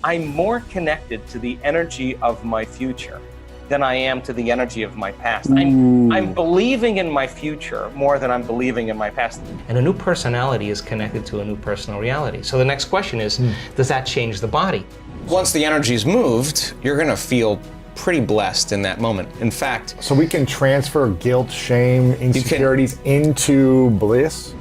I'm more connected to the energy of my future than I am to the energy of my past. I'm believing in my future more than I'm believing in my past. And a new personality is connected to a new personal reality. So the next question is, does that change the body? Once the energy's moved, you're gonna feel pretty blessed in that moment. In fact, so we can transfer guilt, shame, insecurities into bliss?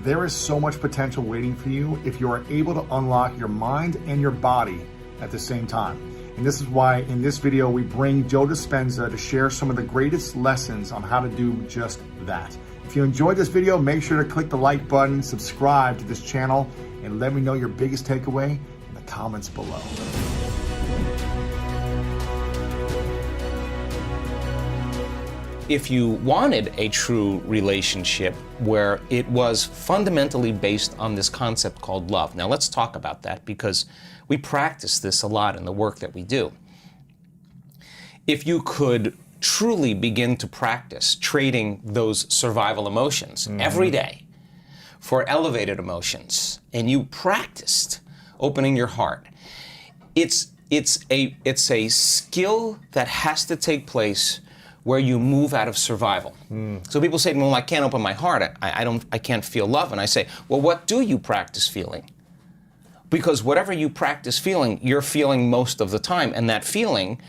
There is so much potential waiting for you if you are able to unlock your mind and your body at the same time. And this is why in this video we bring Joe Dispenza to share some of the greatest lessons on how to do just that. If you enjoyed this video, make sure to click the like button, subscribe to this channel, and let me know your biggest takeaway in the comments below. if you wanted a true relationship where it was fundamentally based on this concept called love. Now let's talk about that, because we practice this a lot in the work that we do. If you could truly begin to practice trading those survival emotions every day for elevated emotions, and you practiced opening your heart, it's a skill that has to take place where you move out of survival. So people say to me, well, I can't open my heart. I can't feel love. And I say, well, what do you practice feeling? Because whatever you practice feeling, you're feeling most of the time. And that feeling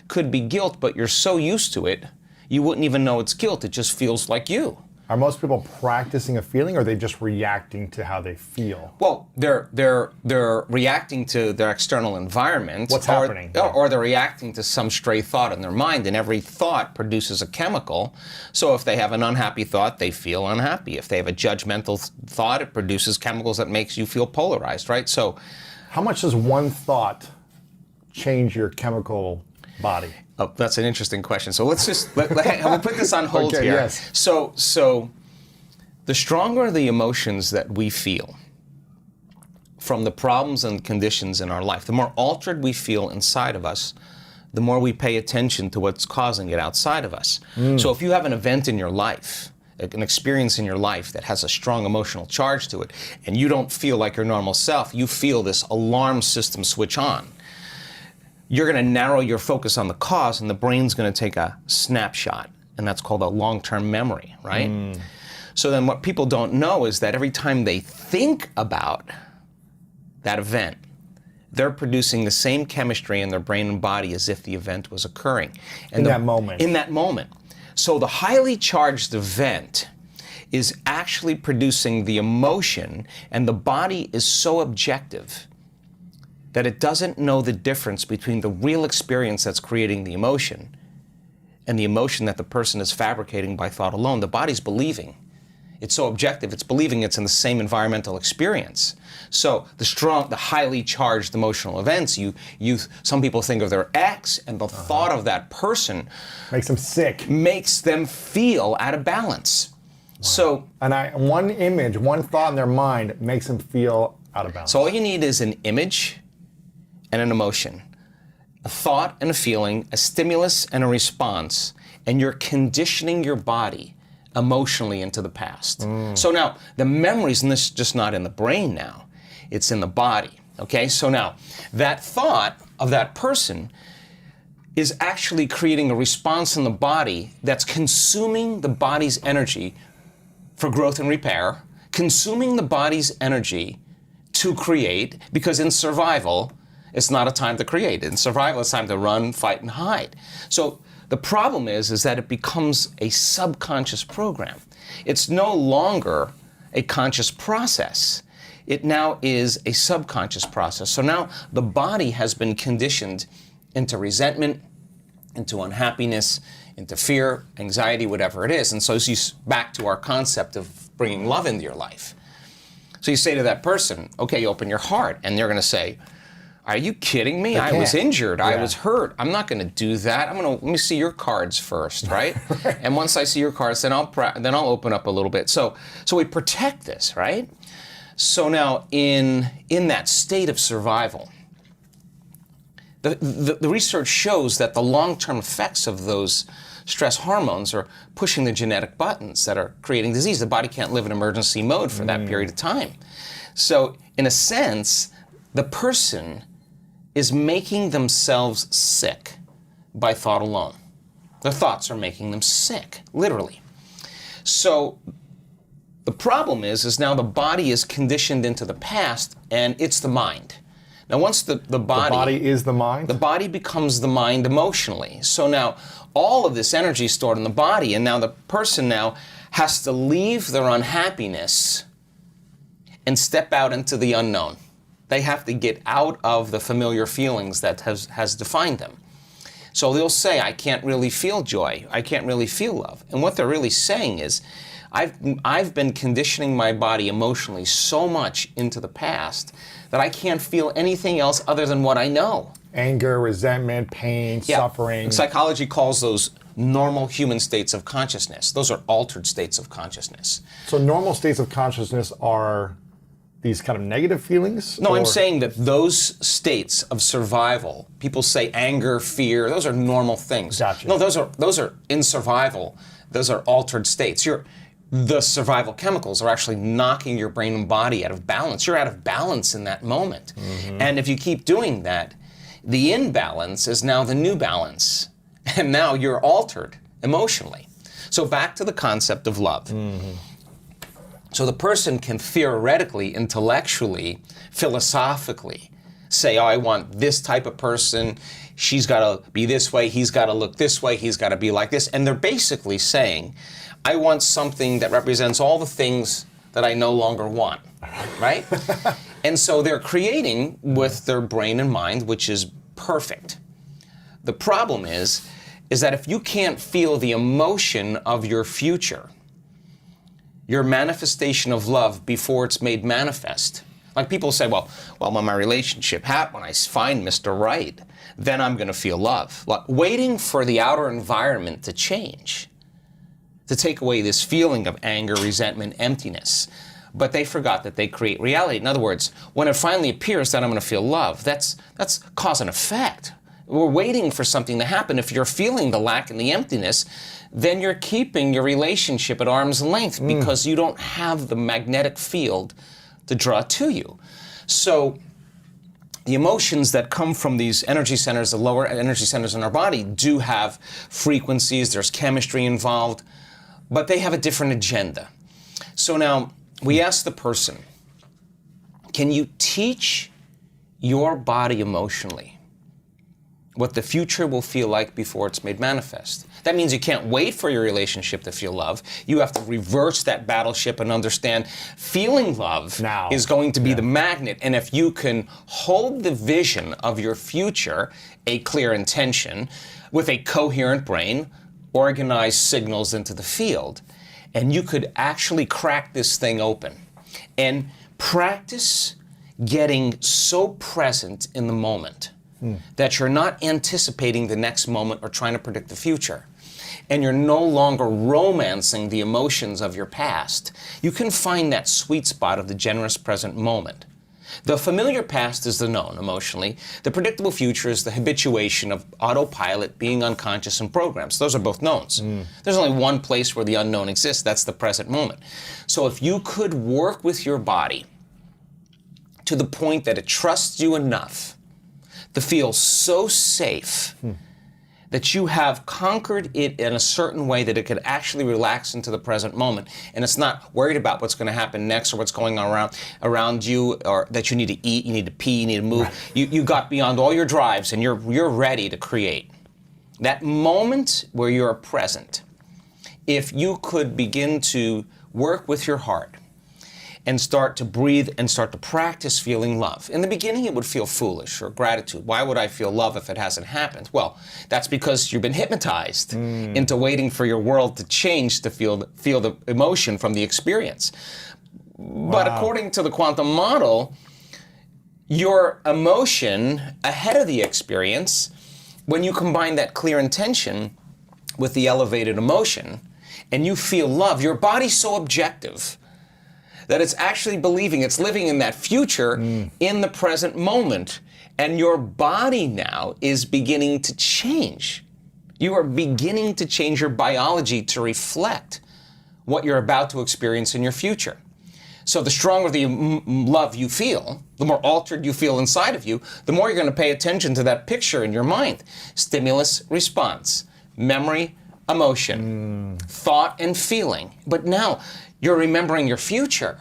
could be guilt, but you're so used to it, you wouldn't even know it's guilt. It just feels like you. Are most people practicing a feeling, or are they just reacting to how they feel? Well, they're reacting to their external environment. What's happening? Or they're reacting to some stray thought in their mind, and every thought produces a chemical. So if they have an unhappy thought, they feel unhappy. If they have a judgmental thought, it produces chemicals that makes you feel polarized, right? So, how much does one thought change your chemical body? Oh, that's an interesting question. So let's just we'll put this on hold okay, here. Yes. So the stronger the emotions that we feel from the problems and conditions in our life, the more altered we feel inside of us, the more we pay attention to what's causing it outside of us. So if you have an event in your life, an experience in your life that has a strong emotional charge to it, and you don't feel like your normal self, you feel this alarm system switch on. You're going to narrow your focus on the cause, and the brain's going to take a snapshot, and that's called a long-term memory, right? So then what people don't know is that every time they think about that event, they're producing the same chemistry in their brain and body as if the event was occurring. And that moment. In that moment. So the highly charged event is actually producing the emotion, and the body is so objective that it doesn't know the difference between the real experience that's creating the emotion and the emotion that the person is fabricating by thought alone. The body's believing. It's so objective, it's believing it's in the same environmental experience. So the highly charged emotional events, some people think of their ex, and the thought of that person makes them sick. Makes them feel out of balance. Wow. So, and one image, one thought in their mind makes them feel out of balance. So all you need is an image and an emotion, a thought and a feeling, a stimulus and a response, and you're conditioning your body emotionally into the past. So now, the memories, and this is just not in the brain now, it's in the body, okay? So now, that thought of that person is actually creating a response in the body that's consuming the body's energy for growth and repair, consuming the body's energy to create, because in survival, it's not a time to create. In survival, it's time to run, fight, and hide. So the problem is that it becomes a subconscious program. It's no longer a conscious process. It now is a subconscious process. So now the body has been conditioned into resentment, into unhappiness, into fear, anxiety, whatever it is. And so back to our concept of bringing love into your life. So you say to that person, okay, you open your heart, and they're going to say, are you kidding me? I was injured. Yeah. I was hurt. I'm not going to do that. Let me see your cards first, right? And once I see your cards, then I'll open up a little bit. So we protect this, right? So now in that state of survival, the research shows that the long-term effects of those stress hormones are pushing the genetic buttons that are creating disease. The body can't live in emergency mode for that period of time. So in a sense, the person is making themselves sick by thought alone. Their thoughts are making them sick, literally. So the problem is now the body is conditioned into the past, and it's the mind. Now once the body is the mind? The body becomes the mind emotionally. So now all of this energy is stored in the body, and now the person now has to leave their unhappiness and step out into the unknown. They have to get out of the familiar feelings that has defined them. So they'll say, I can't really feel joy. I can't really feel love. And what they're really saying is, I've been conditioning my body emotionally so much into the past that I can't feel anything else other than what I know. Anger, resentment, pain, suffering. Psychology calls those normal human states of consciousness. Those are altered states of consciousness. So normal states of consciousness are these kind of negative feelings? No, I'm saying that those states of survival, people say anger, fear, those are normal things. Gotcha. No, those are in survival. Those are altered states. The survival chemicals are actually knocking your brain and body out of balance. You're out of balance in that moment. Mm-hmm. And if you keep doing that, the imbalance is now the new balance. And now you're altered emotionally. So back to the concept of love. Mm-hmm. So the person can theoretically, intellectually, philosophically say, oh, I want this type of person. She's got to be this way. He's got to look this way. He's got to be like this. And they're basically saying, I want something that represents all the things that I no longer want, right? And so they're creating with their brain and mind, which is perfect. The problem is that if you can't feel the emotion of your future, your manifestation of love before it's made manifest. Like people say, well, when my relationship happens, when I find Mr. Right, then I'm going to feel love. Like waiting for the outer environment to change, to take away this feeling of anger, resentment, emptiness. But they forgot that they create reality. In other words, when it finally appears that I'm going to feel love, that's cause and effect. We're waiting for something to happen. If you're feeling the lack and the emptiness, then you're keeping your relationship at arm's length because you don't have the magnetic field to draw to you. So the emotions that come from these energy centers, the lower energy centers in our body, do have frequencies, there's chemistry involved, but they have a different agenda. So now we ask the person, can you teach your body emotionally what the future will feel like before it's made manifest? That means you can't wait for your relationship to feel love. You have to reverse that battleship and understand feeling love now is going to be the magnet. And if you can hold the vision of your future, a clear intention, with a coherent brain, organize signals into the field, and you could actually crack this thing open and practice getting so present in the moment that you're not anticipating the next moment or trying to predict the future. And you're no longer romancing the emotions of your past. You can find that sweet spot of the generous present moment. The familiar past is the known emotionally. The predictable future is the habituation of autopilot, being unconscious, and programs. Those are both knowns. There's only one place where the unknown exists. That's the present moment. So if you could work with your body to the point that it trusts you enough to feel so safe that you have conquered it in a certain way that it could actually relax into the present moment, and it's not worried about what's going to happen next or what's going on around you, or that you need to eat, you need to pee, you need to move. Right. You got beyond all your drives and you're ready to create. That moment where you're present, if you could begin to work with your heart and start to breathe and start to practice feeling love. In the beginning, it would feel foolish or gratitude. Why would I feel love if it hasn't happened? Well, that's because you've been hypnotized into waiting for your world to change to feel the emotion from the experience. Wow. But according to the quantum model, your emotion ahead of the experience, when you combine that clear intention with the elevated emotion, and you feel love, your body's so objective that it's actually believing it's living in that future in the present moment. And your body now is beginning to change. You are beginning to change your biology to reflect what you're about to experience in your future. So the stronger the love you feel, the more altered you feel inside of you, the more you're going to pay attention to that picture in your mind. Stimulus, response, memory, emotion, thought, and feeling. But now you're remembering your future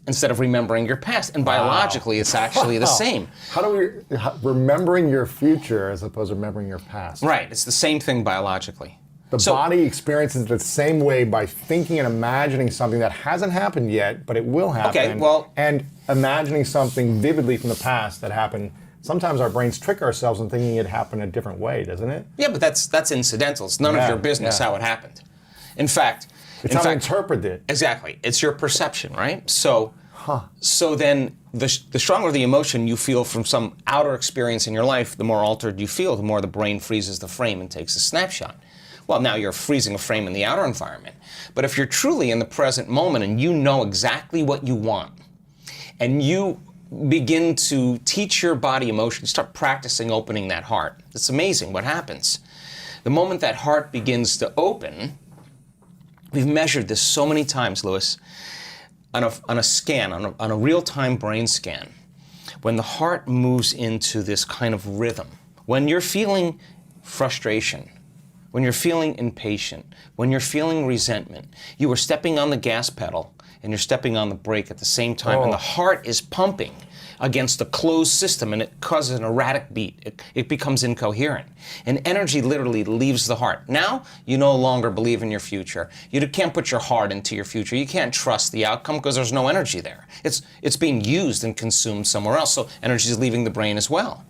instead of remembering your past. And biologically, it's actually the same. How do we, remembering your future as opposed to remembering your past? Right, it's the same thing biologically. The body experiences it the same way by thinking and imagining something that hasn't happened yet, but it will happen. Okay, well, and imagining something vividly from the past that happened. Sometimes our brains trick ourselves in thinking it happened a different way, doesn't it? yeah, but that's incidental. It's none of your business how it happened. In fact, It's how we interpret it. Exactly. It's your perception, right? So, so then the stronger the emotion you feel from some outer experience in your life, the more altered you feel, the more the brain freezes the frame and takes a snapshot. Well, now you're freezing a frame in the outer environment. But if you're truly in the present moment and you know exactly what you want, and you begin to teach your body emotion, start practicing opening that heart. It's amazing what happens. The moment that heart begins to open, we've measured this so many times, Lewis, on a scan, on a real-time brain scan. When the heart moves into this kind of rhythm, when you're feeling frustration, when you're feeling impatient, when you're feeling resentment, you are stepping on the gas pedal and you're stepping on the brake at the same time, and the heart is pumping against a closed system, and it causes an erratic beat. It becomes incoherent. And energy literally leaves the heart. Now, you no longer believe in your future. You can't put your heart into your future. You can't trust the outcome because there's no energy there. It's being used and consumed somewhere else, so energy is leaving the brain as well.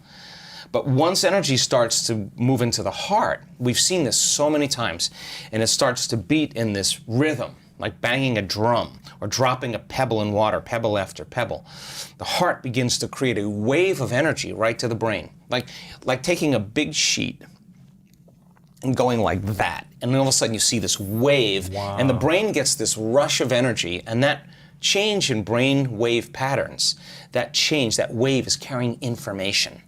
But once energy starts to move into the heart, we've seen this so many times, and it starts to beat in this rhythm, like banging a drum or dropping a pebble in water, pebble after pebble. The heart begins to create a wave of energy right to the brain, like taking a big sheet and going like that. And then all of a sudden you see this wave, and the brain gets this rush of energy, and that change in brain wave patterns, that change, that wave is carrying information.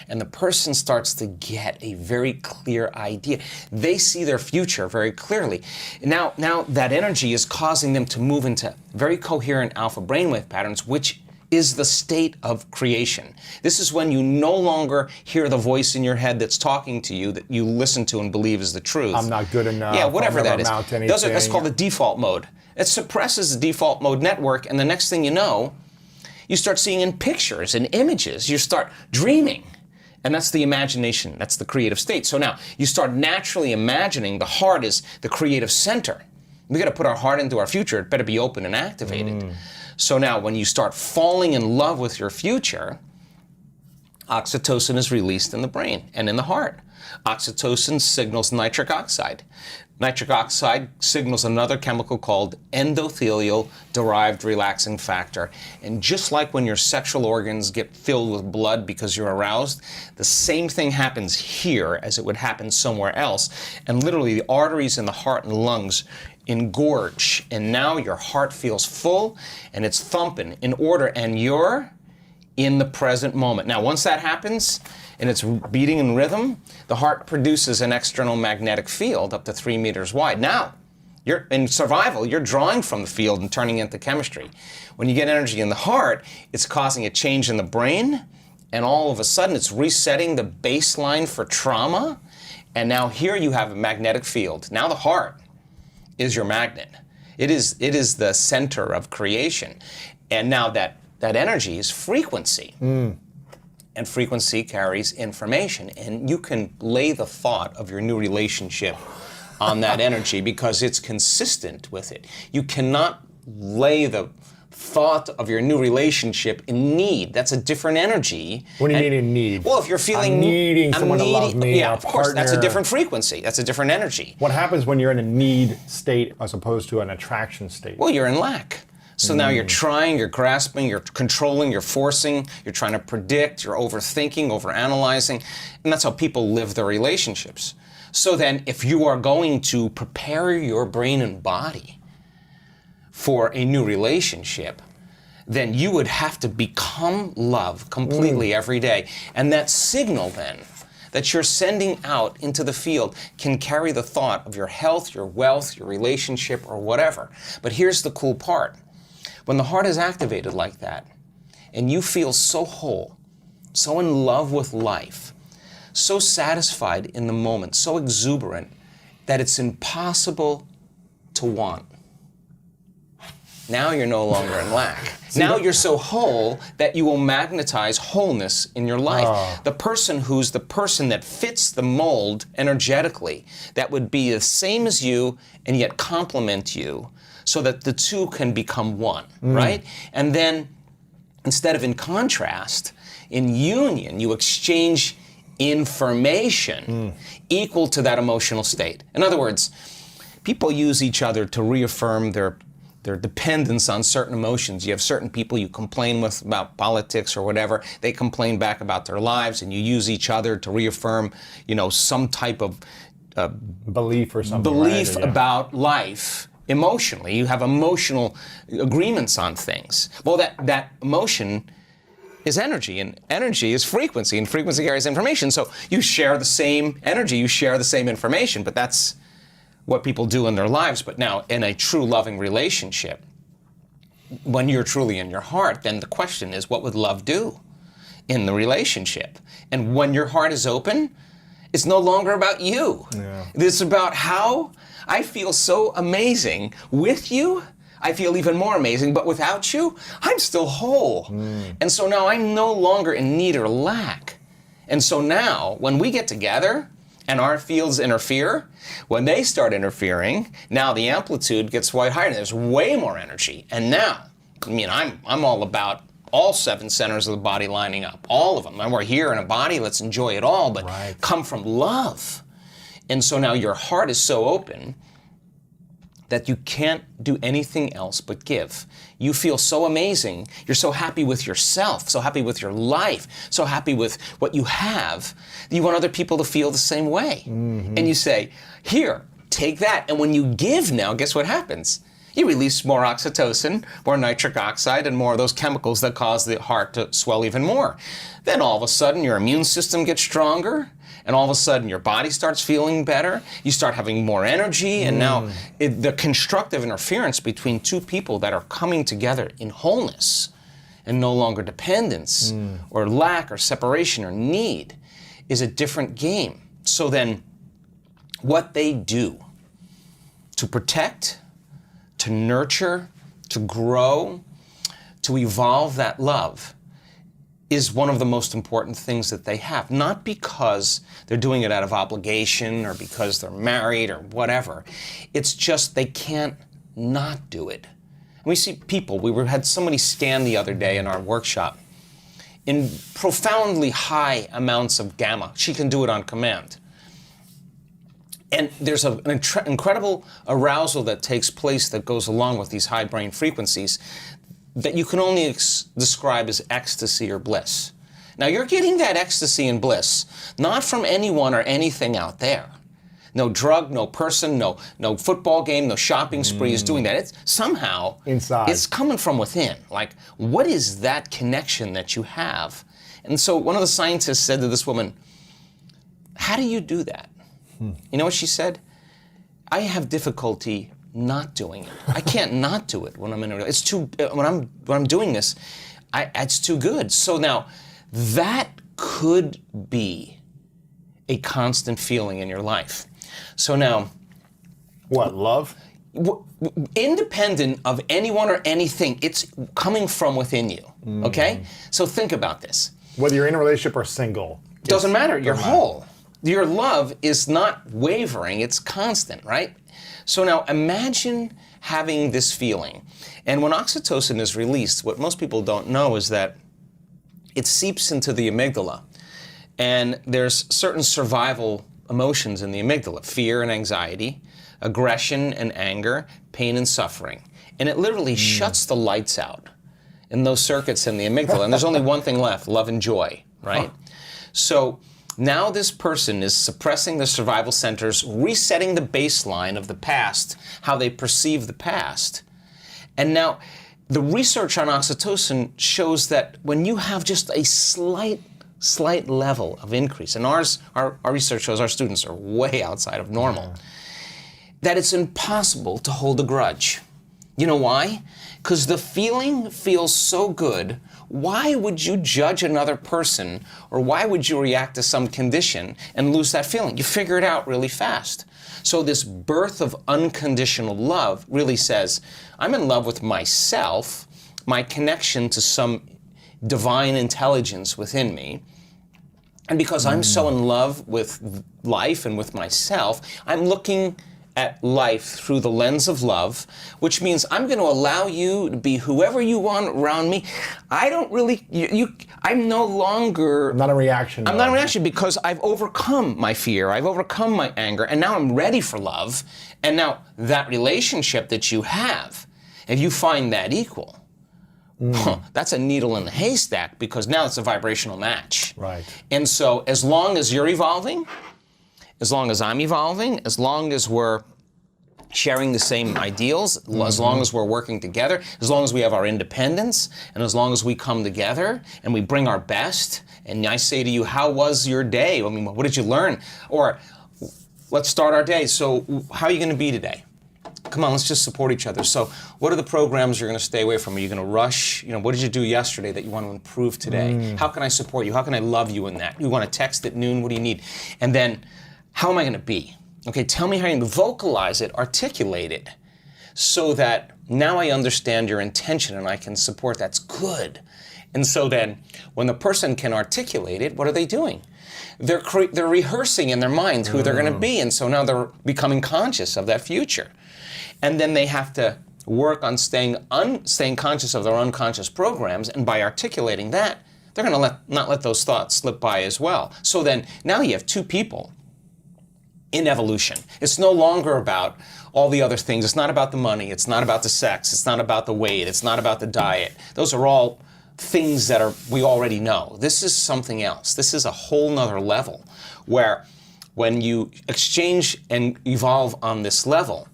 And the person starts to get a very clear idea. They see their future very clearly. Now that energy is causing them to move into very coherent alpha brainwave patterns, which is the state of creation. This is when you no longer hear the voice in your head that's talking to you, that you listen to and believe is the truth. I'm not good enough. Yeah, whatever that is. That's called the default mode. It suppresses the default mode network, and the next thing you know, you start seeing in pictures and images. You start dreaming. And that's the imagination, that's the creative state. So now, you start naturally imagining the heart is the creative center. We gotta put our heart into our future, it better be open and activated. So now, when you start falling in love with your future, oxytocin is released in the brain and in the heart. Oxytocin signals nitric oxide. Nitric oxide signals another chemical called endothelial-derived relaxing factor. And just like when your sexual organs get filled with blood because you're aroused, the same thing happens here as it would happen somewhere else. And literally the arteries in the heart and lungs engorge. And now your heart feels full and it's thumping in order, and you're in the present moment. Now, once that happens, and it's beating in rhythm, the heart produces an external magnetic field up to 3 meters wide. Now, you're in survival, you're drawing from the field and turning into chemistry. When you get energy in the heart, it's causing a change in the brain, and all of a sudden it's resetting the baseline for trauma, and now here you have a magnetic field. Now the heart is your magnet. It is the center of creation. And now that energy is frequency. And frequency carries information, and you can lay the thought of your new relationship on that energy because it's consistent with it. You cannot lay the thought of your new relationship in need. That's a different energy. What do you mean in need? Well, if you're feeling I'm needing someone to love me, yeah, a of course, that's a partner. different frequency. That's a different energy. What happens when you're in a need state as opposed to an attraction state? Well, you're in lack. So now you're trying, you're grasping, you're controlling, you're forcing, you're trying to predict, you're overthinking, overanalyzing, and that's how people live their relationships. So then if you are going to prepare your brain and body for a new relationship, then you would have to become love completely every day. And that signal then that you're sending out into the field can carry the thought of your health, your wealth, your relationship, or whatever. But here's the cool part. When the heart is activated like that, and you feel so whole, so in love with life, so satisfied in the moment, so exuberant, that it's impossible to want. Now you're no longer in lack. Now you're so whole that you will magnetize wholeness in your life. The person who's the person that fits the mold energetically, that would be the same as you and yet complement you, so that the two can become one, right? And then, instead of in contrast, in union, you exchange information equal to that emotional state. In other words, people use each other to reaffirm their dependence on certain emotions. You have certain people you complain with about politics or whatever. They complain back about their lives, and you use each other to reaffirm, some type of belief or something. Belief about life. Emotionally, you have emotional agreements on things. Well, that emotion is energy, and energy is frequency, and frequency carries information. So you share the same energy, you share the same information, but that's what people do in their lives. But now, in a true loving relationship, when you're truly in your heart, then the question is, what would love do in the relationship? And when your heart is open, it's no longer about you. Yeah. It's about how I feel so amazing with you. I feel even more amazing, but without you, I'm still whole. And so now I'm no longer in need or lack. And so now, when we get together and our fields interfere, when they start interfering, now the amplitude gets way higher, and there's way more energy. And now, I'm all about all 7 centers of the body lining up, all of them. And we're here in a body, let's enjoy it all, but come from love. And so now your heart is so open that you can't do anything else but give. You feel so amazing. You're so happy with yourself, so happy with your life, so happy with what you have. You want other people to feel the same way. And you say, here, take that. And when you give now, guess what happens? You release more oxytocin, more nitric oxide, and more of those chemicals that cause the heart to swell even more. Then all of a sudden, your immune system gets stronger, and all of a sudden your body starts feeling better, you start having more energy, and now the constructive interference between two people that are coming together in wholeness and no longer dependence or lack or separation or need is a different game. So then what they do to protect, to nurture, to grow, to evolve that love is one of the most important things that they have. Not because they're doing it out of obligation or because they're married or whatever. It's just they can't not do it. And we see people, had somebody stand the other day in our workshop in profoundly high amounts of gamma. She can do it on command. And there's an incredible arousal that takes place that goes along with these high brain frequencies that you can only describe as ecstasy or bliss. Now, you're getting that ecstasy and bliss not from anyone or anything out there. No drug, no person, no football game, no shopping spree is doing that. It's somehow inside. It's coming from within. Like, what is that connection that you have? And so one of the scientists said to this woman, how do you do that? You know what she said? I have difficulty not doing it. I can't not do it when I'm in a it's too when I'm doing this, it's too good. So now that could be a constant feeling in your life. So now what, love? Independent of anyone or anything, it's coming from within you. Okay? So think about this. Whether you're in a relationship or single. Doesn't matter, you're whole. Your love is not wavering, it's constant, right? So now imagine having this feeling. And when oxytocin is released, what most people don't know is that it seeps into the amygdala. And there's certain survival emotions in the amygdala: fear and anxiety, aggression and anger, pain and suffering. And it literally shuts the lights out in those circuits in the amygdala. And there's only one thing left: love and joy, right? So now this person is suppressing the survival centers, resetting the baseline of the past, how they perceive the past. And now the research on oxytocin shows that when you have just a slight level of increase, and our research shows our students are way outside of normal, that it's impossible to hold a grudge. You know why? Because the feeling feels so good. Why would you judge another person, or why would you react to some condition and lose that feeling? You figure it out really fast. So this birth of unconditional love really says, I'm in love with myself, my connection to some divine intelligence within me. And because I'm so in love with life and with myself, I'm looking at life through the lens of love, which means I'm going to allow you to be whoever you want around me. I don't really, I'm no longer... I'm not a reaction. I'm not a reaction because I've overcome my fear, I've overcome my anger, and now I'm ready for love. And now that relationship that you have, if you find that equal, that's a needle in the haystack, because now it's a vibrational match. Right. And so as long as you're evolving, as long as I'm evolving, as long as we're sharing the same ideals, as long as we're working together, as long as we have our independence, and as long as we come together and we bring our best, and I say to you, how was your day? I mean, what did you learn? Or let's start our day. So how are you going to be today? Come on, let's just support each other. So what are the programs you're going to stay away from? Are you going to rush? You know, what did you do yesterday that you want to improve today? How can I support you? How can I love you in that? You want to text at noon? What do you need? And then, how am I going to be? Okay, tell me how you can vocalize it, articulate it, so that now I understand your intention and I can support. That's good. And so then, when the person can articulate it, what are they doing? They're rehearsing in their mind who they're going to be, and so now they're becoming conscious of that future. And then they have to work on staying conscious of their unconscious programs, and by articulating that, they're going to not let those thoughts slip by as well. So then, now you have two people in evolution. It's no longer about all the other things. It's not about the money. It's not about the sex. It's not about the weight. It's not about the diet. Those are all things that we already know. This is something else. This is a whole nother level where when you exchange and evolve on this level,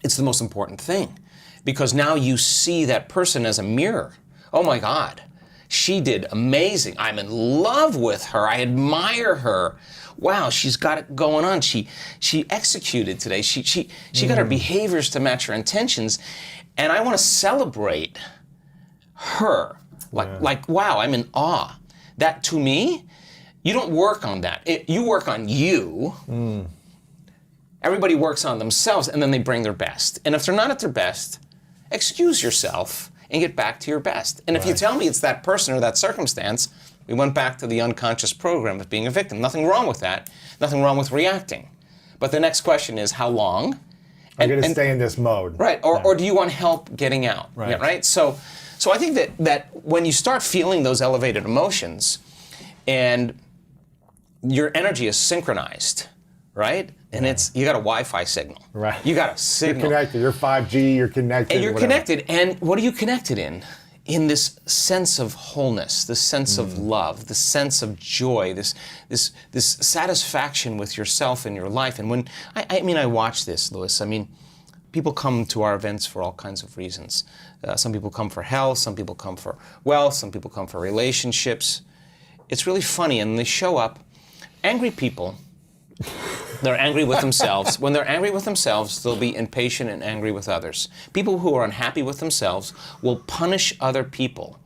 it's the most important thing, because now you see that person as a mirror. Oh my God, she did amazing. I'm in love with her. I admire her. Wow, she's got it going on. She executed today. She got her behaviors to match her intentions, and I want to celebrate her. Like wow, I'm in awe. That to me, you don't work on that. You work on you. Everybody works on themselves, and then they bring their best. And if they're not at their best, excuse yourself and get back to your best. And if you tell me it's that person or that circumstance, we went back to the unconscious program of being a victim. Nothing wrong with that. Nothing wrong with reacting. But the next question is, how long? I'm going to stay in this mode. Right. Or do you want help getting out? Right. Yeah, right? So I think that when you start feeling those elevated emotions and your energy is synchronized, right? And you got a Wi-Fi signal. Right. You got a signal. You're connected. You're 5G. You're connected. And you're connected. And what are you connected in? In this sense of wholeness, this sense of love, this sense of joy, this satisfaction with yourself and your life. And when I watch this, Louis. I mean, people come to our events for all kinds of reasons. Some people come for health. Some people come for wealth. Some people come for relationships. It's really funny, and they show up. Angry people. They're angry with themselves. When they're angry with themselves, they'll be impatient and angry with others. People who are unhappy with themselves will punish other people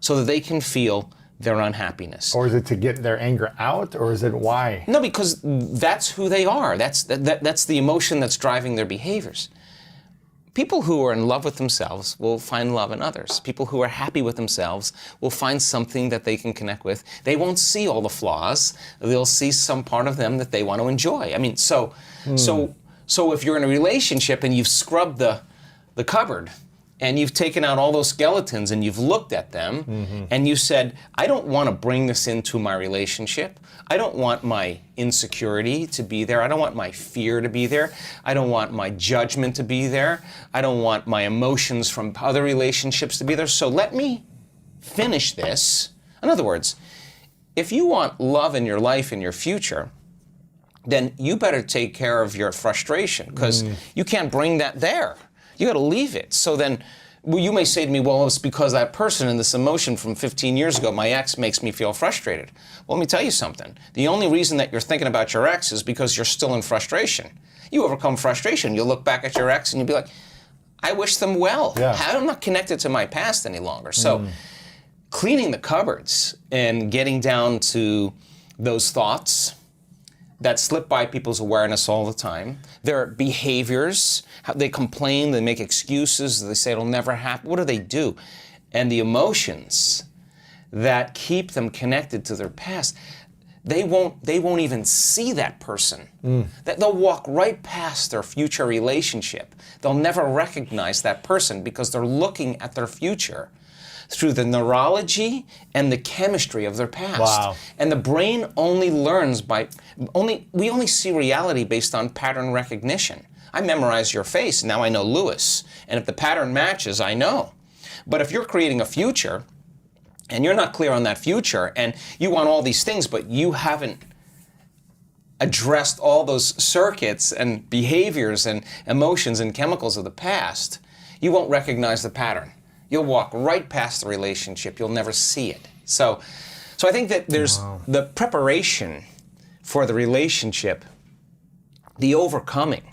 so that they can feel their unhappiness. Or is it to get their anger out, or is it why? No, because that's who they are. That's the emotion that's driving their behaviors. People who are in love with themselves will find love in others. People who are happy with themselves will find something that they can connect with. They won't see all the flaws. They'll see some part of them that they want to enjoy. I mean, so if you're in a relationship and you've scrubbed the cupboard and you've taken out all those skeletons and you've looked at them and you said, I don't want to bring this into my relationship. I don't want my insecurity to be there. I don't want my fear to be there. I don't want my judgment to be there. I don't want my emotions from other relationships to be there. So let me finish this. In other words, if you want love in your life, in your future, then you better take care of your frustration, because you can't bring that there. You got to leave it. So then, you may say to me, well, it's because that person and this emotion from 15 years ago, my ex, makes me feel frustrated. Well, let me tell you something. The only reason that you're thinking about your ex is because you're still in frustration. You overcome frustration. You'll look back at your ex and you'll be like, I wish them well. Yeah. I'm not connected to my past any longer. So cleaning the cupboards and getting down to those thoughts that slip by people's awareness all the time, their behaviors, how they complain, they make excuses, they say it'll never happen. What do they do? And the emotions that keep them connected to their past, they won't even see that person. That they'll walk right past their future relationship. They'll never recognize that person because they're looking at their future through the neurology and the chemistry of their past. Wow. And the brain only learns we only see reality based on pattern recognition. I memorize your face, now I know Lewis. And if the pattern matches, I know. But if you're creating a future, and you're not clear on that future, and you want all these things, but you haven't addressed all those circuits and behaviors and emotions and chemicals of the past, you won't recognize the pattern. You'll walk right past the relationship. You'll never see it. So I think that there's the preparation for the relationship, the overcoming,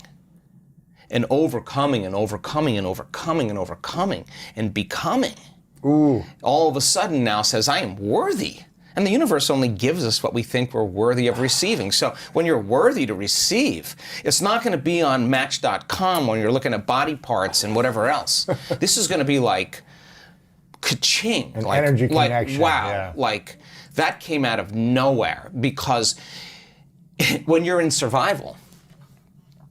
and overcoming and overcoming and overcoming and overcoming and becoming. All of a sudden now says, I am worthy. And the universe only gives us what we think we're worthy of receiving. So when you're worthy to receive, it's not going to be on Match.com when you're looking at body parts and whatever else. This is going to be like ka-ching. An energy connection. Wow. Yeah. Like that came out of nowhere, because when you're in survival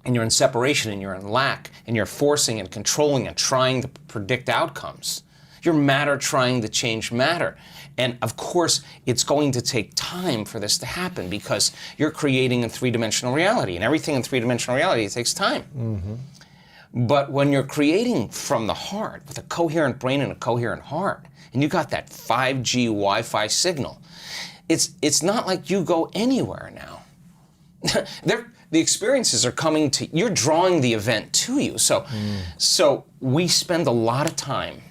and you're in separation and you're in lack and you're forcing and controlling and trying to predict outcomes, you're matter trying to change matter. And of course, it's going to take time for this to happen because you're creating a three-dimensional reality, and everything in three-dimensional reality takes time. But when you're creating from the heart, with a coherent brain and a coherent heart, and you got that 5G Wi-Fi signal, it's not like you go anywhere now. The experiences are coming to, you're drawing the event to you. So we spend a lot of time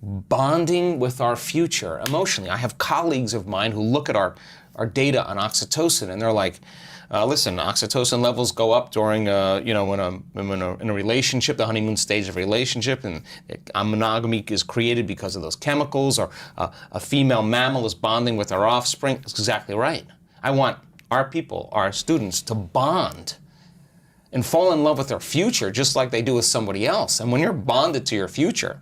bonding with our future emotionally. I have colleagues of mine who look at our data on oxytocin, and they're like, listen, oxytocin levels go up during, in a relationship, the honeymoon stage of a relationship, and monogamy is created because of those chemicals, or a female mammal is bonding with her offspring. That's exactly right. I want our people, our students, to bond and fall in love with their future just like they do with somebody else. And when you're bonded to your future,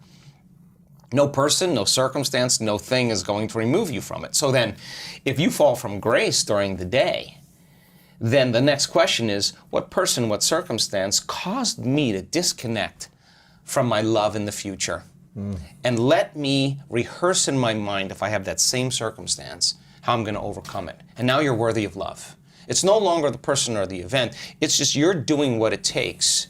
no person, no circumstance, no thing is going to remove you from it. So then, if you fall from grace during the day, then the next question is, what person, what circumstance caused me to disconnect from my love in the future? And let me rehearse in my mind, if I have that same circumstance, how I'm going to overcome it. And now you're worthy of love. It's no longer the person or the event. It's just you're doing what it takes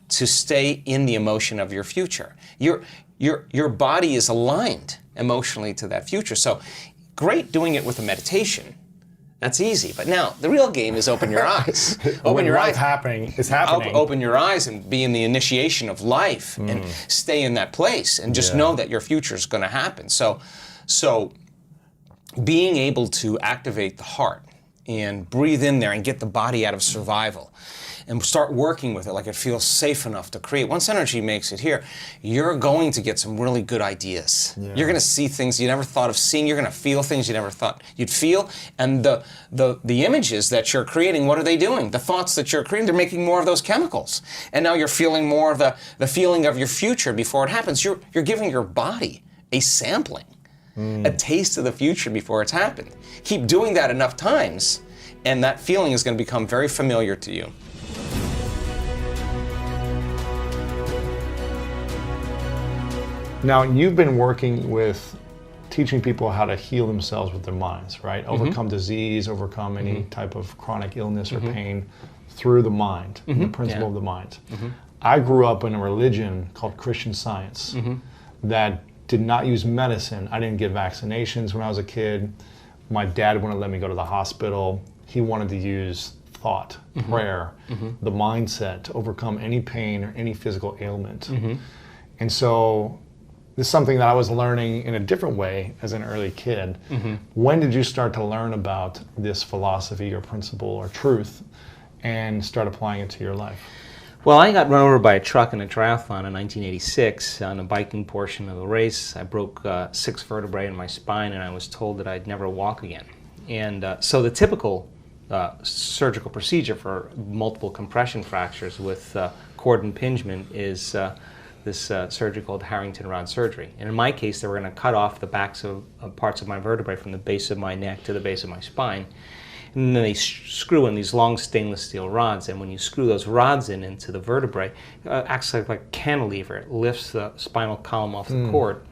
to stay in the emotion of your future. Your body is aligned emotionally to that future. So great doing it with a meditation. That's easy. But now the real game is open your eyes. Open your eyes. It's happening. Open your eyes and be in the initiation of life and stay in that place and just know that your future is going to happen. So being able to activate the heart and breathe in there and get the body out of survival and start working with it like it feels safe enough to create. Once energy makes it here, you're going to get some really good ideas. Yeah. You're going to see things you never thought of seeing. You're going to feel things you never thought you'd feel. And the images that you're creating, what are they doing? The thoughts that you're creating, they're making more of those chemicals. And now you're feeling more of the feeling of your future before it happens. You're giving your body a sampling, a taste of the future before it's happened. Keep doing that enough times, and that feeling is going to become very familiar to you. Now, you've been working with teaching people how to heal themselves with their minds, right? Overcome disease, overcome any type of chronic illness or pain through the mind, the principle of the mind. I grew up in a religion called Christian Science that did not use medicine. I didn't get vaccinations when I was a kid. My dad wouldn't let me go to the hospital. He wanted to use thought, prayer, the mindset to overcome any pain or any physical ailment. And so this is something that I was learning in a different way as an early kid. When did you start to learn about this philosophy or principle or truth and start applying it to your life? Well, I got run over by a truck in a triathlon in 1986 on a biking portion of a race. I broke 6 vertebrae in my spine, and I was told that I'd never walk again. And so the typical surgical procedure for multiple compression fractures with cord impingement is this surgery called Harrington rod surgery. And in my case, they were going to cut off the backs of parts of my vertebrae from the base of my neck to the base of my spine. And then they screw in these long stainless steel rods, and when you screw those rods into the vertebrae, it acts like a cantilever. It lifts the spinal column off the cord.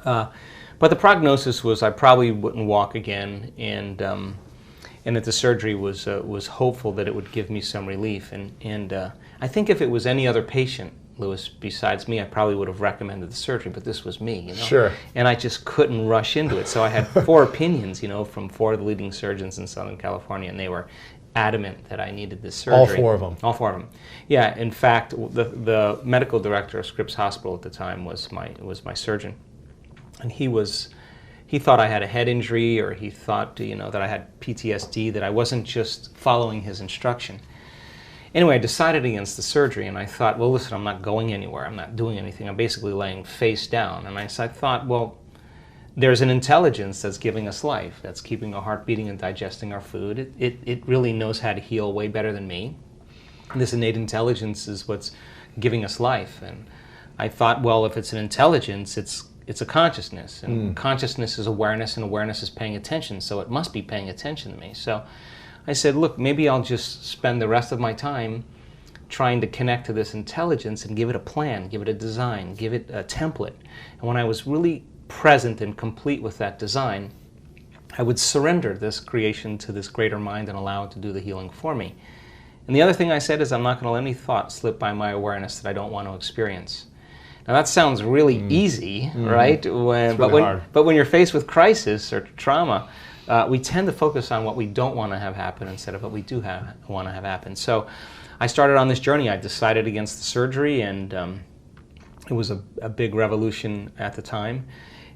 But the prognosis was I probably wouldn't walk again, and that the surgery was hopeful that it would give me some relief. And I think if it was any other patient, Lewis, besides me, I probably would have recommended the surgery, but this was me, you know. Sure. And I just couldn't rush into it. So I had 4 opinions, you know, from 4 of the leading surgeons in Southern California, and they were adamant that I needed this surgery. All 4 of them? All 4 of them. Yeah, in fact, the medical director of Scripps Hospital at the time was my surgeon. And he thought I had a head injury, or he thought, you know, that I had PTSD, that I wasn't just following his instruction. Anyway, I decided against the surgery, and I thought, well, listen, I'm not going anywhere. I'm not doing anything. I'm basically laying face down. And I thought, well, there's an intelligence that's giving us life, that's keeping our heart beating and digesting our food. It really knows how to heal way better than me. And this innate intelligence is what's giving us life. And I thought, well, if it's an intelligence, it's a consciousness. And consciousness is awareness, and awareness is paying attention. So it must be paying attention to me. So I said, look, maybe I'll just spend the rest of my time trying to connect to this intelligence and give it a plan, give it a design, give it a template. And when I was really present and complete with that design, I would surrender this creation to this greater mind and allow it to do the healing for me. And the other thing I said is I'm not going to let any thought slip by my awareness that I don't want to experience. Now that sounds really easy, right? But when you're faced with crisis or trauma, we tend to focus on what we don't want to have happen instead of what we do want to have happen. So I started on this journey. I decided against the surgery, and it was a big revolution at the time.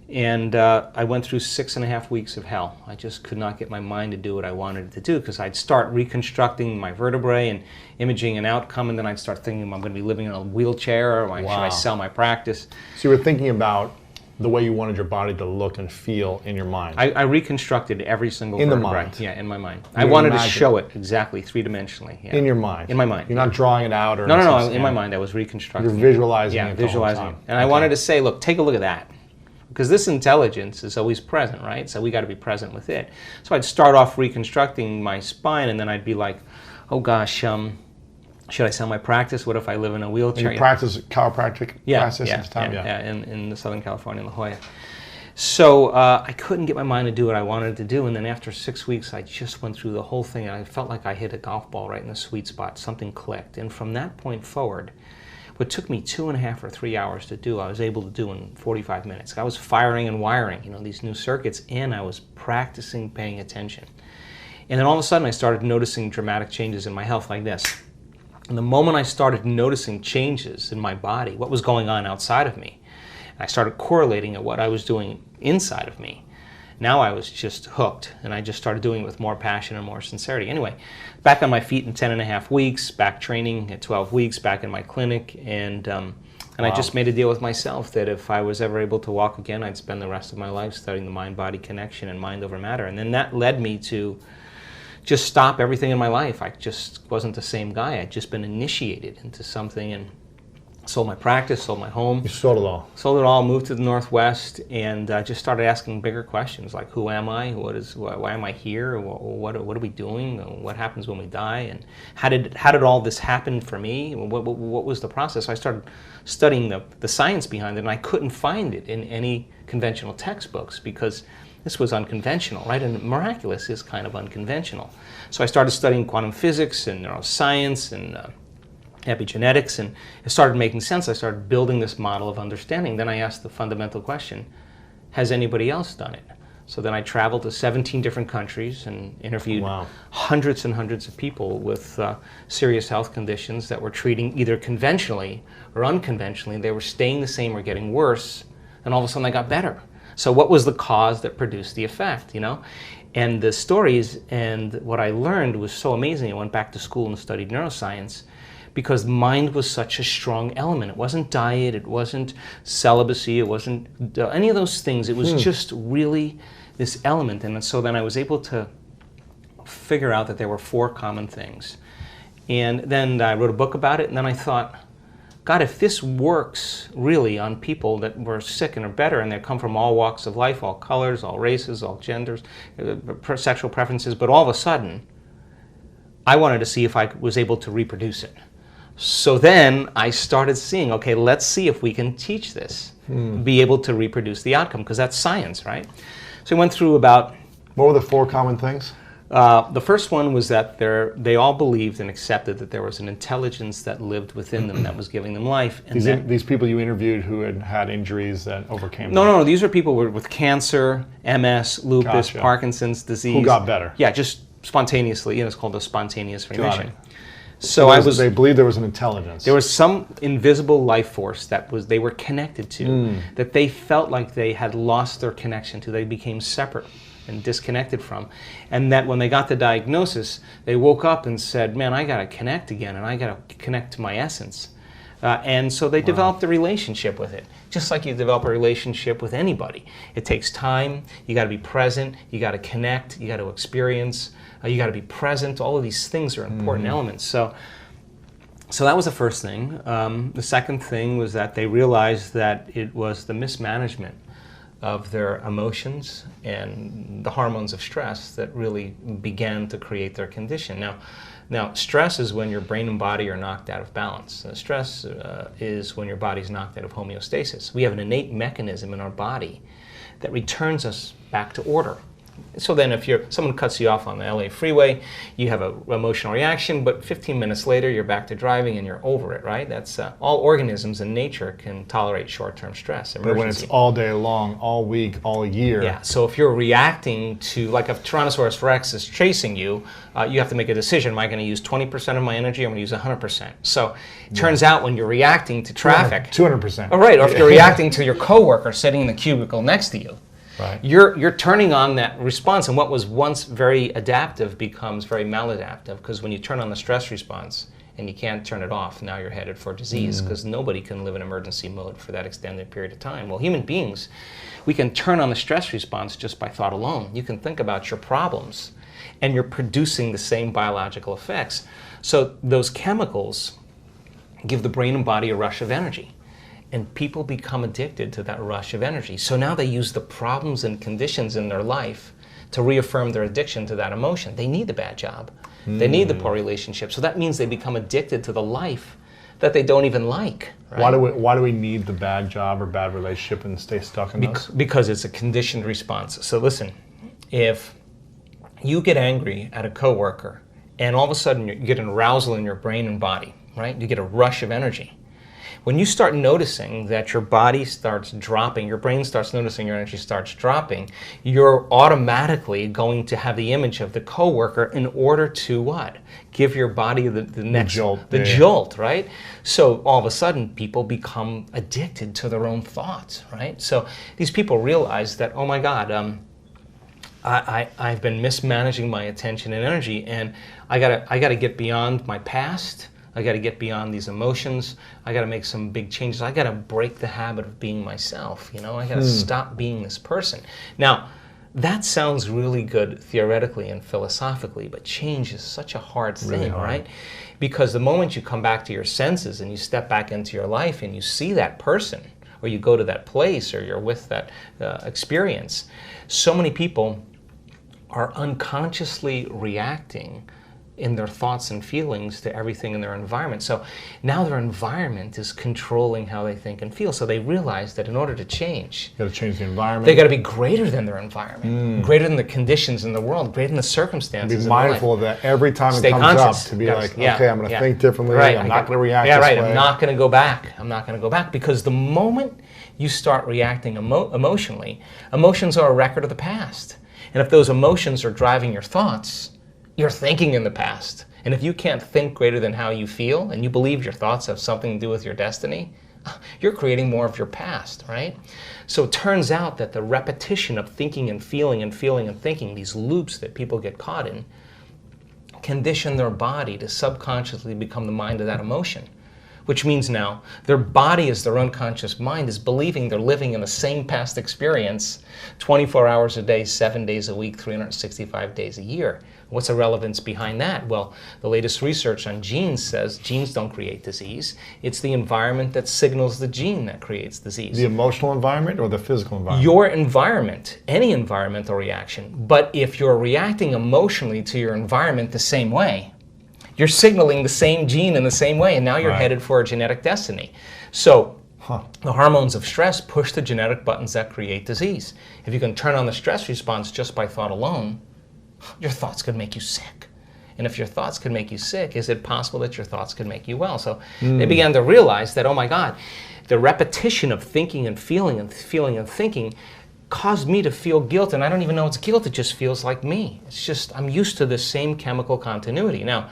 And I went through 6.5 weeks of hell. I just could not get my mind to do what I wanted it to do, because I'd start reconstructing my vertebrae and imaging an outcome, and then I'd start thinking, I'm going to be living in a wheelchair, or should I sell my practice? So you were thinking about the way you wanted your body to look and feel in your mind. I reconstructed every single in vertebrae. The mind. Yeah, in my mind. I wanted to show it exactly 3-dimensionally. Yeah. In your mind. In my mind. You're not drawing it out or no. In my mind, I was reconstructing. You're visualizing it. Yeah, visualizing it. And I wanted to say, look, take a look at that, because this intelligence is always present, right? So we got to be present with it. So I'd start off reconstructing my spine, and then I'd be like, oh gosh, should I sell my practice? What if I live in a wheelchair? And you practice chiropractic practice in this time? Yeah, in Southern California, in La Jolla. So I couldn't get my mind to do what I wanted to do, and then after 6 weeks, I just went through the whole thing, and I felt like I hit a golf ball right in the sweet spot. Something clicked, and from that point forward, what took me 2.5 or 3 hours to do, I was able to do in 45 minutes. I was firing and wiring, you know, these new circuits, and I was practicing paying attention. And then all of a sudden, I started noticing dramatic changes in my health like this. And the moment I started noticing changes in my body, what was going on outside of me, I started correlating at what I was doing inside of me. Now I was just hooked, and I just started doing it with more passion and more sincerity. Anyway, back on my feet in 10.5 weeks, back training at 12 weeks, back in my clinic, and I just made a deal with myself that if I was ever able to walk again, I'd spend the rest of my life studying the mind-body connection and mind over matter. And then that led me to just stop everything in my life. I just wasn't the same guy. I'd just been initiated into something, and sold my practice, sold my home. You sold it all. Sold it all, moved to the Northwest, and just started asking bigger questions like, who am I? Why am I here? What are we doing? What happens when we die? And how did all this happen for me? What was the process? So I started studying the science behind it, and I couldn't find it in any conventional textbooks, because this was unconventional, right? And miraculous is kind of unconventional. So I started studying quantum physics and neuroscience and epigenetics, and it started making sense. I started building this model of understanding. Then I asked the fundamental question, has anybody else done it? So then I traveled to 17 different countries and interviewed hundreds and hundreds of people with serious health conditions that were treating either conventionally or unconventionally. They were staying the same or getting worse, and all of a sudden they got better. So what was the cause that produced the effect, you know? And the stories and what I learned was so amazing. I went back to school and studied neuroscience, because mind was such a strong element. It wasn't diet, it wasn't celibacy, it wasn't any of those things. It was just really this element. And so then I was able to figure out that there were 4 common things. And then I wrote a book about it, and then I thought, God, if this works really on people that were sick and are better, and they come from all walks of life, all colors, all races, all genders, sexual preferences, but all of a sudden, I wanted to see if I was able to reproduce it. So then I started seeing, okay, let's see if we can teach this, be able to reproduce the outcome, because that's science, right? So I went through about... What were the 4 common things? The first one was that they all believed and accepted that there was an intelligence that lived within them that was giving them life. And These people you interviewed who had had injuries that overcame them? No, these are people with cancer, MS, lupus, Gotcha. Parkinson's disease. Who got better? Yeah, just spontaneously. It's called a spontaneous remission. Got it. So they believed there was an intelligence. There was some invisible life force they were connected to, that they felt like they had lost their connection to. They became separate and disconnected from. And that when they got the diagnosis, they woke up and said, man, I got to connect again, and I got to connect to my essence. And so they developed a relationship with it, just like you develop a relationship with anybody. It takes time, you got to be present, you got to connect, you got to experience, you got to be present. All of these things are important elements. So that was the first thing. The second thing was that they realized that it was the mismanagement of their emotions and the hormones of stress that really began to create their condition. Now, stress is when your brain and body are knocked out of balance. Stress is when your body's knocked out of homeostasis. We have an innate mechanism in our body that returns us back to order. So then if someone cuts you off on the LA freeway, you have an emotional reaction, but 15 minutes later you're back to driving and you're over it, right? That's all organisms in nature can tolerate short-term stress. But when it's all day long, all week, all year. Yeah, so if you're reacting to, like if Tyrannosaurus Rex is chasing you, you have to make a decision. Am I going to use 20% of my energy or am I going to use 100%? So it turns out when you're reacting to traffic... 200%. Oh, right, or if you're reacting to your coworker sitting in the cubicle next to you, right. You're turning on that response, and what was once very adaptive becomes very maladaptive, because when you turn on the stress response and you can't turn it off, now you're headed for disease, because nobody can live in emergency mode for that extended period of time. Well, human beings, we can turn on the stress response just by thought alone. You can think about your problems, and you're producing the same biological effects. So those chemicals give the brain and body a rush of energy. And people become addicted to that rush of energy. So now they use the problems and conditions in their life to reaffirm their addiction to that emotion. They need the bad job. They need the poor relationship. So that means they become addicted to the life that they don't even like. Right? Why do we need the bad job or bad relationship and stay stuck in those? Because it's a conditioned response. So listen, if you get angry at a coworker and all of a sudden you get an arousal in your brain and body, right? You get a rush of energy. When you start noticing that your body starts dropping, your brain starts noticing your energy starts dropping, you're automatically going to have the image of the coworker in order to what? Give your body the next jolt, right? So all of a sudden, people become addicted to their own thoughts, right? So these people realize that, oh my God, I've been mismanaging my attention and energy, and I gotta get beyond my past. I got to get beyond these emotions. I got to make some big changes. I got to break the habit of being myself. I got to stop being this person. Now, that sounds really good theoretically and philosophically, but change is such a hard thing, really hard. Right? Because the moment you come back to your senses and you step back into your life and you see that person, or you go to that place, or you're with that experience, so many people are unconsciously reacting in their thoughts and feelings to everything in their environment. So now their environment is controlling how they think and feel. So they realize that in order to change, you got to change the environment. They got to be greater than their environment, greater than the conditions in the world, greater than the circumstances. Be mindful of that every time it comes up. To be like, okay, I'm going to think differently. Right. I'm not going to react this way. I'm not going to go back. I'm not going to go back, because the moment you start reacting emotionally, emotions are a record of the past. And if those emotions are driving your thoughts, you're thinking in the past. And if you can't think greater than how you feel, and you believe your thoughts have something to do with your destiny, you're creating more of your past, right? So it turns out that the repetition of thinking and feeling and feeling and thinking, these loops that people get caught in, condition their body to subconsciously become the mind of that emotion. Which means now their body as their unconscious mind is believing they're living in the same past experience 24 hours a day, 7 days a week, 365 days a year. What's the relevance behind that? Well, the latest research on genes says genes don't create disease. It's the environment that signals the gene that creates disease. The emotional environment or the physical environment? Your environment, any environmental reaction. But if you're reacting emotionally to your environment the same way, you're signaling the same gene in the same way, and now you're headed for a genetic destiny. So the hormones of stress push the genetic buttons that create disease. If you can turn on the stress response just by thought alone, your thoughts could make you sick. And if your thoughts could make you sick, is it possible that your thoughts could make you well? So they began to realize that, oh my God, the repetition of thinking and feeling and feeling and thinking caused me to feel guilt, and I don't even know it's guilt, it just feels like me. It's just, I'm used to this same chemical continuity. Now,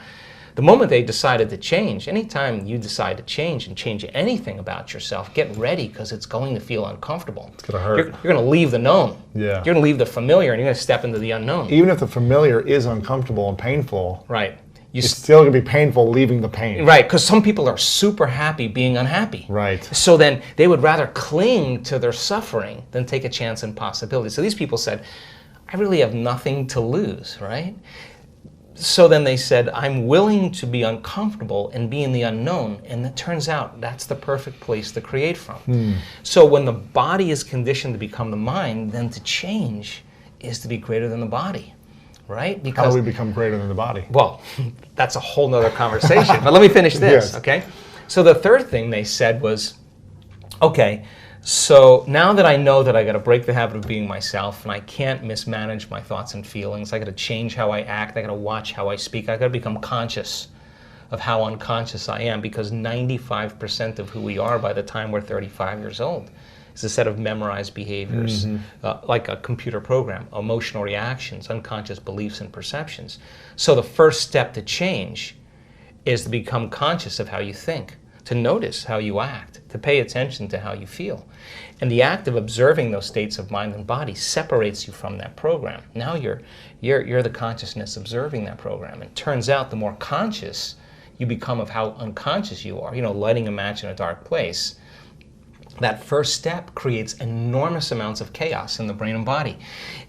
the moment they decided to change, anytime you decide to change and change anything about yourself, get ready because it's going to feel uncomfortable. It's going to hurt. You're going to leave the known. Yeah. You're going to leave the familiar and you're going to step into the unknown. Even if the familiar is uncomfortable and painful, Right. it's still going to be painful leaving the pain. Right, because some people are super happy being unhappy. Right. So then they would rather cling to their suffering than take a chance in possibility. So these people said, I really have nothing to lose, right? So then they said, I'm willing to be uncomfortable and be in the unknown. And it turns out that's the perfect place to create from. So when the body is conditioned to become the mind, then to change is to be greater than the body, right? How do we become greater than the body? Well, that's a whole nother conversation. But let me finish this, okay? So the third thing they said was, okay, so now that I know that I got to break the habit of being myself and I can't mismanage my thoughts and feelings, I got to change how I act, I got to watch how I speak, I got to become conscious of how unconscious I am, because 95% of who we are by the time we're 35 years old is a set of memorized behaviors, like a computer program, emotional reactions, unconscious beliefs and perceptions. So the first step to change is to become conscious of how you think, to notice how you act, to pay attention to how you feel. And the act of observing those states of mind and body separates you from that program. Now you're the consciousness observing that program. And it turns out the more conscious you become of how unconscious you are, lighting a match in a dark place, that first step creates enormous amounts of chaos in the brain and body.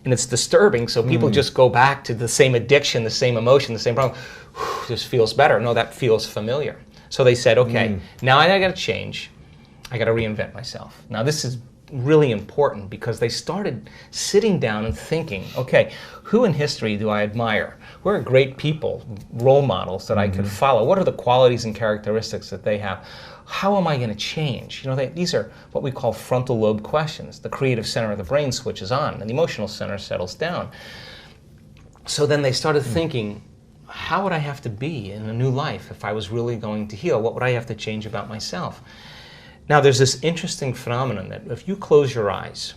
And it's disturbing, so people just go back to the same addiction, the same emotion, the same problem. This feels better. No, that feels familiar. So they said, okay, now I got to change. I got to reinvent myself. Now this is really important because they started sitting down and thinking, okay, who in history do I admire? Who are great people, role models that I could follow? What are the qualities and characteristics that they have? How am I going to change? These are what we call frontal lobe questions. The creative center of the brain switches on and the emotional center settles down. So then they started thinking, how would I have to be in a new life if I was really going to heal? What would I have to change about myself? Now, there's this interesting phenomenon that if you close your eyes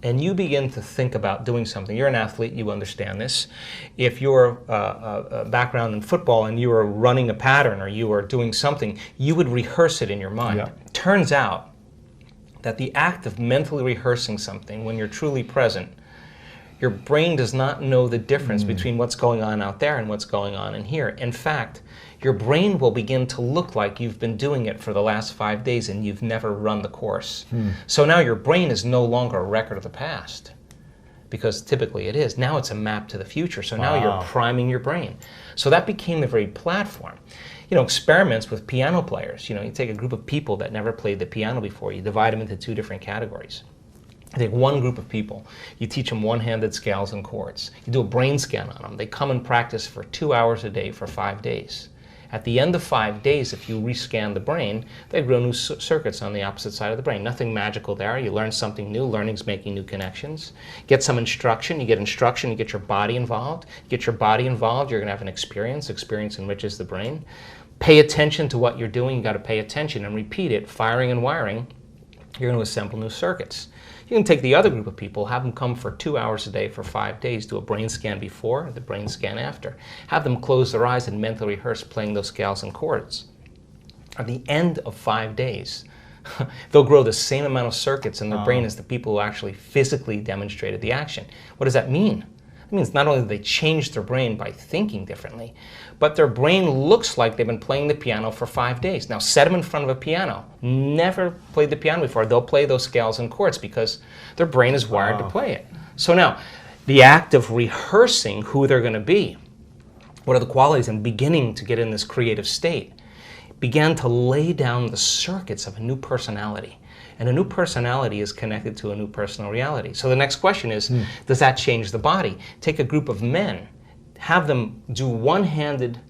and you begin to think about doing something, you're an athlete, you understand this. If you're a background in football and you are running a pattern or you are doing something, you would rehearse it in your mind. Yeah. Turns out that the act of mentally rehearsing something when you're truly present, your brain does not know the difference between what's going on out there and what's going on in here. In fact, your brain will begin to look like you've been doing it for the last 5 days and you've never run the course. So now your brain is no longer a record of the past, because typically it is. Now it's a map to the future. So now you're priming your brain. So that became the very platform. Experiments with piano players. You take a group of people that never played the piano before. You divide them into 2 different categories. You take one group of people, you teach them one-handed scales and chords. You do a brain scan on them. They come and practice for 2 hours a day for 5 days. At the end of 5 days, if you rescan the brain, they grow new circuits on the opposite side of the brain. Nothing magical there. You learn something new. Learning's making new connections. Get some instruction. You get instruction. You get your body involved. You get your body involved, you're going to have an experience. Experience enriches the brain. Pay attention to what you're doing. You got to pay attention and repeat it. Firing and wiring. You're going to assemble new circuits. You can take the other group of people, have them come for 2 hours a day for 5 days, do a brain scan before, the brain scan after. Have them close their eyes and mentally rehearse playing those scales and chords. At the end of 5 days, they'll grow the same amount of circuits in their brain as the people who actually physically demonstrated the action. What does that mean? It means not only do they change their brain by thinking differently, but their brain looks like they've been playing the piano for 5 days. Now set them in front of a piano. Never played the piano before. They'll play those scales and chords because their brain is wired to play it. So now, the act of rehearsing who they're going to be, what are the qualities, and beginning to get in this creative state, began to lay down the circuits of a new personality. And a new personality is connected to a new personal reality. So the next question is, does that change the body? Take a group of men, have them do one-handed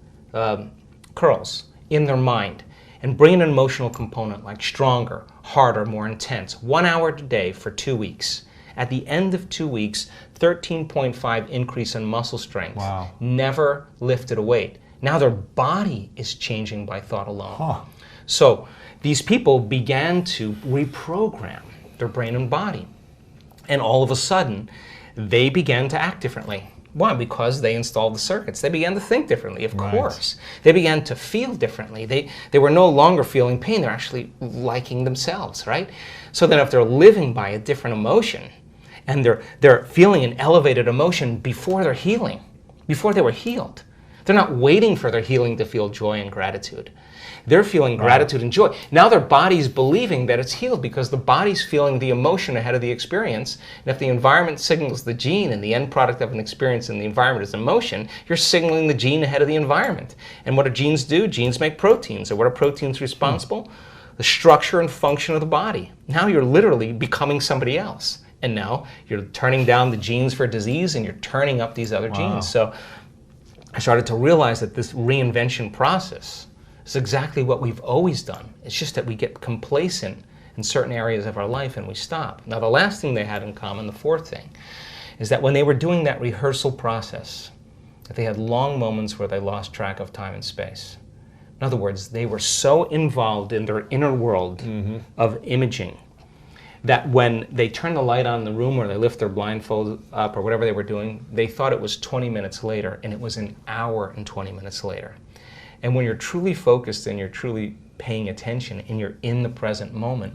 curls in their mind, and bring an emotional component like stronger, harder, more intense, 1 hour a day for 2 weeks. At the end of 2 weeks, 13.5 increase in muscle strength. Wow. Never lifted a weight. Now their body is changing by thought alone. Huh. So these people began to reprogram their brain and body. And all of a sudden, they began to act differently. Why? Because they installed the circuits. They began to think differently, of course. They began to feel differently. They were no longer feeling pain. They're actually liking themselves, right? So then if they're living by a different emotion, and they're feeling an elevated emotion before they're healing, before they were healed, they're not waiting for their healing to feel joy and gratitude. They're feeling gratitude and joy. Now their body's believing that it's healed because the body's feeling the emotion ahead of the experience. And if the environment signals the gene and the end product of an experience in the environment is emotion, you're signaling the gene ahead of the environment. And what do genes do? Genes make proteins. And what are proteins responsible? The structure and function of the body. Now you're literally becoming somebody else. And now you're turning down the genes for disease and you're turning up these other genes. So I started to realize that this reinvention process is exactly what we've always done. It's just that we get complacent in certain areas of our life and we stop. Now the last thing they had in common, the fourth thing, is that when they were doing that rehearsal process, that they had long moments where they lost track of time and space. In other words, they were so involved in their inner world of imaging that when they turned the light on in the room or they lift their blindfold up or whatever they were doing, they thought it was 20 minutes later, and it was an hour and 20 minutes later. And when you're truly focused and you're truly paying attention and you're in the present moment,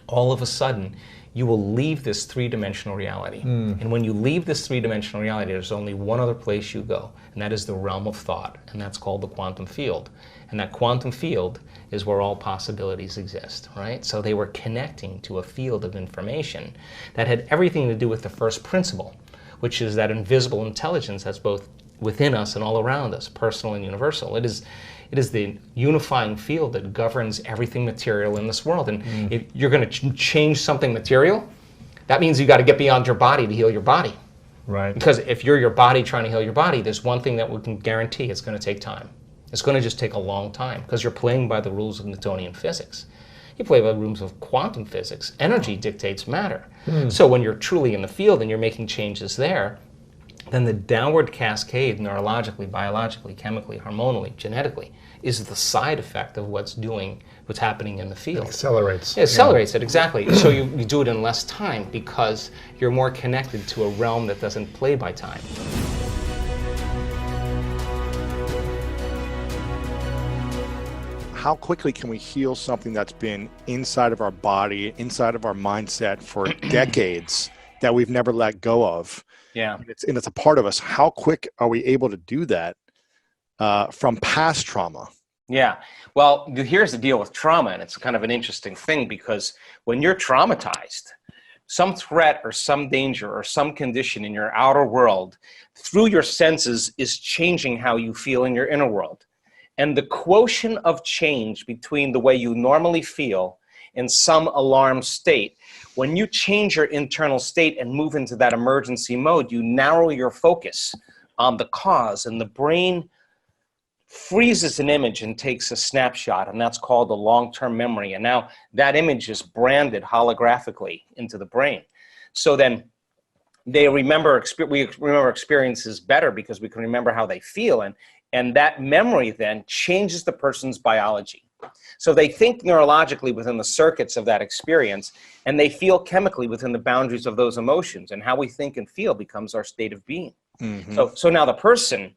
all of a sudden, you will leave this three-dimensional reality. And when you leave this three-dimensional reality, there's only one other place you go, and that is the realm of thought, and that's called the quantum field. And that quantum field is where all possibilities exist, right? So they were connecting to a field of information that had everything to do with the first principle, which is that invisible intelligence that's both within us and all around us, personal and universal. It is the unifying field that governs everything material in this world. And if you're going to change something material, that means you got to get beyond your body to heal your body. Right. Because if you're your body trying to heal your body, there's one thing that we can guarantee: it's going to take time. It's going to just take a long time because you're playing by the rules of Newtonian physics. You play by the rules of quantum physics. Energy dictates matter. So when you're truly in the field and you're making changes there, then the downward cascade, neurologically, biologically, chemically, hormonally, genetically, is the side effect of what's happening in the field. It accelerates. It accelerates it, exactly. So you do it in less time because you're more connected to a realm that doesn't play by time. How quickly can we heal something that's been inside of our body, inside of our mindset for decades that we've never let go of? Yeah. And it's a part of us. How quick are we able to do that from past trauma? Yeah. Well, here's the deal with trauma, and it's kind of an interesting thing because when you're traumatized, some threat or some danger or some condition in your outer world through your senses is changing how you feel in your inner world. And the quotient of change between the way you normally feel in some alarm state, when you change your internal state and move into that emergency mode, you narrow your focus on the cause, and the brain freezes an image and takes a snapshot, and that's called a long-term memory. And now that image is branded holographically into the brain. So then we remember experiences better because we can remember how they feel, and that memory then changes the person's biology. So they think neurologically within the circuits of that experience, and they feel chemically within the boundaries of those emotions, and how we think and feel becomes our state of being. So now the person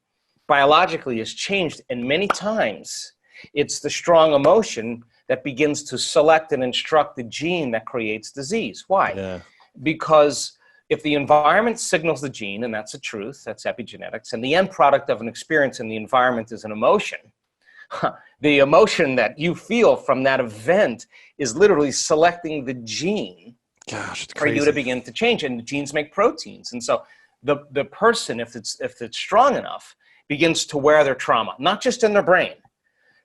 biologically is changed, and many times it's the strong emotion that begins to select and instruct the gene that creates disease. Why? Because if the environment signals the gene, and that's a truth, that's epigenetics, and the end product of an experience in the environment is an emotion, the emotion that you feel from that event is literally selecting the gene for you to begin to change. And the genes make proteins. And so the person, if it's strong enough, begins to wear their trauma, not just in their brain.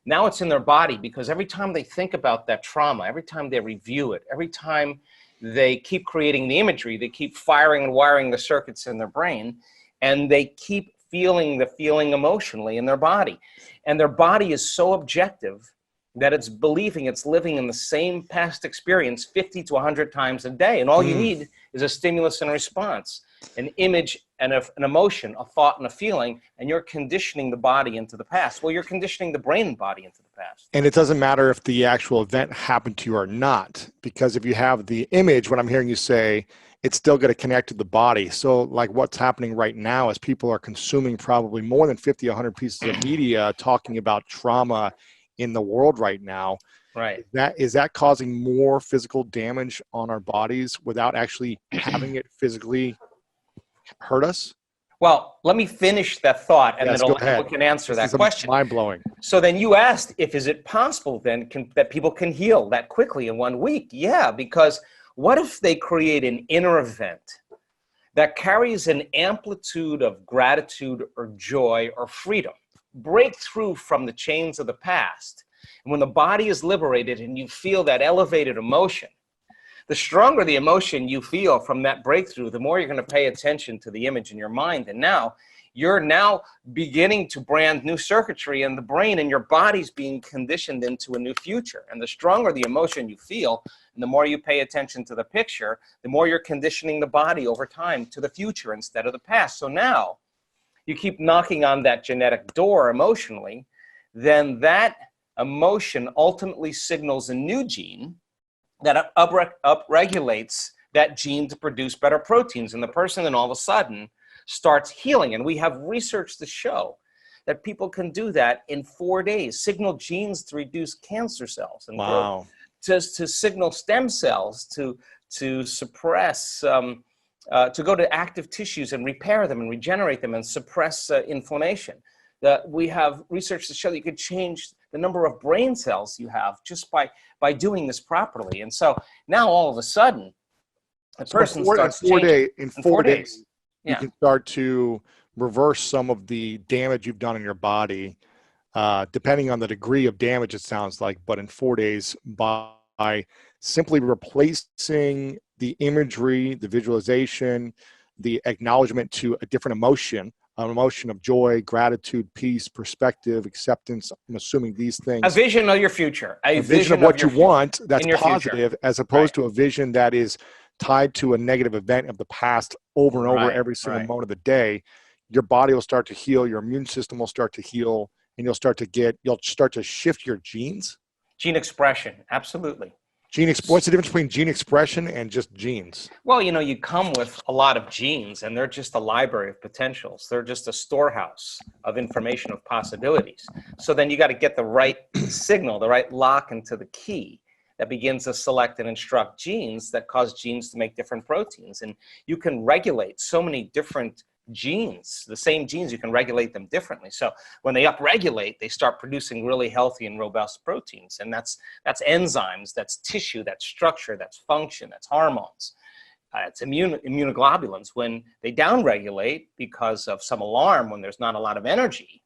Now it's in their body, because every time they think about that trauma, every time they review it, every time they keep creating the imagery, they keep firing and wiring the circuits in their brain, and they keep feeling the feeling emotionally in their body. And their body is so objective that it's believing it's living in the same past experience 50 to 100 times a day. And all you need is a stimulus and a response, an image and an emotion, a thought and a feeling, and you're conditioning the body into the past. Well, you're conditioning the brain and body into the past. And it doesn't matter if the actual event happened to you or not, because if you have the image, what I'm hearing you say, it's still going to connect to the body. So like what's happening right now is people are consuming probably more than 50, 100 pieces of media talking about trauma in the world right now. Right. Is that causing more physical damage on our bodies without actually having it physically hurt us? Well, let me finish that thought, and Yes, then go people ahead. can answer that This is question. mind-blowing. So then you asked, is it possible then that people can heal that quickly in 1 week? Yeah, because what if they create an inner event that carries an amplitude of gratitude or joy or freedom, break through from the chains of the past? And when the body is liberated and you feel that elevated emotion, the stronger the emotion you feel from that breakthrough, the more you're going to pay attention to the image in your mind. And now you're beginning to brand new circuitry in the brain, and your body's being conditioned into a new future. And the stronger the emotion you feel, and the more you pay attention to the picture, the more you're conditioning the body over time to the future instead of the past. So now you keep knocking on that genetic door emotionally, then that emotion ultimately signals a new gene that upregulates that gene to produce better proteins. And the person then all of a sudden starts healing. And we have research to show that people can do that in 4 days, signal genes to reduce cancer cells and growth, to signal stem cells to suppress, to go to active tissues and repair them and regenerate them and suppress inflammation. We have research to show that you could change the number of brain cells you have just by doing this properly. And so now all of a sudden, a person starts changing. In 4 days, yeah, you can start to reverse some of the damage you've done in your body, depending on the degree of damage, it sounds like. But in 4 days, by simply replacing the imagery, the visualization, the acknowledgement to a different emotion, an emotion of joy, gratitude, peace, perspective, acceptance. I'm assuming these things. A vision of your future. A vision of what you want that's positive, future. as opposed to a vision that is tied to a negative event of the past over and over every single moment of the day. Your body will start to heal, your immune system will start to heal, and you'll start to shift your genes. Gene expression, absolutely. What's the difference between gene expression and just genes? Well, you come with a lot of genes, and they're just a library of potentials. They're just a storehouse of information, of possibilities. So then you got to get the right signal, the right lock into the key that begins to select and instruct genes that cause genes to make different proteins. And you can regulate so many different genes, the same genes, you can regulate them differently. So when they upregulate, they start producing really healthy and robust proteins. And that's enzymes, that's tissue, that's structure, that's function, that's hormones. It's immunoglobulins. When they downregulate because of some alarm, when there's not a lot of energy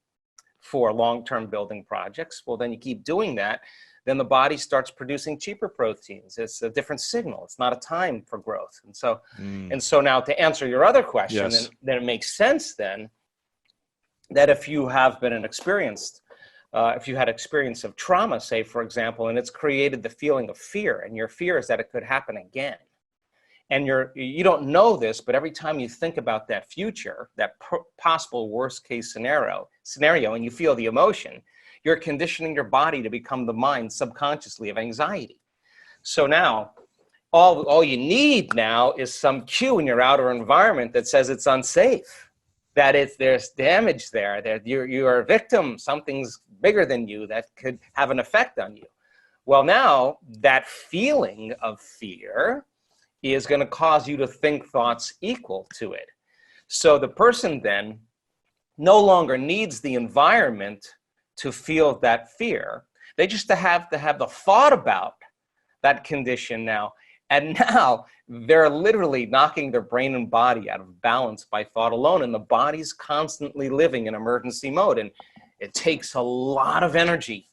for long-term building projects, well, then you keep doing that. Then the body starts producing cheaper proteins. It's a different signal. It's not a time for growth. And so now to answer your other question, then it makes sense then that if you have been if you had experience of trauma, say, for example, and it's created the feeling of fear, and your fear is that it could happen again. And you don't know this, but every time you think about that future, that possible worst case scenario, and you feel the emotion, you're conditioning your body to become the mind subconsciously of anxiety. So now, all you need now is some cue in your outer environment that says it's unsafe, that there's damage there, that you're a victim, something's bigger than you that could have an effect on you. Well, now that feeling of fear is going to cause you to think thoughts equal to it. So the person then no longer needs the environment to feel that fear. They just have to have the thought about that condition now. And now they're literally knocking their brain and body out of balance by thought alone. And the body's constantly living in emergency mode. And it takes a lot of energy,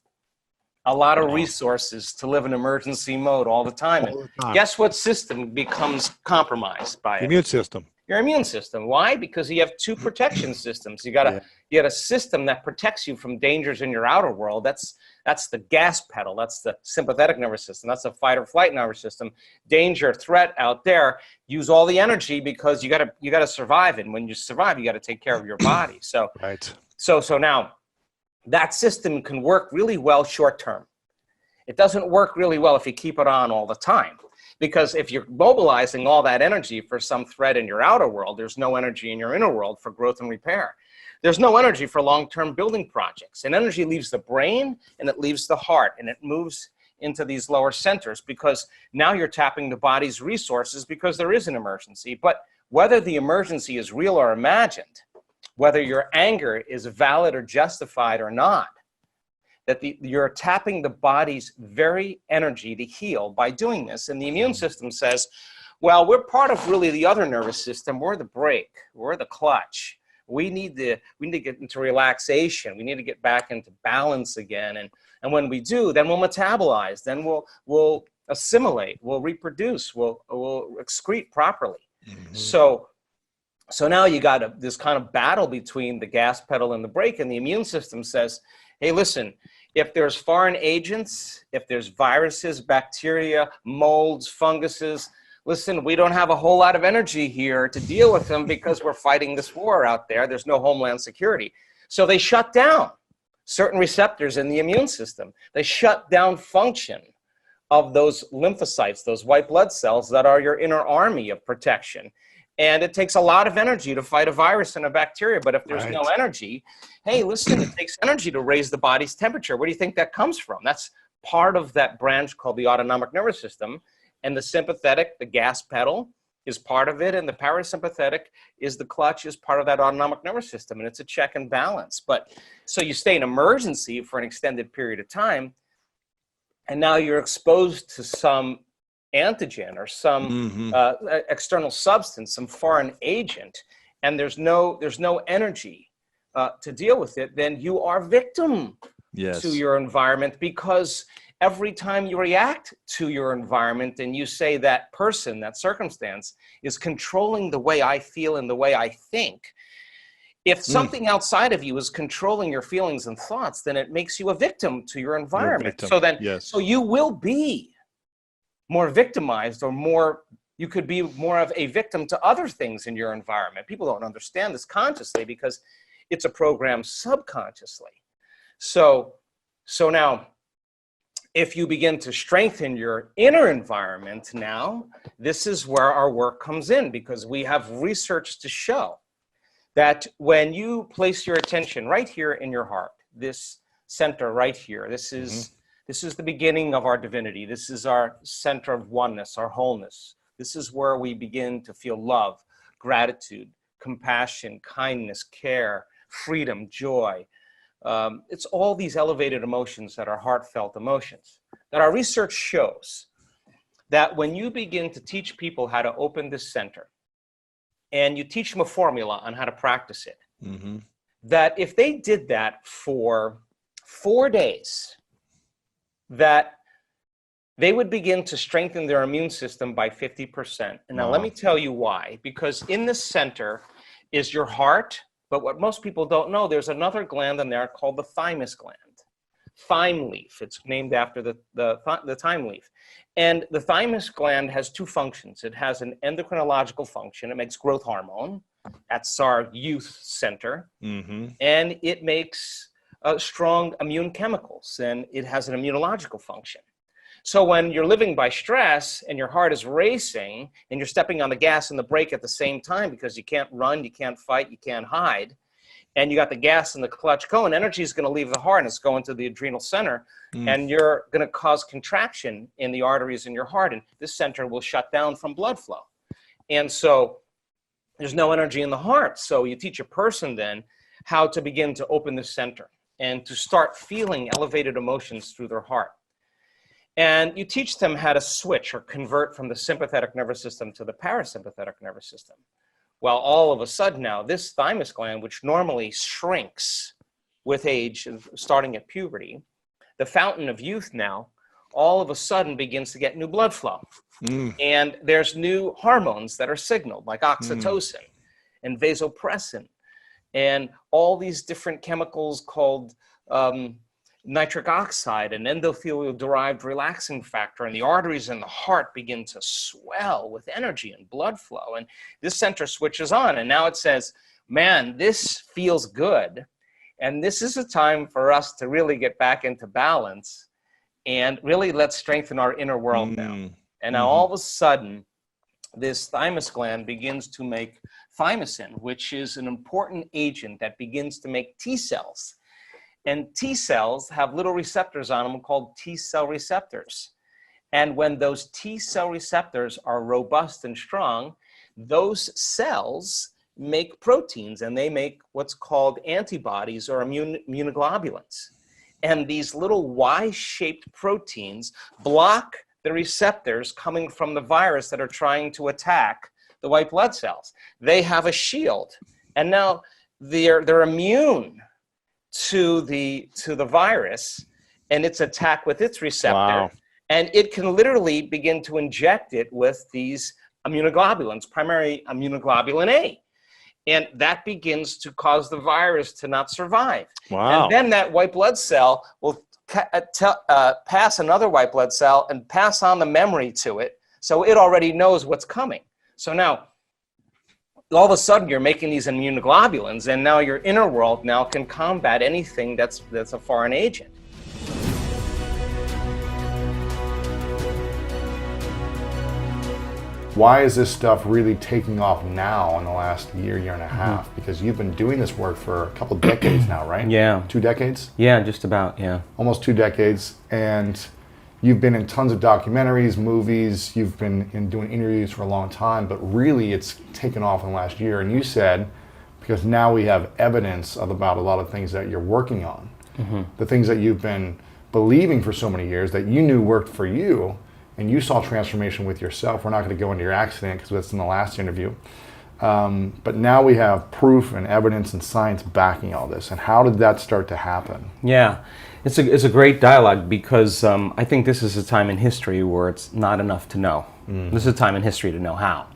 a lot of resources to live in emergency mode all the time. All the time. Guess what system becomes compromised by it? Immune system. Your immune system. Why? Because you have two protection systems. You got a system that protects you from dangers in your outer world. That's the gas pedal. That's the sympathetic nervous system. That's the fight or flight nervous system. Danger, threat out there. Use all the energy because you gotta survive. And when you survive, you got to take care of your body. So Right. So now that system can work really well short term. It doesn't work really well if you keep it on all the time. Because if you're mobilizing all that energy for some threat in your outer world, there's no energy in your inner world for growth and repair. There's no energy for long-term building projects. And energy leaves the brain and it leaves the heart and it moves into these lower centers because now you're tapping the body's resources because there is an emergency. But whether the emergency is real or imagined, whether your anger is valid or justified or not, that you're tapping the body's very energy to heal by doing this. And the immune system says, well, we're part of really the other nervous system. We're the brake. We're the clutch. We need to get into relaxation. We need to get back into balance again. And when we do, then we'll metabolize. Then we'll assimilate. We'll reproduce. We'll excrete properly. Mm-hmm. So now you got this kind of battle between the gas pedal and the brake. And the immune system says, hey, listen, if there's foreign agents, if there's viruses, bacteria, molds, funguses, listen, we don't have a whole lot of energy here to deal with them because we're fighting this war out there. There's no homeland security. So they shut down certain receptors in the immune system. They shut down function of those lymphocytes, those white blood cells that are your inner army of protection. And it takes a lot of energy to fight a virus and a bacteria. But if there's no energy, hey, listen, it takes energy to raise the body's temperature. Where do you think that comes from? That's part of that branch called the autonomic nervous system. And the sympathetic, the gas pedal, is part of it. And the parasympathetic is the clutch, is part of that autonomic nervous system. And it's a check and balance. But so you stay in emergency for an extended period of time. And now you're exposed to some antigen or some external substance, some foreign agent, and there's no energy to deal with it, then you are victim to your environment, because every time you react to your environment and you say that person, that circumstance is controlling the way I feel and the way I think, if something outside of you is controlling your feelings and thoughts, then it makes you a victim to your environment. So then, so you will be more victimized, or you could be more of a victim to other things in your environment. People don't understand this consciously because it's a program subconsciously. So now, if you begin to strengthen your inner environment now, this is where our work comes in, because we have research to show that when you place your attention right here in your heart, this center right here, this is the beginning of our divinity. This is our center of oneness, our wholeness. This is where we begin to feel love, gratitude, compassion, kindness, care, freedom, joy. It's all these elevated emotions that are heartfelt emotions. That our research shows that when you begin to teach people how to open this center, and you teach them a formula on how to practice it, that if they did that for 4 days, that they would begin to strengthen their immune system by 50%. And now let me tell you why. Because in the center is your heart, but what most people don't know, there's another gland in there called the thymus gland. Thyme leaf, it's named after the thyme leaf. And the thymus gland has two functions. It has an endocrinological function. It makes growth hormone. That's our youth center. And it makes strong immune chemicals, and it has an immunological function. So when you're living by stress and your heart is racing and you're stepping on the gas and the brake at the same time because you can't run, you can't fight, you can't hide, and you got the gas and the clutch going, energy is going to leave the heart and it's going to the adrenal center, and you're going to cause contraction in the arteries in your heart, and this center will shut down from blood flow. And so there's no energy in the heart. So you teach a person then how to begin to open the center and to start feeling elevated emotions through their heart. And you teach them how to switch or convert from the sympathetic nervous system to the parasympathetic nervous system. Well, all of a sudden now, this thymus gland, which normally shrinks with age, starting at puberty, the fountain of youth now, all of a sudden begins to get new blood flow. And there's new hormones that are signaled, like oxytocin and vasopressin, and all these different chemicals called nitric oxide and endothelial-derived relaxing factor, and the arteries in the heart begin to swell with energy and blood flow, and this center switches on, and now it says, man, this feels good, and this is a time for us to really get back into balance, and really let's strengthen our inner world now. And now all of a sudden, this thymus gland begins to make thymosin, which is an important agent that begins to make T cells. And T cells have little receptors on them called T cell receptors. And when those T cell receptors are robust and strong, those cells make proteins, and they make what's called antibodies or immunoglobulins. And these little Y-shaped proteins block the receptors coming from the virus that are trying to attack the white blood cells. They have a shield, and now they're immune to the virus and its attack with its receptor, and it can literally begin to inject it with these immunoglobulins, primarily immunoglobulin A, and that begins to cause the virus to not survive. And then that white blood cell will pass another white blood cell and pass on the memory to it, so it already knows what's coming. So now, all of a sudden, you're making these immunoglobulins, and now your inner world now can combat anything that's a foreign agent. Why is this stuff really taking off now in the last year and a half? Because you've been doing this work for a couple decades now, right? Yeah. 2 decades? Yeah, just about, yeah. Almost 2 decades. And you've been in tons of documentaries, movies, you've been doing interviews for a long time, but really it's taken off in the last year. And you said, because now we have evidence about a lot of things that you're working on, the things that you've been believing for so many years that you knew worked for you, and you saw transformation with yourself. We're not going to go into your accident because that's in the last interview. But now we have proof and evidence and science backing all this. And how did that start to happen? Yeah, it's a great dialogue because I think this is a time in history where it's not enough to know. This is a time in history to know how.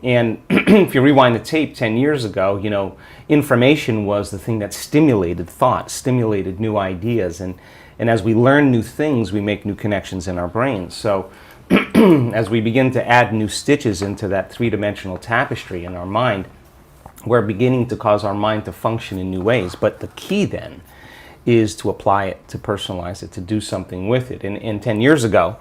And if you rewind the tape 10 years ago, you know, information was the thing that stimulated thought, stimulated new ideas. And as we learn new things, we make new connections in our brains. So as we begin to add new stitches into that three-dimensional tapestry in our mind, we're beginning to cause our mind to function in new ways. But the key then is to apply it, to personalize it, to do something with it. And 10 years ago,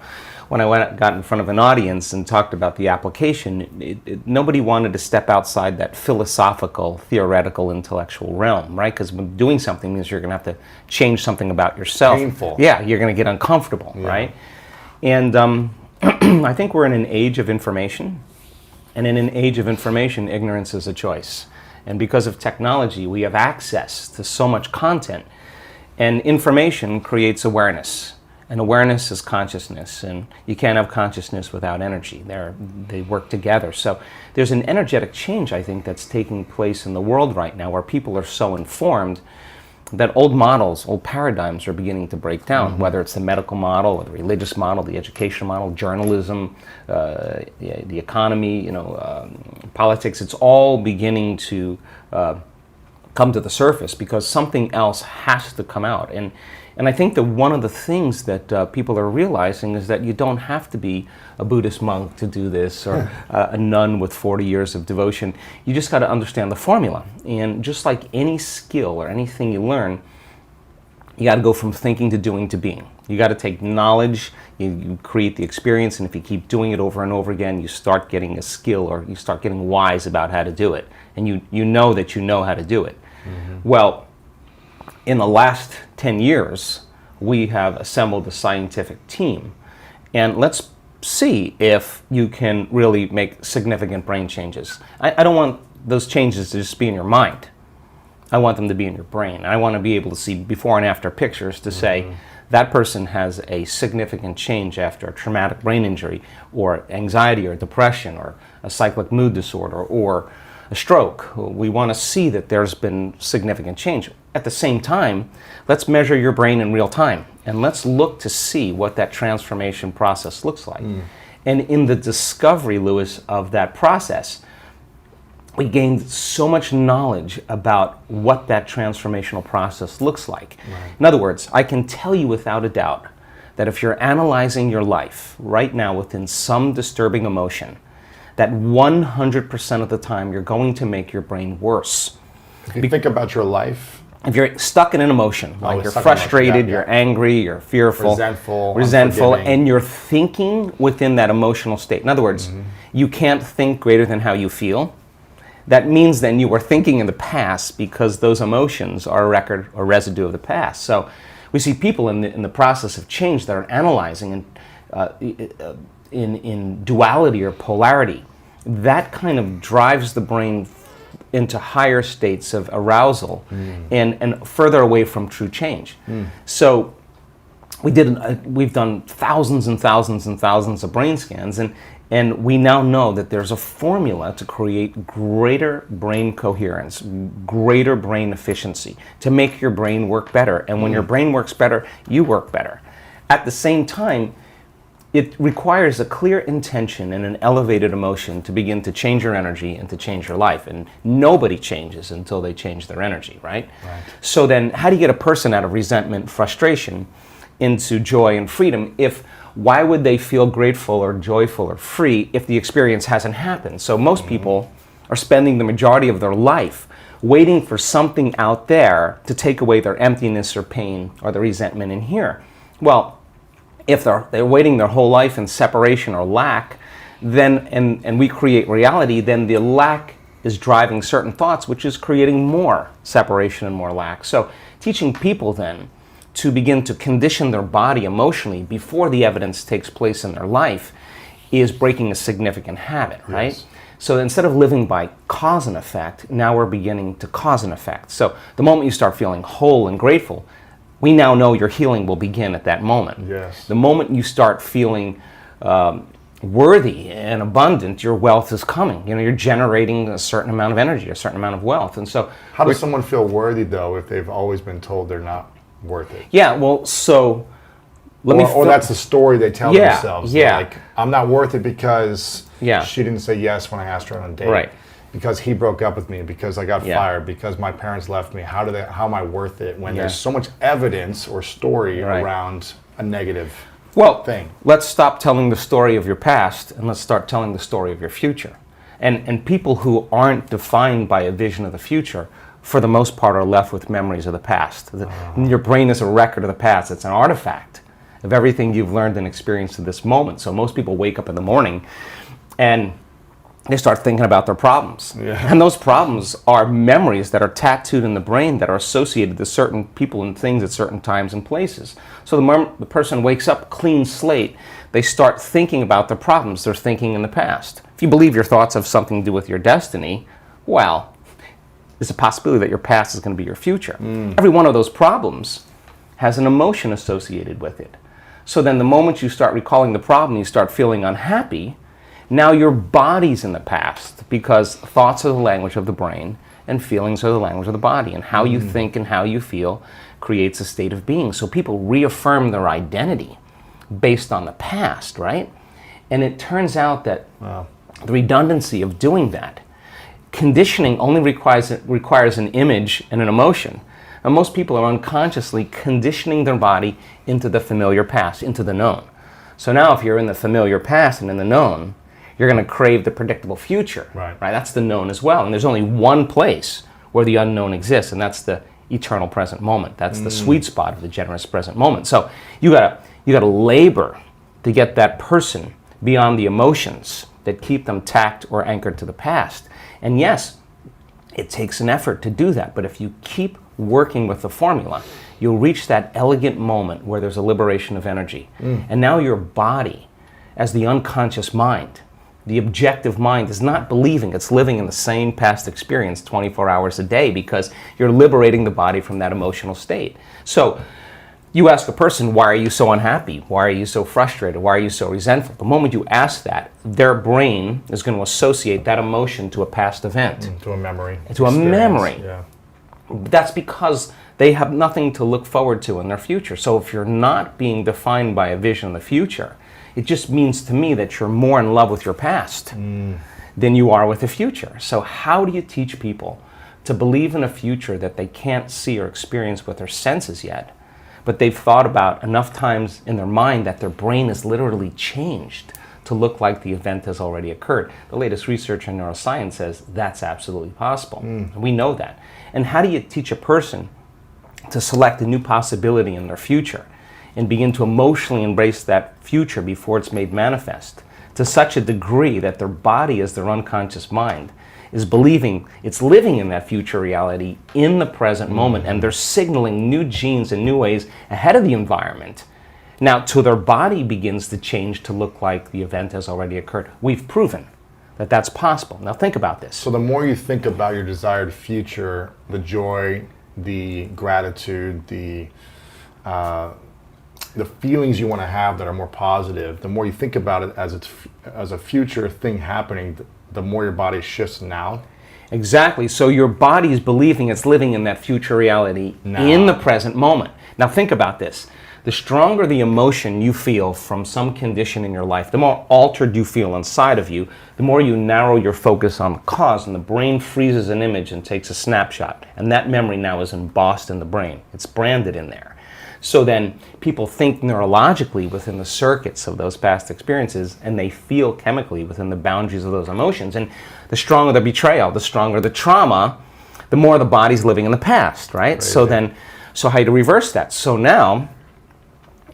when I got in front of an audience and talked about the application, nobody wanted to step outside that philosophical, theoretical, intellectual realm, right? Because doing something means you're going to have to change something about yourself. Painful. Yeah, you're going to get uncomfortable, right? And I think we're in an age of information, and in an age of information, ignorance is a choice. And because of technology, we have access to so much content, and information creates awareness. And awareness is consciousness, and you can't have consciousness without energy. They work together. So there's an energetic change, I think, that's taking place in the world right now where people are so informed that old models, old paradigms are beginning to break down, whether it's the medical model or the religious model, the education model, journalism, the economy, politics. It's all beginning to come to the surface because something else has to come out. And I think that one of the things that people are realizing is that you don't have to be a Buddhist monk to do this or a nun with 40 years of devotion. You just got to understand the formula. And just like any skill or anything you learn, you got to go from thinking to doing to being. You got to take knowledge, you create the experience, and if you keep doing it over and over again, you start getting a skill or you start getting wise about how to do it. And you know that you know how to do it. Well, in the last 10 years, we have assembled a scientific team, and let's see if you can really make significant brain changes. I don't want those changes to just be in your mind. I want them to be in your brain. I want to be able to see before and after pictures to say that person has a significant change after a traumatic brain injury or anxiety or depression or a cyclic mood disorder or a stroke. We want to see that there's been significant change. At the same time, let's measure your brain in real time and let's look to see what that transformation process looks like. And in the discovery, Lewis, of that process, we gained so much knowledge about what that transformational process looks like. In other words, I can tell you without a doubt that if you're analyzing your life right now within some disturbing emotion, that 100% of the time you're going to make your brain worse. If you think about your life, if you're stuck in an emotion, like you're frustrated, you're angry, you're fearful, resentful, and you're thinking within that emotional state. In other words, you can't think greater than how you feel. That means then you were thinking in the past because those emotions are a record or residue of the past. So we see people in the process of change that are analyzing in duality or polarity. That kind of drives the brain into higher states of arousal and further away from true change. So we've done thousands and thousands and thousands of brain scans, and we now know that there's a formula to create greater brain coherence, greater brain efficiency, to make your brain work better. And when your brain works better, you work better. At the same time, it requires a clear intention and an elevated emotion to begin to change your energy and to change your life. And nobody changes until they change their energy, right? So then how do you get a person out of resentment, frustration, into joy and freedom? Why would they feel grateful or joyful or free if the experience hasn't happened? So most people are spending the majority of their life waiting for something out there to take away their emptiness or pain or the resentment in here. Well, if they're waiting their whole life in separation or lack, then and we create reality, then the lack is driving certain thoughts, which is creating more separation and more lack. So teaching people then to begin to condition their body emotionally before the evidence takes place in their life is breaking a significant habit, right? Yes. So instead of living by cause and effect, now we're beginning to cause and effect. So the moment you start feeling whole and grateful, we now know your healing will begin at that moment. Yes. The moment you start feeling worthy and abundant, your wealth is coming. You're generating a certain amount of energy, a certain amount of wealth. And so how does someone feel worthy, though, if they've always been told they're not worth it? Yeah, well, so or that's the story they tell themselves. Yeah. Like, I'm not worth it because Yeah. she didn't say yes when I asked her on a date. Right. Because he broke up with me, because I got fired, because my parents left me. How am I worth it when there's so much evidence or story around a negative thing? Let's stop telling the story of your past and let's start telling the story of your future. And people who aren't defined by a vision of the future, for the most part, are left with memories of the past. Your brain is a record of the past. It's an artifact of everything you've learned and experienced to this moment. So most people wake up in the morning and they start thinking about their problems. And those problems are memories that are tattooed in the brain that are associated to certain people and things at certain times and places. So the moment the person wakes up clean slate, they start thinking about the problems they're thinking in the past. If you believe your thoughts have something to do with your destiny, well, there's a possibility that your past is going to be your future. Every one of those problems has an emotion associated with it. So then the moment you start recalling the problem, you start feeling unhappy. Now your body's in the past, because thoughts are the language of the brain and feelings are the language of the body, and how you think and how you feel creates a state of being. So people reaffirm their identity based on the past, right? And it turns out that the redundancy of doing that, conditioning only requires an image and an emotion. And most people are unconsciously conditioning their body into the familiar past, into the known. So now if you're in the familiar past and in the known, you're going to crave the predictable future, right? That's the known as well. And there's only one place where the unknown exists, and that's the eternal present moment. That's the sweet spot of the generous present moment. So you gotta labor to get that person beyond the emotions that keep them tacked or anchored to the past. And yes, It takes an effort to do that, but if you keep working with the formula, you'll reach that elegant moment where there's a liberation of energy. And now your body, as the unconscious mind, the objective mind, is not believing it's living in the same past experience 24 hours a day, because you're liberating the body from that emotional state. So you ask a person, why are you so unhappy? Why are you so frustrated? Why are you so resentful? The moment you ask that, their brain is going to associate that emotion to a past event. To a memory. To a memory. Yeah. That's because they have nothing to look forward to in their future. So if you're not being defined by a vision of the future, it just means to me that you're more in love with your past than you are with the future. So how do you teach people to believe in a future that they can't see or experience with their senses yet, but they've thought about enough times in their mind that their brain is literally changed to look like the event has already occurred? The latest research in neuroscience says that's absolutely possible. We know that. And how do you teach a person to select a new possibility in their future and begin to emotionally embrace that future before it's made manifest to such a degree that their body, as their unconscious mind, is believing it's living in that future reality in the present moment, and they're signaling new genes in new ways ahead of the environment. Now, till their body begins to change to look like the event has already occurred. We've proven that that's possible. Now think about this. So the more you think about your desired future, the joy, the gratitude, the feelings you want to have that are more positive, the more you think about it as a future thing happening, the more your body shifts now. Exactly. So your body is believing it's living in that future reality in the present moment. Now think about this. The stronger the emotion you feel from some condition in your life, the more altered you feel inside of you, the more you narrow your focus on the cause, and the brain freezes an image and takes a snapshot. And that memory now is embossed in the brain. It's branded in there. So then people think neurologically within the circuits of those past experiences, and they feel chemically within the boundaries of those emotions. And the stronger the betrayal, the stronger the trauma, the more the body's living in the past, right? Crazy. So how do you reverse that? So now,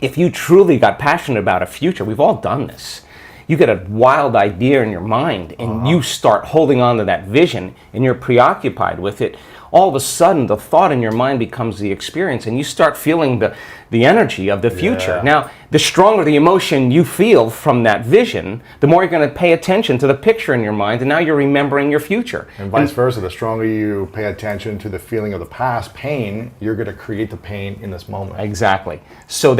if you truly got passionate about a future, we've all done this. You get a wild idea in your mind and you start holding on to that vision and you're preoccupied with it. All of a sudden, the thought in your mind becomes the experience, and you start feeling the energy of the future. Yeah. Now, the stronger the emotion you feel from that vision, the more you're going to pay attention to the picture in your mind, and now you're remembering your future. And vice versa, the stronger you pay attention to the feeling of the past, pain, you're going to create the pain in this moment. Exactly. So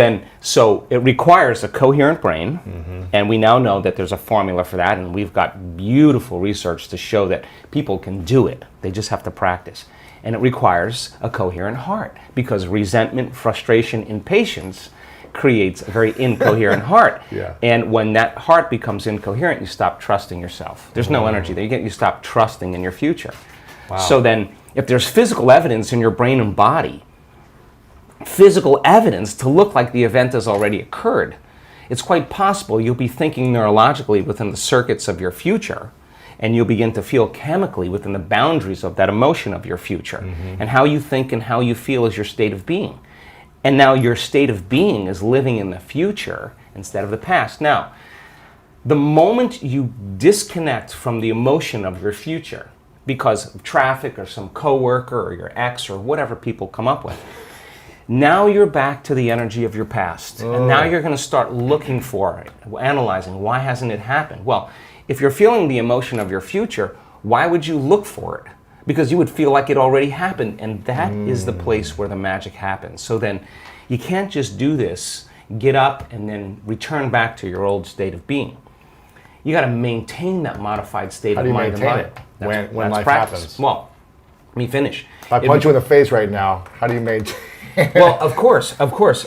it requires a coherent brain, and we now know that there's a formula for that, and we've got beautiful research to show that people can do it. They just have to practice. And it requires a coherent heart, because resentment, frustration, impatience creates a very incoherent heart. Yeah. And when that heart becomes incoherent, you stop trusting yourself. There's no energy there. You stop trusting in your future. Wow. So then, if there's physical evidence in your brain and body, physical evidence to look like the event has already occurred, it's quite possible you'll be thinking neurologically within the circuits of your future, and you'll begin to feel chemically within the boundaries of that emotion of your future. And how you think and how you feel is your state of being. And now your state of being is living in the future instead of the past. Now, the moment you disconnect from the emotion of your future because of traffic or some coworker or your ex or whatever people come up with, now you're back to the energy of your past. And now you're going to start looking for it, analyzing, why hasn't it happened? Well, if you're feeling the emotion of your future, why would you look for it? Because you would feel like it already happened, and that is the place where the magic happens. So then you can't just do this, get up, and then return back to your old state of being. You got to maintain that modified state of mind and body. How do you maintain it when life practice. happens? Well, let me finish. If I punch you in the face right now, how do you maintain? Well, of course.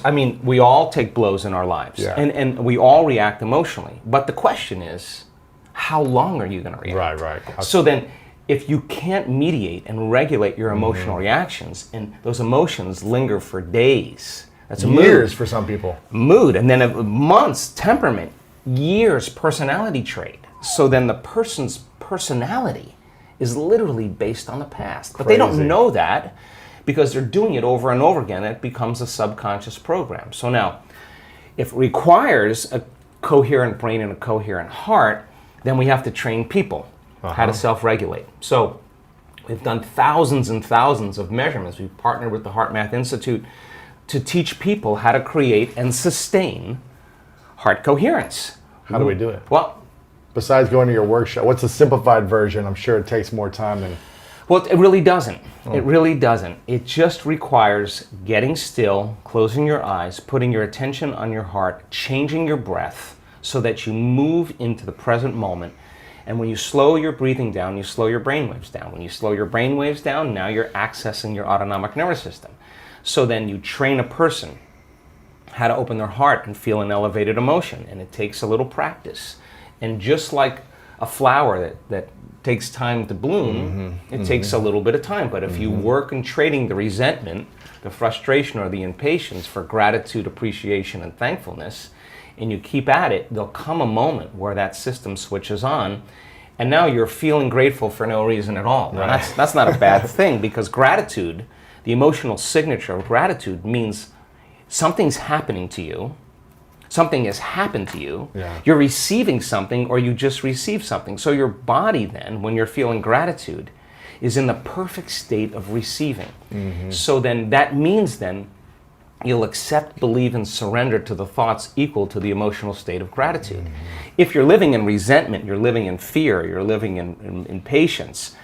I mean, we all take blows in our lives, Yeah. and we all react emotionally. But the question is, how long are you going to react? Right. So then, if you can't mediate and regulate your emotional reactions, and those emotions linger for days, that's a Years for some people. mood, and then months, temperament, years, personality trait. So then the person's personality is literally based on the past. But they don't Crazy. know that because they're doing it over and over again, and it becomes a subconscious program. So now, if it requires a coherent brain and a coherent heart, then we have to train people how to self-regulate. So We've done thousands and thousands of measurements. We've partnered with the Heart Math Institute to teach people how to create and sustain heart coherence. How do we do it? Well, besides going to your workshop, what's the simplified version? I'm sure it takes more time than... Well, it really doesn't. It really doesn't. It just requires getting still, closing your eyes, putting your attention on your heart, changing your breath so that you move into the present moment. And when you slow your breathing down, you slow your brain waves down. When you slow your brain waves down, now you're accessing your autonomic nervous system. So then you train a person how to open their heart and feel an elevated emotion. And it takes a little practice. And just like a flower that takes time to bloom, it takes a little bit of time. But if you work in trading the resentment, the frustration, or the impatience for gratitude, appreciation, and thankfulness, and you keep at it, there'll come a moment where that system switches on, and now you're feeling grateful for no reason at all. Now, that's not a bad thing, because gratitude, the emotional signature of gratitude, means something's happening to you. Something has happened to you. Yeah. You're receiving something, or you just received something. So your body then, when you're feeling gratitude, is in the perfect state of receiving. So then that means then you'll accept, believe, and surrender to the thoughts equal to the emotional state of gratitude. If you're living in resentment, you're living in fear, you're living in impatience,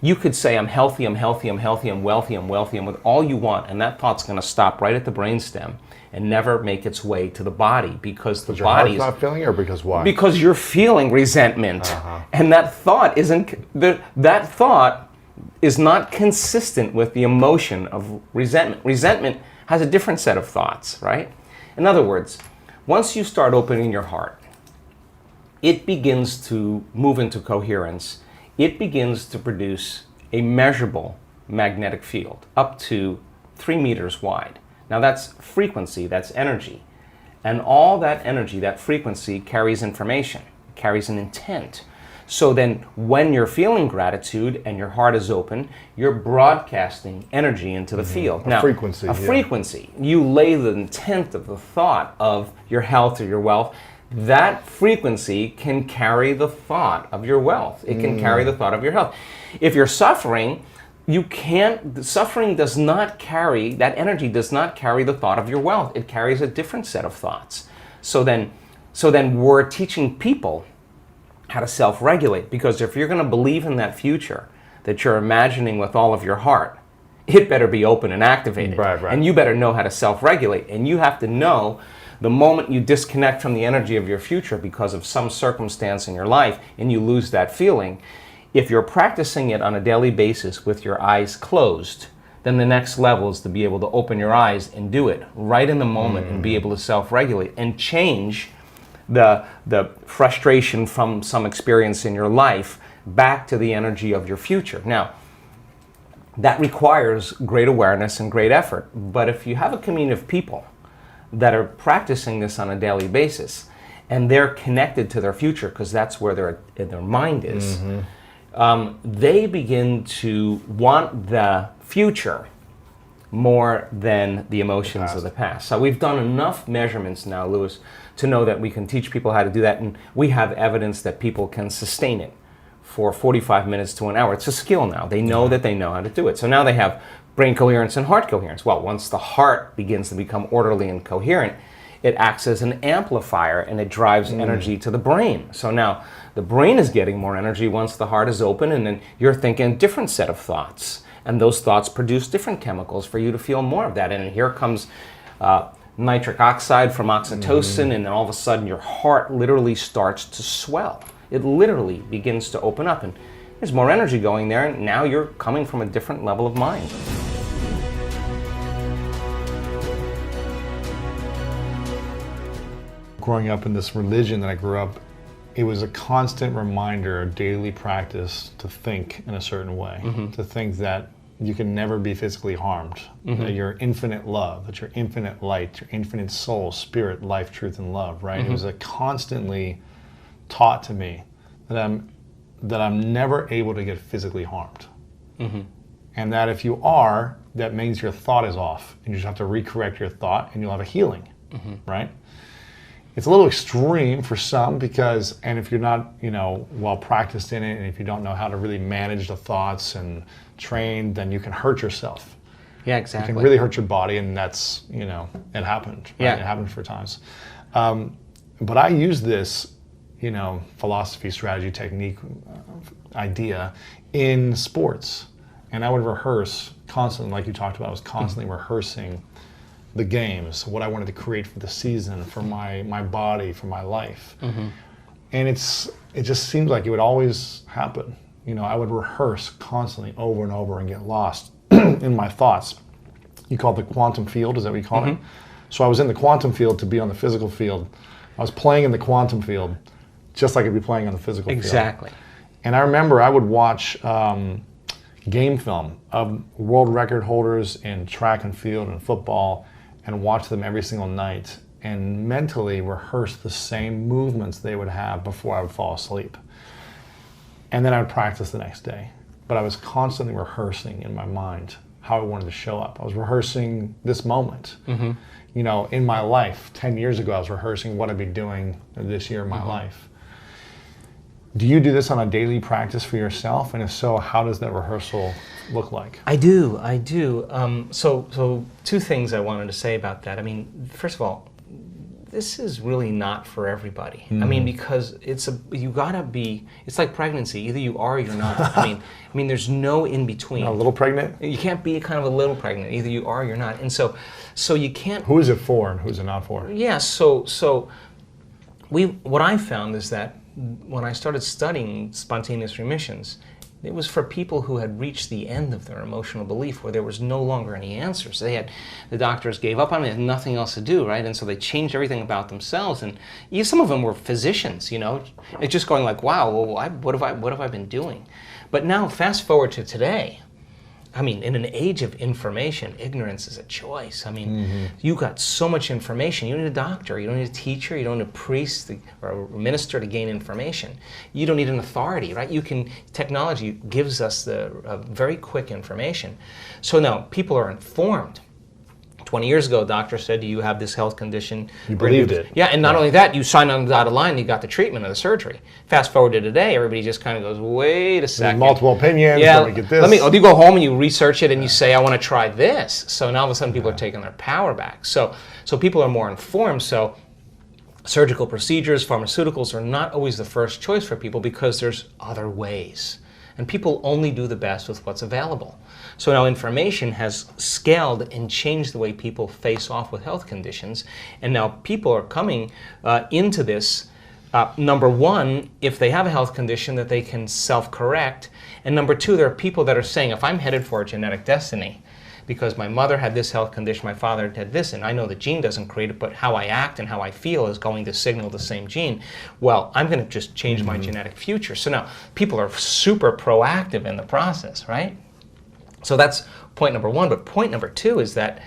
you could say, I'm healthy, I'm healthy, I'm healthy, I'm wealthy, I'm wealthy, and with all you want, and that thought's going to stop right at the brainstem and never make its way to the body, because the Your heart's body's not feeling it, or because why? because you're feeling resentment, and that thought that thought is not consistent with the emotion of resentment. Resentment has a different set of thoughts, right? In other words, once you start opening your heart, it begins to move into coherence. It begins to produce a measurable magnetic field up to 3 meters wide. Now that's frequency, that's energy. And all that energy, that frequency, carries information, carries an intent. So then when you're feeling gratitude and your heart is open, you're broadcasting energy into the field. A frequency. Frequency. You lay the intent of the thought of your health or your wealth. That frequency can carry the thought of your wealth. It can carry the thought of your health. If you're suffering, suffering does not carry, that energy does not carry the thought of your wealth. It carries a different set of thoughts. So then we're teaching people how to self-regulate, because if you're going to believe in that future that you're imagining with all of your heart, it better be open and activated. Right. And you better know how to self-regulate. And you have to know the moment you disconnect from the energy of your future because of some circumstance in your life and you lose that feeling, if you're practicing it on a daily basis with your eyes closed, then the next level is to be able to open your eyes and do it right in the moment and be able to self-regulate and change the frustration from some experience in your life back to the energy of your future. Now, that requires great awareness and great effort. But if you have a community of people that are practicing this on a daily basis and they're connected to their future, because that's where their mind is, they begin to want the future more than the emotions of the past. So we've done enough measurements now, Louis, to know that we can teach people how to do that, and we have evidence that people can sustain it for 45 minutes to an hour. It's a skill now. They know that they know how to do it. So now they have brain coherence and heart coherence. Well, once the heart begins to become orderly and coherent, it acts as an amplifier and it drives energy to the brain. So now the brain is getting more energy once the heart is open, and then you're thinking a different set of thoughts. And those thoughts produce different chemicals for you to feel more of that. And here comes nitric oxide from oxytocin, and then all of a sudden your heart literally starts to swell. It literally begins to open up, and there's more energy going there, and now you're coming from a different level of mind. Growing up in this religion that I grew up, it was a constant reminder, a daily practice to think in a certain way, to think that you can never be physically harmed, that you're infinite love, that you're infinite light, your infinite soul, spirit, life, truth, and love, right? It was a constantly taught to me that I'm never able to get physically harmed. And that if you are, that means your thought is off, and you just have to recorrect your thought and you'll have a healing, right? It's a little extreme for some because, and if you're not, well practiced in it, and if you don't know how to really manage the thoughts and train, then you can hurt yourself. Yeah, You exactly. can really hurt your body, and that's, it happened. Right? Yeah. It happened for times. But I use this, philosophy, strategy, technique, idea in sports. And I would rehearse constantly, like you talked about, I was constantly rehearsing the games, what I wanted to create for the season, for my body, for my life. And it just seemed like it would always happen. I would rehearse constantly over and over and get lost in my thoughts. You call it the quantum field, is that what you call it? So I was in the quantum field to be on the physical field. I was playing in the quantum field just like I'd be playing on the physical field. Exactly. And I remember I would watch game film of world record holders in track and field and football and watch them every single night and mentally rehearse the same movements they would have before I would fall asleep. And then I would practice the next day. But I was constantly rehearsing in my mind how I wanted to show up. I was rehearsing this moment. In my life, 10 years ago, I was rehearsing what I'd be doing this year in my life. Do you do this on a daily practice for yourself? And if so, how does that rehearsal look like? I do. So two things I wanted to say about that. I mean, first of all, this is really not for everybody. I mean, because it's like pregnancy. Either you are or you're not. I mean, there's no in between. A little pregnant? You can't be kind of a little pregnant. Either you are or you're not. And so you can't. Who is it for and who's it not for? Yeah. What I found is that when I started studying spontaneous remissions, it was for people who had reached the end of their emotional belief where there was no longer any answers. The doctors gave up on it, they had nothing else to do, right? And so they changed everything about themselves. And some of them were physicians, It's just going like, wow, well, what have I been doing? But now fast forward to today. I mean, in an age of information, ignorance is a choice. I mean, you got so much information. You don't need a doctor. You don't need a teacher. You don't need a priest or a minister to gain information. You don't need an authority, right? Technology gives us the very quick information. So now people are informed. 20 years ago, a doctor said, do you have this health condition? You believed it. Yeah, and not only that, you signed on the dotted line and you got the treatment or the surgery. Fast forward to today, everybody just kind of goes, wait a second. There's multiple opinions, let me get this. You go home and you research it and you say, I want to try this. So now all of a sudden people are taking their power back. So people are more informed. So surgical procedures, pharmaceuticals are not always the first choice for people because there's other ways. And people only do the best with what's available. So now information has scaled and changed the way people face off with health conditions. And now people are coming into this, number one, if they have a health condition that they can self-correct. And number two, there are people that are saying, if I'm headed for a genetic destiny, because my mother had this health condition, my father had this, and I know the gene doesn't create it, but how I act and how I feel is going to signal the same gene. Well, I'm going to just change my genetic future. So now people are super proactive in the process, right? So that's point number one. But point number two is that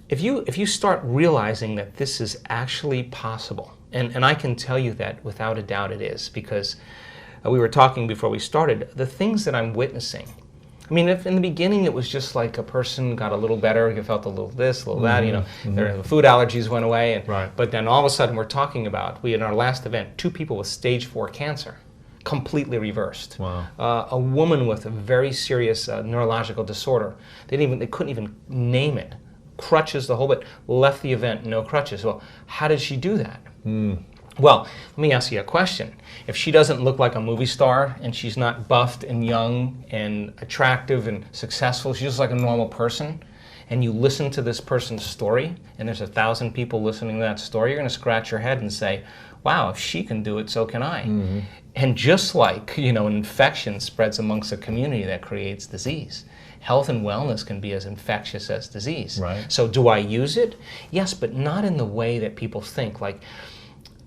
if you start realizing that this is actually possible, and I can tell you that without a doubt it is, because we were talking before we started, the things that I'm witnessing. I mean, if in the beginning it was just like a person got a little better, you felt a little this, a little that, their food allergies went away. But then all of a sudden we're talking about, in our last event, 2 people with stage 4 cancer, completely reversed. Wow. A woman with a very serious neurological disorder, they couldn't even name it. Crutches, the whole bit, left the event, no crutches. Well, how did she do that? Well, let me ask you a question. If she doesn't look like a movie star and she's not buffed and young and attractive and successful, she's just like a normal person, and you listen to this person's story, and there's 1,000 people listening to that story, you're going to scratch your head and say, wow, if she can do it, so can I. And just like, an infection spreads amongst a community that creates disease, health and wellness can be as infectious as disease. Right. So do I use it? Yes, but not in the way that people think. Like,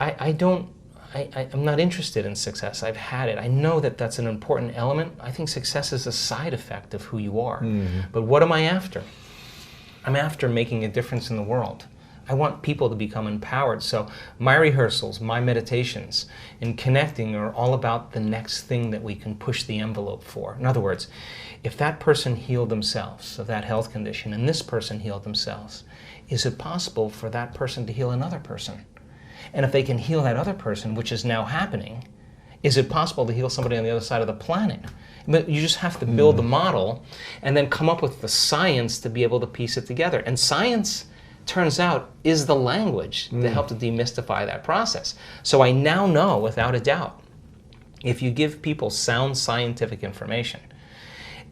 I'm not interested in success. I've had it. I know that that's an important element. I think success is a side effect of who you are. But what am I after? I'm after making a difference in the world. I want people to become empowered. So my rehearsals, my meditations, and connecting are all about the next thing that we can push the envelope for. In other words, if that person healed themselves of that health condition and this person healed themselves, is it possible for that person to heal another person? And if they can heal that other person, which is now happening, is it possible to heal somebody on the other side of the planet? But you just have to build the model and then come up with the science to be able to piece it together. And science, turns out, is the language to help to demystify that process. So I now know, without a doubt, if you give people sound scientific information,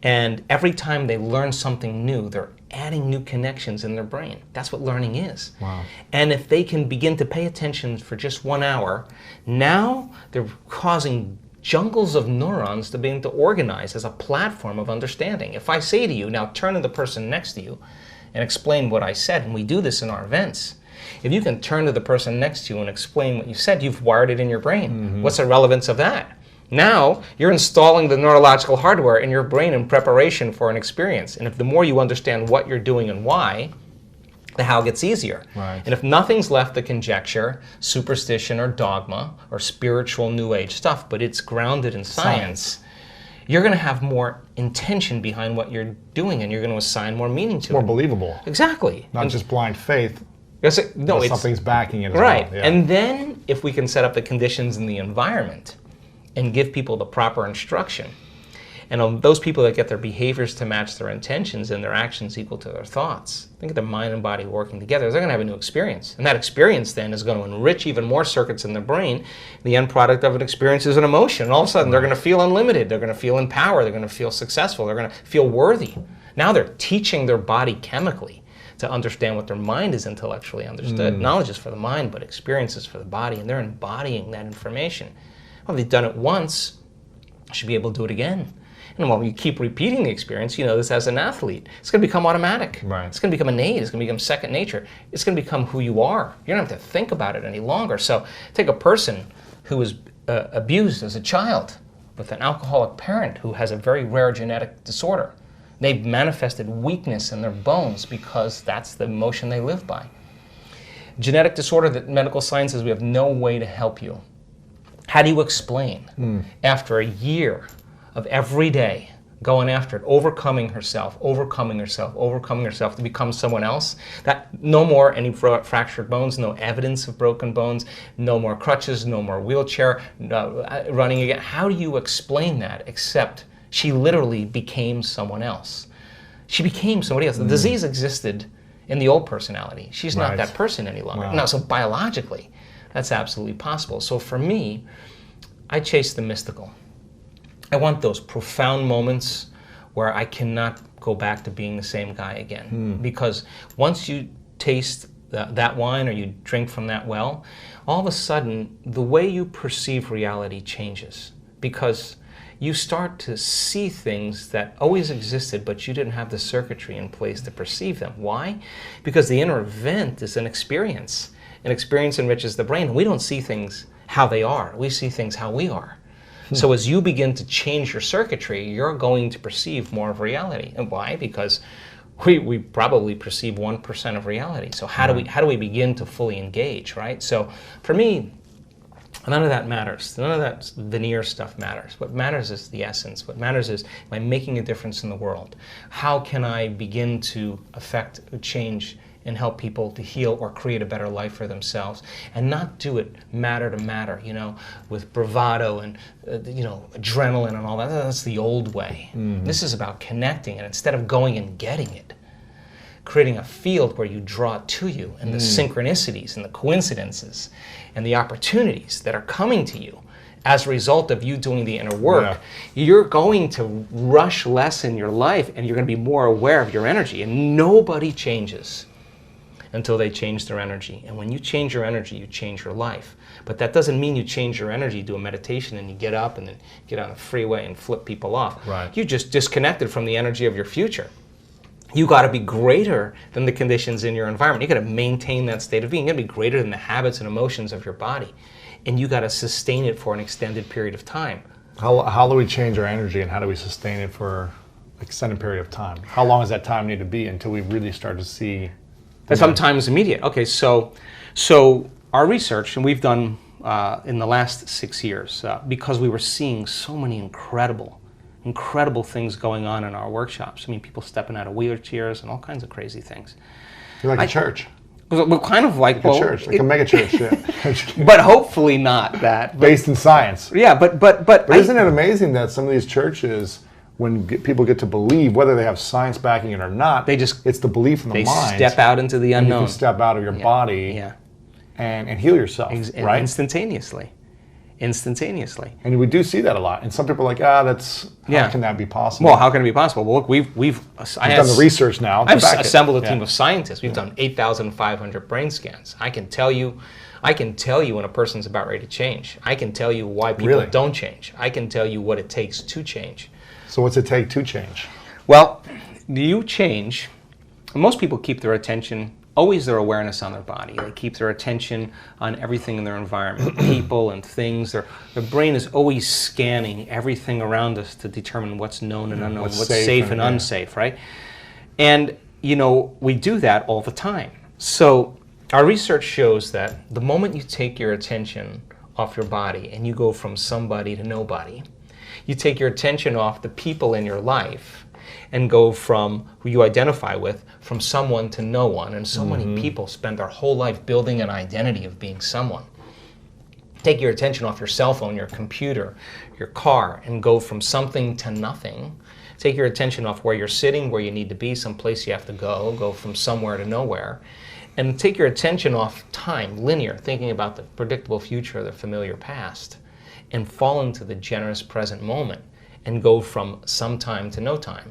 and every time they learn something new, they're adding new connections in their brain. That's what learning is. Wow. And if they can begin to pay attention for just 1 hour, now they're causing jungles of neurons to begin to organize as a platform of understanding. If I say to you, now turn to the person next to you and explain what I said, and we do this in our events, if you can turn to the person next to you and explain what you said, you've wired it in your brain. What's the relevance of that? Now, you're installing the neurological hardware in your brain in preparation for an experience. And if the more you understand what you're doing and why, the how gets easier. Right. And if nothing's left to conjecture, superstition or dogma or spiritual new age stuff, but it's grounded in science, you're going to have more intention behind what you're doing, and you're going to assign more meaning to More it. believable. Not Not just blind faith. no, but it's something's backing it as right. well. Yeah. And then if we can set up the conditions in the environment and give people the proper instruction, and on those people that get their behaviors to match their intentions and their actions equal to their thoughts, think of their mind and body working together, they're going to have a new experience. And that experience then is going to enrich even more circuits in the brain. The end product of an experience is an emotion. And all of a sudden they're going to feel unlimited, they're going to feel empowered, they're going to feel successful, they're going to feel worthy. Now they're teaching their body chemically to understand what their mind is intellectually understood. Knowledge is for the mind, but experience is for the body, and they're embodying that information. Well, they've done it once, should be able to do it again. And when you keep repeating the experience, you know this as an athlete, it's going to become automatic. Right. It's going to become innate. It's going to become second nature. It's going to become who you are. You don't have to think about it any longer. So take a person who was abused as a child with an alcoholic parent who has a very rare genetic disorder. They've manifested weakness in their bones because that's the emotion they live by. Genetic disorder that medical science says we have no way to help you. How do you explain after a year of every day going after it, overcoming herself to become someone else, that no more any fractured bones, no evidence of broken bones, no more crutches, no more wheelchair, running again? How do you explain that except she literally became someone else? She became somebody else. The disease existed in the old personality. She's not that person any longer. Wow. No, so biologically, that's absolutely possible. So for me, I chase the mystical. I want those profound moments where I cannot go back to being the same guy again. Because once you taste that wine or you drink from that well, all of a sudden, the way you perceive reality changes. Because you start to see things that always existed, but you didn't have the circuitry in place to perceive them. Why? Because the inner event is an experience. An experience enriches the brain. We don't see things how they are. We see things how we are. So as you begin to change your circuitry, you're going to perceive more of reality. And why? Because we probably perceive 1% of reality. So how do we begin to fully engage, right? So for me, none of that matters. None of that veneer stuff matters. What matters is the essence. What matters is, am I making a difference in the world? How can I begin to affect change and help people to heal or create a better life for themselves, and not do it matter to matter, with bravado and adrenaline and all that. That's the old way. This is about connecting, and instead of going and getting it, creating a field where you draw it to you, and the synchronicities and the coincidences and the opportunities that are coming to you as a result of you doing the inner work, you're going to rush less in your life, and you're going to be more aware of your energy. And nobody changes until they change their energy. And when you change your energy, you change your life. But that doesn't mean you change your energy, do a meditation, and you get up and then get on the freeway and flip people off. Right. You just disconnected from the energy of your future. You got to be greater than the conditions in your environment. You got to maintain that state of being. You got to be greater than the habits and emotions of your body. And you got to sustain it for an extended period of time. How do we change our energy, and how do we sustain it for an extended period of time? How long does that time need to be until we really start to see? And sometimes immediate. Okay, so our research, and we've done in the last 6 years, because we were seeing so many incredible things going on in our workshops. I mean, people stepping out of wheelchairs and all kinds of crazy things. You're like a church. We're kind of like, a church, like a mega church, yeah. but hopefully not that. Based in science. Yeah, but isn't it amazing that some of these churches, when people get to believe, whether they have science backing it or not, it's the belief in the mind. They step out into the unknown. And you can step out of your body and heal yourself, right? Instantaneously. And we do see that a lot. And some people are like, how can that be possible? Well, how can it be possible? Well, look, we've done the research now. I've assembled a team of scientists. We've done 8,500 brain scans. I can tell you when a person's about ready to change. I can tell you why people don't change. I can tell you what it takes to change. So what's it take to change? Well, you change. Most people keep their attention, always their awareness on their body. They keep their attention on everything in their environment, people and things. Their brain is always scanning everything around us to determine what's known and unknown, what's safe and unsafe, right? And, we do that all the time. So our research shows that the moment you take your attention off your body and you go from somebody to nobody, you take your attention off the people in your life and go from who you identify with, from someone to no one. And so many people spend their whole life building an identity of being someone. Take your attention off your cell phone, your computer, your car, and go from something to nothing. Take your attention off where you're sitting, where you need to be, someplace you have to go from somewhere to nowhere. And take your attention off time, linear, thinking about the predictable future, the familiar past, and fall into the generous present moment and go from some time to no time.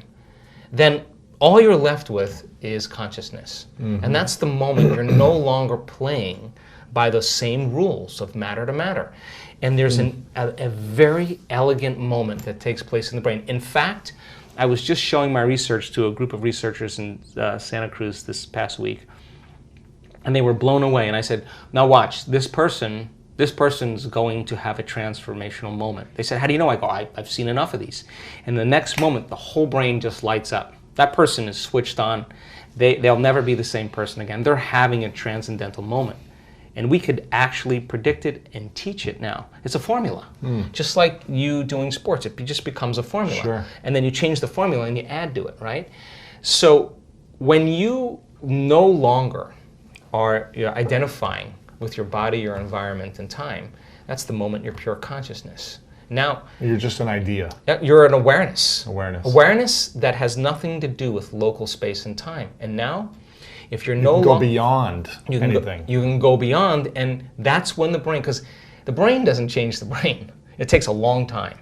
Then all you're left with is consciousness. And that's the moment you're no longer playing by the same rules of matter to matter. And there's a very elegant moment that takes place in the brain. In fact, I was just showing my research to a group of researchers in Santa Cruz this past week, and they were blown away. And I said, now watch, this person's going to have a transformational moment. They said, how do you know? I go, I've seen enough of these. And the next moment, the whole brain just lights up. That person is switched on. They'll never be the same person again. They're having a transcendental moment. And we could actually predict it and teach it now. It's a formula. Just like you doing sports, it just becomes a formula. Sure. And then you change the formula and you add to it, right? So when you no longer are identifying with your body, your environment, and time, that's the moment you're pure consciousness. Now, you're just an idea. You're an awareness. Awareness that has nothing to do with local space and time. And now, if you're you no can go longer beyond anything. You can go beyond, and that's when the brain, because the brain doesn't change the brain. It takes a long time.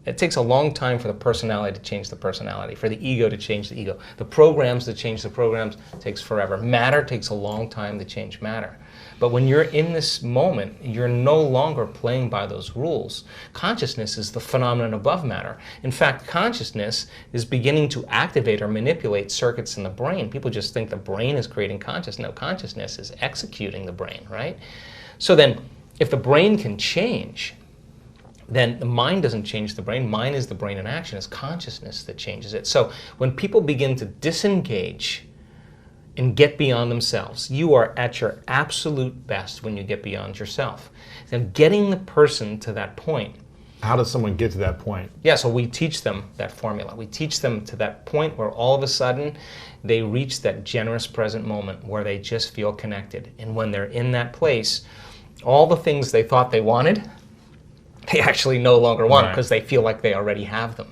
It takes a long time for the personality to change the personality, for the ego to change the ego. The programs to change the programs takes forever. Matter takes a long time to change matter. But when you're in this moment, you're no longer playing by those rules. Consciousness is the phenomenon above matter. In fact, consciousness is beginning to activate or manipulate circuits in the brain. People just think the brain is creating consciousness. No, consciousness is executing the brain, right? So then, if the brain can change, then the mind doesn't change the brain. Mind is the brain in action. It's consciousness that changes it. So when people begin to disengage and get beyond themselves, you are at your absolute best when you get beyond yourself. And getting the person to that point. How does someone get to that point? Yeah, so we teach them that formula. We teach them to that point where all of a sudden they reach that generous present moment where they just feel connected. And when they're in that place, all the things they thought they wanted, they actually no longer want because they feel like they already have them.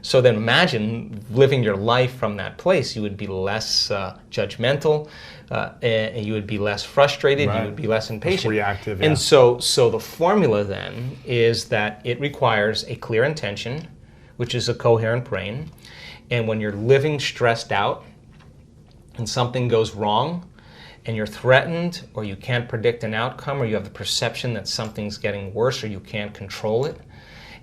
So then imagine living your life from that place. You would be less judgmental, and you would be less frustrated, you would be less impatient. Less reactive, And so the formula then is that it requires a clear intention, which is a coherent brain. And when you're living stressed out and something goes wrong, and you're threatened, or you can't predict an outcome, or you have the perception that something's getting worse, or you can't control it,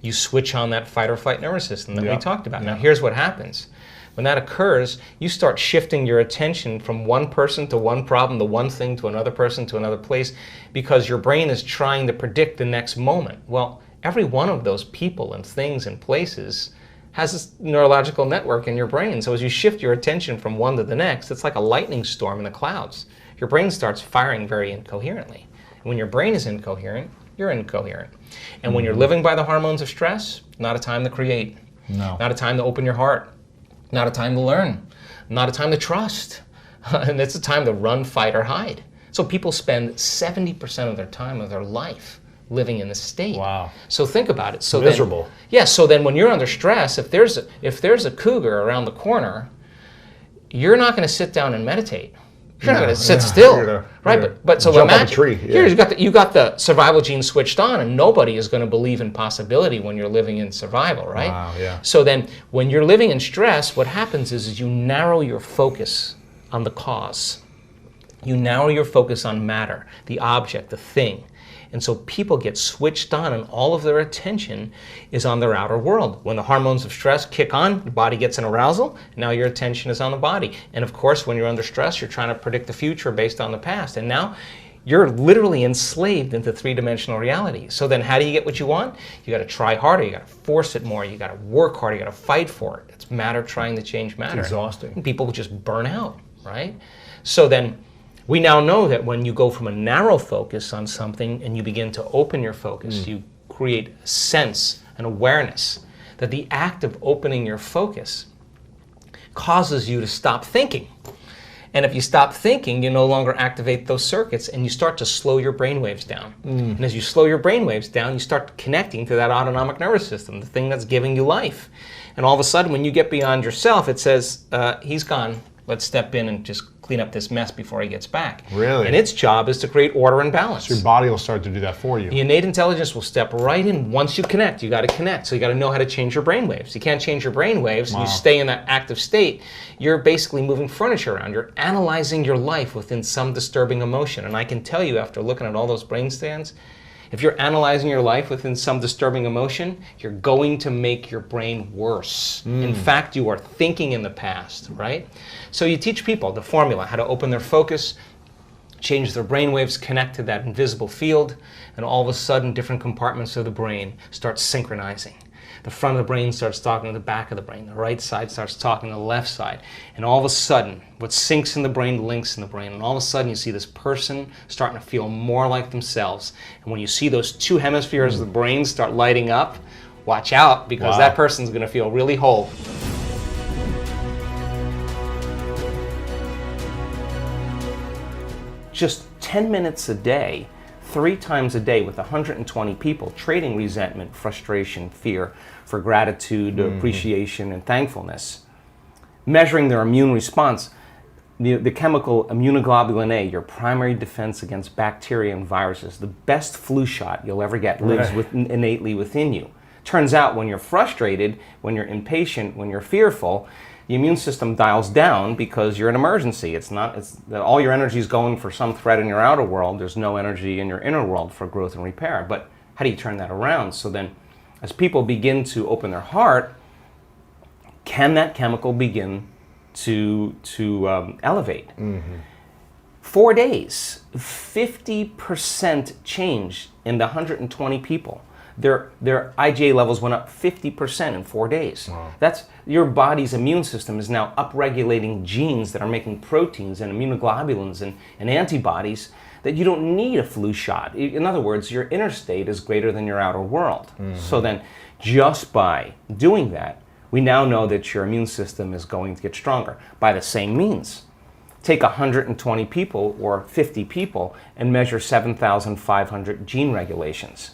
you switch on that fight or flight nervous system that we talked about. Now here's what happens. When that occurs, you start shifting your attention from one person to one problem, to one thing, to another person, to another place, because your brain is trying to predict the next moment. Well, every one of those people and things and places has this neurological network in your brain. So as you shift your attention from one to the next, it's like a lightning storm in the clouds. Your brain starts firing very incoherently. And when your brain is incoherent, you're incoherent. And when you're living by the hormones of stress, not a time to create. No. Not a time to open your heart. Not a time to learn. Not a time to trust. And it's a time to run, fight, or hide. So people spend 70% of their time of their life living in this state. Wow. So think about it. So Miserable. Then, yeah. So then, when you're under stress, if there's a cougar around the corner, you're not going to sit down and meditate. You're not going to sit still, right? But so jump off a imagine tree, here you got the survival gene switched on, and nobody is going to believe in possibility when you're living in survival, right? Wow, yeah. So then, when you're living in stress, what happens is you narrow your focus on the cause. You narrow your focus on matter, the object, the thing. And so people get switched on, and all of their attention is on their outer world. When the hormones of stress kick on, your body gets an arousal, now your attention is on the body. And of course, when you're under stress, you're trying to predict the future based on the past. And now you're literally enslaved into three-dimensional reality. So then how do you get what you want? You got to try harder, you got to force it more, you got to work harder, you got to fight for it. It's matter trying to change matter. It's exhausting. And people just burn out, right? So then we now know that when you go from a narrow focus on something and you begin to open your focus, you create a sense, an awareness, that the act of opening your focus causes you to stop thinking. And if you stop thinking, you no longer activate those circuits, and you start to slow your brain waves down. And as you slow your brain waves down, you start connecting to that autonomic nervous system, the thing that's giving you life. And all of a sudden, when you get beyond yourself, it says, he's gone. Let's step in and just clean up this mess before he gets back. Really? And its job is to create order and balance. So your body will start to do that for you. The innate intelligence will step right in. Once you connect, you got to connect. So you got to know how to change your brain waves. You can't change your brain waves and you stay in that active state. You're basically moving furniture around. You're analyzing your life within some disturbing emotion. And I can tell you, after looking at all those brain scans, if you're analyzing your life within some disturbing emotion, you're going to make your brain worse. In fact, you are thinking in the past, right? So you teach people the formula, how to open their focus, change their brainwaves, connect to that invisible field, and all of a sudden different compartments of the brain start synchronizing. The front of the brain starts talking to the back of the brain. The right side starts talking to the left side. And all of a sudden, what sinks in the brain links in the brain. And all of a sudden, you see this person starting to feel more like themselves. And when you see those two hemispheres of the brain start lighting up, watch out, because that person's going to feel really whole. Just 10 minutes a day, 3 times a day with 120 people, trading resentment, frustration, fear for gratitude, appreciation, and thankfulness. Measuring their immune response, the chemical immunoglobulin A, your primary defense against bacteria and viruses, the best flu shot you'll ever get, lives innately within you. Turns out when you're frustrated, when you're impatient, when you're fearful, the immune system dials down because you're in emergency. It's all your energy is going for some threat in your outer world. There's no energy in your inner world for growth and repair. But how do you turn that around? So then, as people begin to open their heart, can that chemical begin to elevate? 4 days, 50% change in the 120 people. Their IgA levels went up 50% in 4 days. Wow. That's your body's immune system is now upregulating genes that are making proteins and immunoglobulins and antibodies that you don't need a flu shot. In other words, your inner state is greater than your outer world. So then, just by doing that, we now know that your immune system is going to get stronger. By the same means, take 120 people or 50 people and measure 7,500 gene regulations.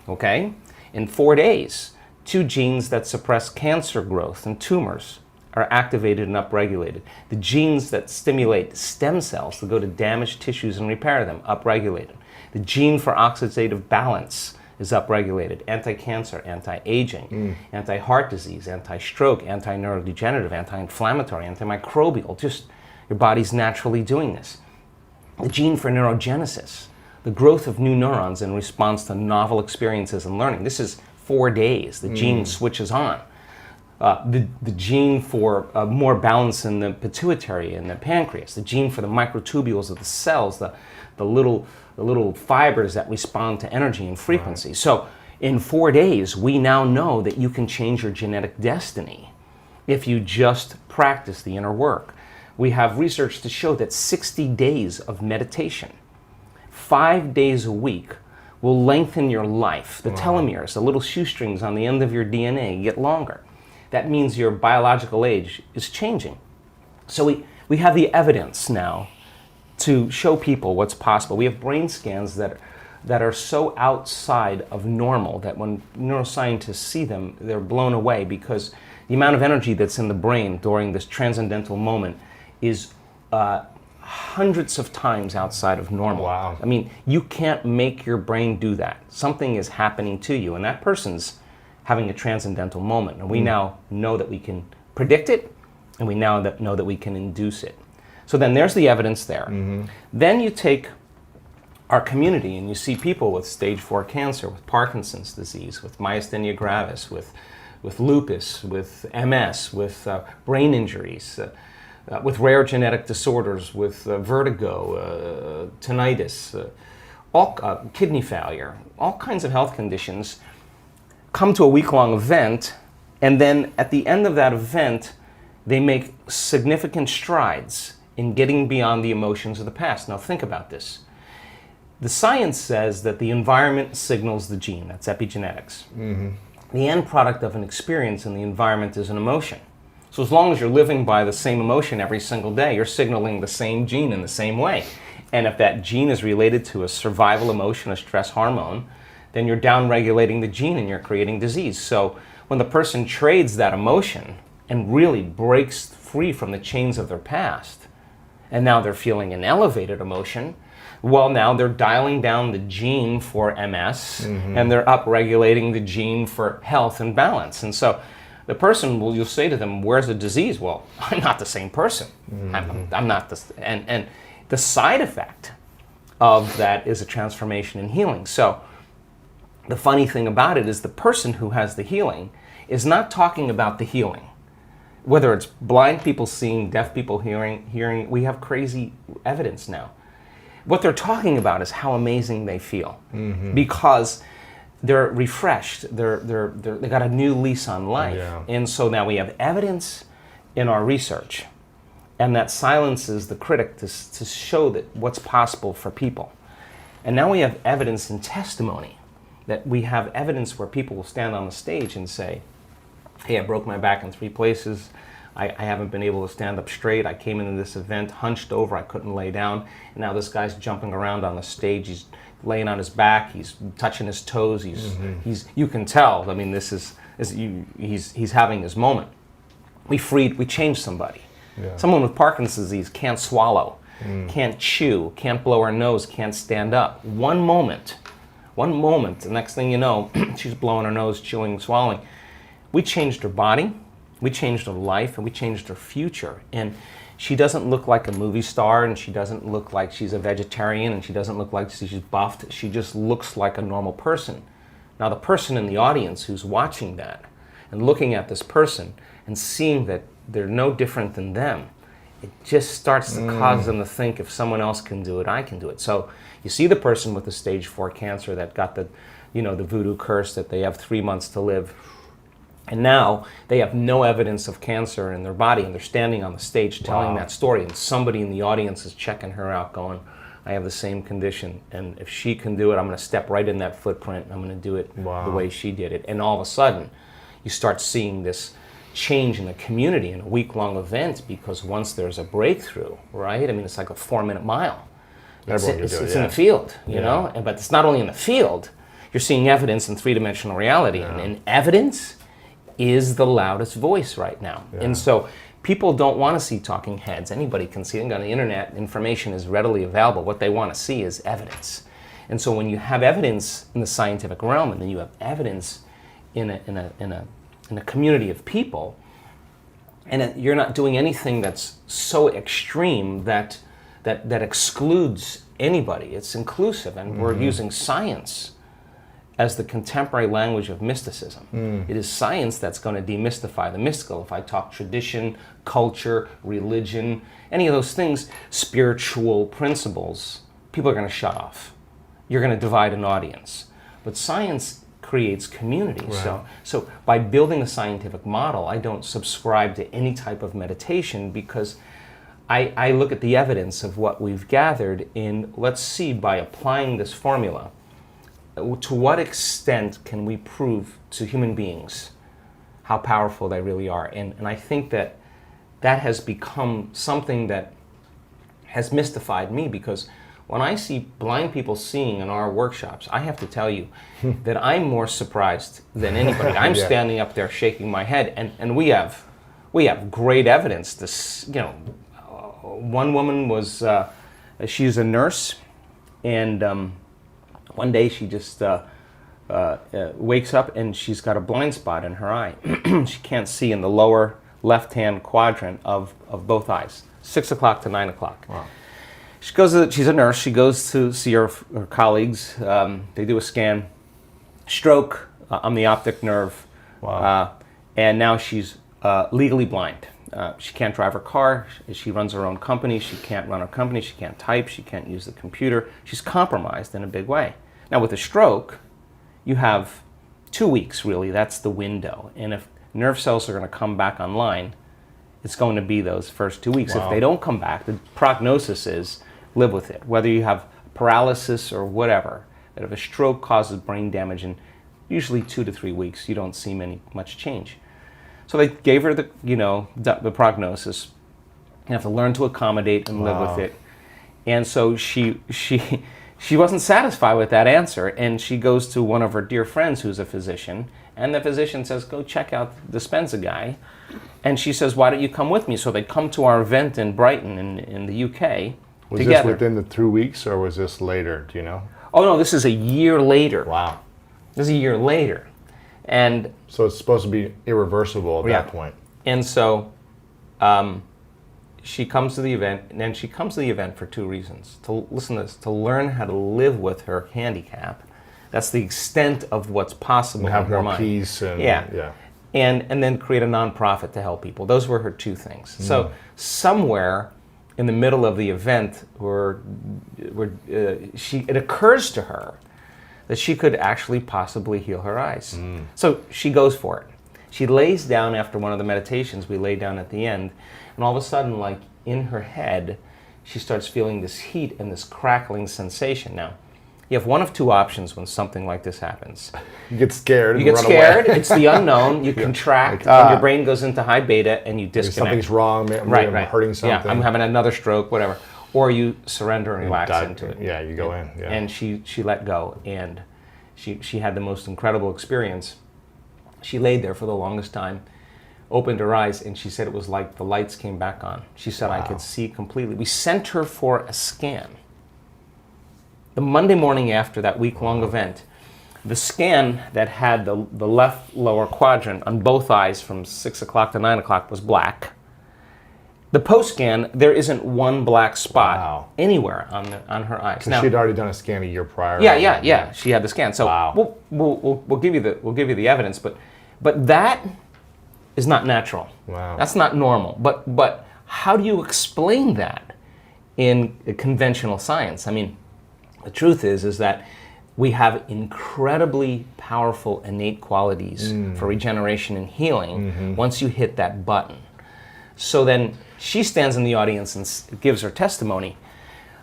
Okay? In 4 days, 2 genes that suppress cancer growth and tumors are activated and upregulated. The genes that stimulate stem cells to go to damaged tissues and repair them, upregulated. The gene for oxidative balance is upregulated. Anti-cancer, anti-aging, anti-heart disease, anti-stroke, anti-neurodegenerative, anti-inflammatory, antimicrobial. Just your body's naturally doing this. The gene for neurogenesis, the growth of new neurons in response to novel experiences and learning. This is 4 days. The gene switches on. The gene for more balance in the pituitary and the pancreas. The gene for the microtubules of the cells, the little fibers that respond to energy and frequency. Right. So in 4 days, we now know that you can change your genetic destiny if you just practice the inner work. We have research to show that 60 days of meditation, 5 days a week, will lengthen your life. The telomeres, the little shoestrings on the end of your DNA, get longer. That means your biological age is changing. So we have the evidence now to show people what's possible. We have brain scans that are so outside of normal that when neuroscientists see them, they're blown away, because the amount of energy that's in the brain during this transcendental moment is hundreds of times outside of normal. Wow. I mean, you can't make your brain do that. Something is happening to you, and that person's having a transcendental moment. And we now know that we can predict it, and we now know that we can induce it. So then there's the evidence there. Then you take our community and you see people with stage 4 cancer, with Parkinson's disease, with myasthenia gravis, with lupus, with MS, with brain injuries, with rare genetic disorders, with vertigo, tinnitus, kidney failure, all kinds of health conditions, come to a week-long event, and then at the end of that event, they make significant strides in getting beyond the emotions of the past. Now think about this. The science says that the environment signals the gene. That's epigenetics. The end product of an experience in the environment is an emotion. So as long as you're living by the same emotion every single day, you're signaling the same gene in the same way. And if that gene is related to a survival emotion, a stress hormone, then you're downregulating the gene and you're creating disease. So when the person trades that emotion and really breaks free from the chains of their past, and now they're feeling an elevated emotion, well, now they're dialing down the gene for MS, and they're upregulating the gene for health and balance. And so the person, you'll say to them, where's the disease? Well, I'm not the same person. I'm not the, and the side effect of that is a transformation in healing. So the funny thing about it is the person who has the healing is not talking about the healing. Whether it's blind people seeing, deaf people hearing, we have crazy evidence now. What they're talking about is how amazing they feel, because they're refreshed, they got a new lease on life. And so now we have evidence in our research, and that silences the critic to show that what's possible for people. And now we have evidence and testimony, that we have evidence where people will stand on the stage and say, hey, I broke my back in 3 places. I haven't been able to stand up straight. I came into this event hunched over. I couldn't lay down. And now this guy's jumping around on the stage. He's laying on his back. He's touching his toes. He's you can tell. I mean, he's having his moment. We changed somebody. Someone with Parkinson's disease can't swallow, can't chew, can't blow her nose, can't stand up. One moment, the next thing you know, she's blowing her nose, chewing, swallowing. We changed her body, we changed her life, and we changed her future. And she doesn't look like a movie star, and she doesn't look like she's a vegetarian, and she doesn't look like she's buffed. She just looks like a normal person. Now the person in the audience who's watching that and looking at this person and seeing that they're no different than them, it just starts to cause them to think, if someone else can do it, I can do it. So you see the person with the stage 4 cancer that got the voodoo curse that they have 3 months to live. And now they have no evidence of cancer in their body, and they're standing on the stage telling that story, and somebody in the audience is checking her out going, I have the same condition, and if she can do it, I'm going to step right in that footprint, and I'm going to do it the way she did it. And all of a sudden, you start seeing this change in the community in a week-long event, because once there's a breakthrough, right? I mean, it's like a 4-minute mile. It's in the field, you know? But it's not only in the field, you're seeing evidence in 3-dimensional reality, and evidence is the loudest voice right now. And so people don't want to see talking heads. Anybody can see it. On the internet, information is readily available. What they want to see is evidence. And so when you have evidence in the scientific realm, and then you have evidence in a community of people, and you're not doing anything that's so extreme that excludes anybody. It's inclusive, and we're using science as the contemporary language of mysticism. It is science that's going to demystify the mystical. If I talk tradition, culture, religion, any of those things, spiritual principles, people are going to shut off. You're going to divide an audience. But science creates community. Right. So by building a scientific model, I don't subscribe to any type of meditation, because I look at the evidence of what we've gathered in, let's see, by applying this formula, to what extent can we prove to human beings how powerful they really are? And I think that has become something that has mystified me, because when I see blind people seeing in our workshops, I have to tell you that I'm more surprised than anybody. I'm standing up there shaking my head, and we have great evidence. This, one woman was she's a nurse, and one day she just wakes up and she's got a blind spot in her eye. She can't see in the lower left-hand quadrant of both eyes, 6 o'clock to 9 o'clock. Wow. She's a nurse. She goes to see her colleagues. They do a scan, stroke on the optic nerve. Wow. And now she's legally blind. She can't drive her car. She runs her own company. She can't run her company. She can't type. She can't use the computer. She's compromised in a big way. Now with a stroke, you have 2 weeks really. That's the window. And if nerve cells are going to come back online, it's going to be those first 2 weeks. Wow. If they don't come back, the prognosis is live with it. Whether you have paralysis or whatever, that if a stroke causes brain damage in usually 2 to 3 weeks, you don't see much change. So they gave her the prognosis. You have to learn to accommodate and live with it. And so she wasn't satisfied with that answer, and she goes to one of her dear friends who's a physician, and the physician says, go check out the Dispenza guy. And she says, why don't you come with me? So they come to our event in Brighton in the UK Was together. this within the 2 weeks, or was this later? Do you know? Oh no, this is a year later. Wow. This is a year later. And So it's supposed to be irreversible at that point. And so she comes to the event, and she comes to the event for 2 reasons. To listen to this, to learn how to live with her handicap. That's the extent of what's possible And have in her more mind. peace and Yeah. And then create a nonprofit to help people. Those were her 2 things. So somewhere in the middle of the event, it occurs to her that she could actually possibly heal her eyes. So she goes for it. She lays down after one of the meditations we lay down at the end, and all of a sudden, like in her head, she starts feeling this heat and this crackling sensation. Now, you have one of 2 options when something like this happens. You get scared. You and get run scared, away. it's the unknown, you contract, and your brain goes into high beta, and you disconnect. Something's wrong. I'm hurting something. Yeah, I'm having another stroke, whatever. Or you surrender and relax into it. Yeah, you go in. Yeah. And she let go, and she had the most incredible experience. She laid there for the longest time, opened her eyes, and she said it was like the lights came back on. She said, I could see completely. We sent her for a scan. The Monday morning after that week-long event, the scan that had the left lower quadrant on both eyes from 6 o'clock to 9 o'clock was black. The post-scan, there isn't one black spot anywhere on her eyes. Because she'd already done a scan a year prior. Yeah. She had the scan. So we'll give you the evidence, but that is not natural. Wow. That's not normal. But how do you explain that in conventional science? I mean, the truth is that we have incredibly powerful innate qualities for regeneration and healing once you hit that button. So then she stands in the audience and gives her testimony.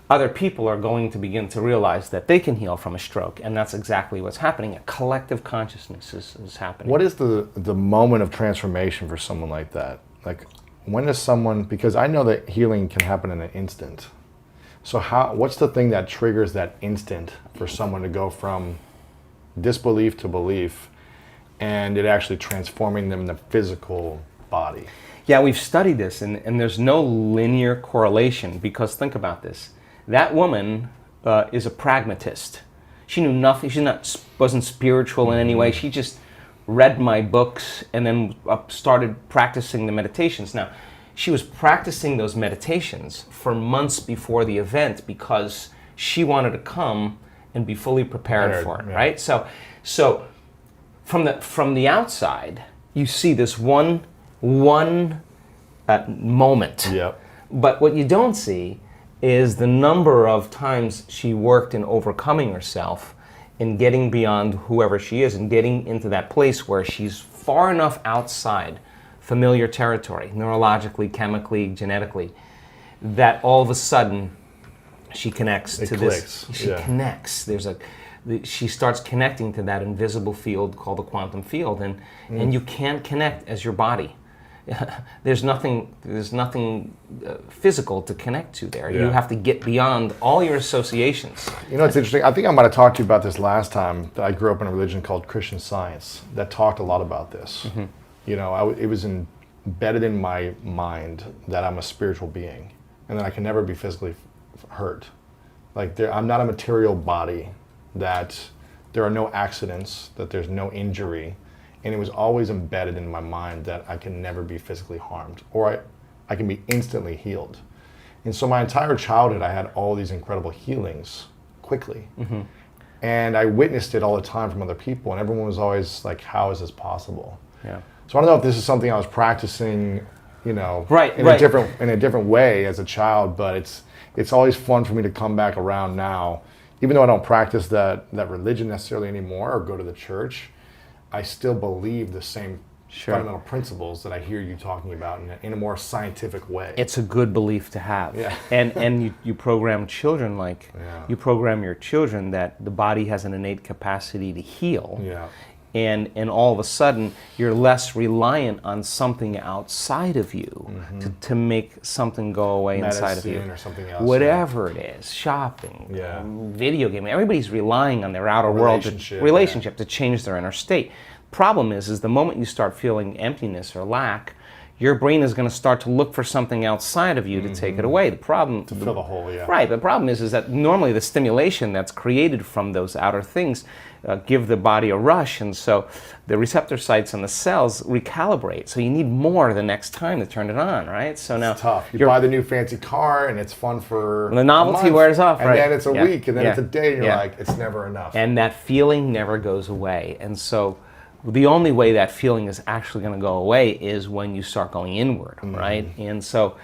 Other people are going to begin to realize that they can heal from a stroke, and that's exactly what's happening. A collective consciousness is happening. What is the moment of transformation for someone like that? Like, when does someone, because I know that healing can happen in an instant. So what's the thing that triggers that instant for someone to go from disbelief to belief, and it actually transforming them in the physical body? Yeah, we've studied this, and there's no linear correlation, because think about this. That woman is a pragmatist. She knew nothing. She wasn't spiritual in any way. She just read my books and then started practicing the meditations. Now, she was practicing those meditations for months before the event because she wanted to come and be fully prepared for it, right? So from the outside, you see this one moment. Yep. But what you don't see is the number of times she worked in overcoming herself and getting beyond whoever she is and getting into that place where she's far enough outside familiar territory, neurologically, chemically, genetically, that all of a sudden she connects to clicks. this. She connects. She starts connecting to that invisible field called the quantum field, and you can't connect as your body. there's nothing physical to connect to there. You Yeah. have to get beyond all your associations. You know, it's interesting. I think I might have talked to you about this last time. That I grew up in a religion called Christian Science that talked a lot about this. You know, it was embedded in my mind that I'm a spiritual being and that I can never be physically hurt. Like, I'm not a material body, that there are no accidents, that there's no injury. And it was always embedded in my mind that I can never be physically harmed, or I can be instantly healed. And so my entire childhood, I had all these incredible healings quickly. And I witnessed it all the time from other people, and everyone was always like, how is this possible? Yeah. So I don't know if this is something I was practicing, you know, Right, in right. a different way as a child, but it's always fun for me to come back around now. Even though I don't practice that religion necessarily anymore or go to the church, I still believe the same fundamental principles that I hear you talking about in a more scientific way. It's a good belief to have. Yeah. And you program children Yeah. you program your children that the body has an innate capacity to heal. Yeah. And all of a sudden you're less reliant on something outside of you to make something go away inside of you. Medicine or something else. Whatever it is, shopping, Yeah. video gaming, everybody's relying on their outer world Relationship, to change their inner state. Problem is the moment you start feeling emptiness or lack, your brain is going to start to look for something outside of you to take it away. The problem To fill the hole, yeah. Right, the problem is that normally the stimulation that's created from those outer things give the body a rush, and so the receptor sites in the cells recalibrate. So you need more the next time to turn it on, right? So now It's tough. You buy the new fancy car, and it's fun for the novelty a month, wears off, and right? then it's a Yeah. week, and then Yeah. it's a day, and you're Yeah. like, it's never enough. And that feeling never goes away. And so the only way that feeling is actually going to go away is when you start going inward, right? And so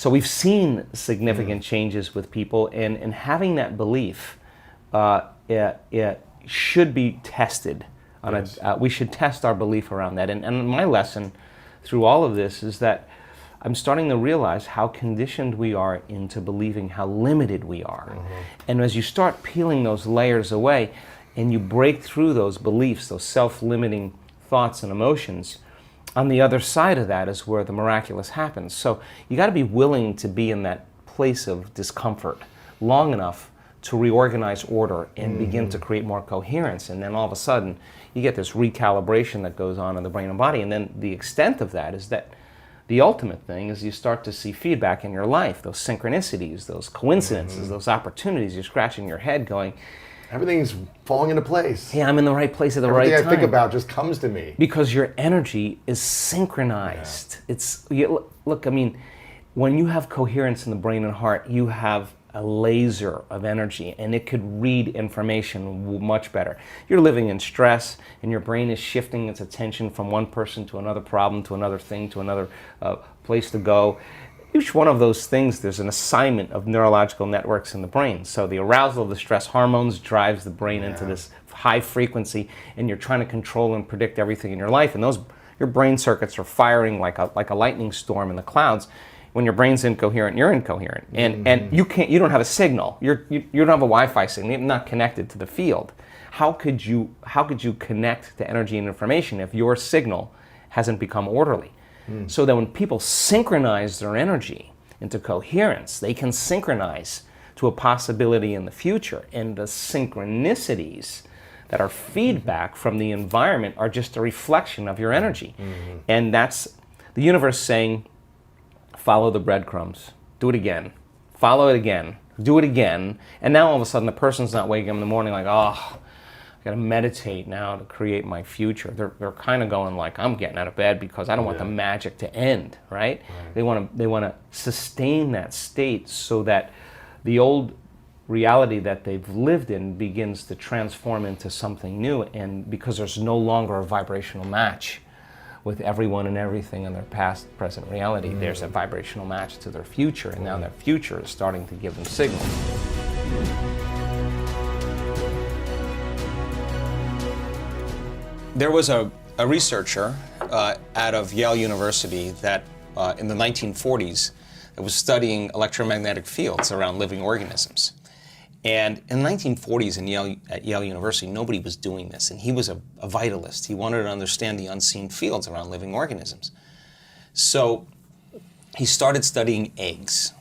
we've seen significant changes with people, and having that belief, it should be tested. We should test our belief around that. And my lesson through all of this is that I'm starting to realize how conditioned we are into believing how limited we are. And as you start peeling those layers away, and you break through those beliefs, those self-limiting thoughts and emotions, on the other side of that is where the miraculous happens. So you got to be willing to be in that place of discomfort long enough to reorganize order and begin to create more coherence. And then all of a sudden, you get this recalibration that goes on in the brain and body. And then the extent of that is that the ultimate thing is you start to see feedback in your life, those synchronicities, those coincidences, those opportunities. You're scratching your head going, Everything's falling into place. hey, I'm in the right place at the Everything right time. I think about just comes to me. Because your energy is synchronized. Look, I mean, when you have coherence in the brain and heart, you have a laser of energy, and it could read information much better. You're living in stress, and your brain is shifting its attention from one person to another problem, to another thing, to another place to go. Each one of those things, there's an assignment of neurological networks in the brain. So the arousal of the stress hormones drives the brain into this high frequency, and you're trying to control and predict everything in your life. And your brain circuits are firing like a lightning storm in the clouds. When your brain's incoherent, you're incoherent, and you don't have a signal. You don't have a Wi-Fi signal. You're not connected to the field. How could you connect to energy and information if your signal hasn't become orderly? So that when people synchronize their energy into coherence, they can synchronize to a possibility in the future. And the synchronicities that are feedback from the environment are just a reflection of your energy. And that's the universe saying, follow the breadcrumbs. Do it again. Follow it again. Do it again. And now all of a sudden the person's not waking up in the morning like, oh, I gotta meditate now to create my future. They're kind of going like, I'm getting out of bed because I don't want the magic to end, right? They want to sustain that state so that the old reality that they've lived in begins to transform into something new, and because there's no longer a vibrational match with everyone and everything in their past, present reality, there's a vibrational match to their future, and now their future is starting to give them signals. There was a researcher out of Yale University that in the 1940s that was studying electromagnetic fields around living organisms. And in the 1940s at Yale University, nobody was doing this, and he was a vitalist. He wanted to understand the unseen fields around living organisms. So he started studying eggs,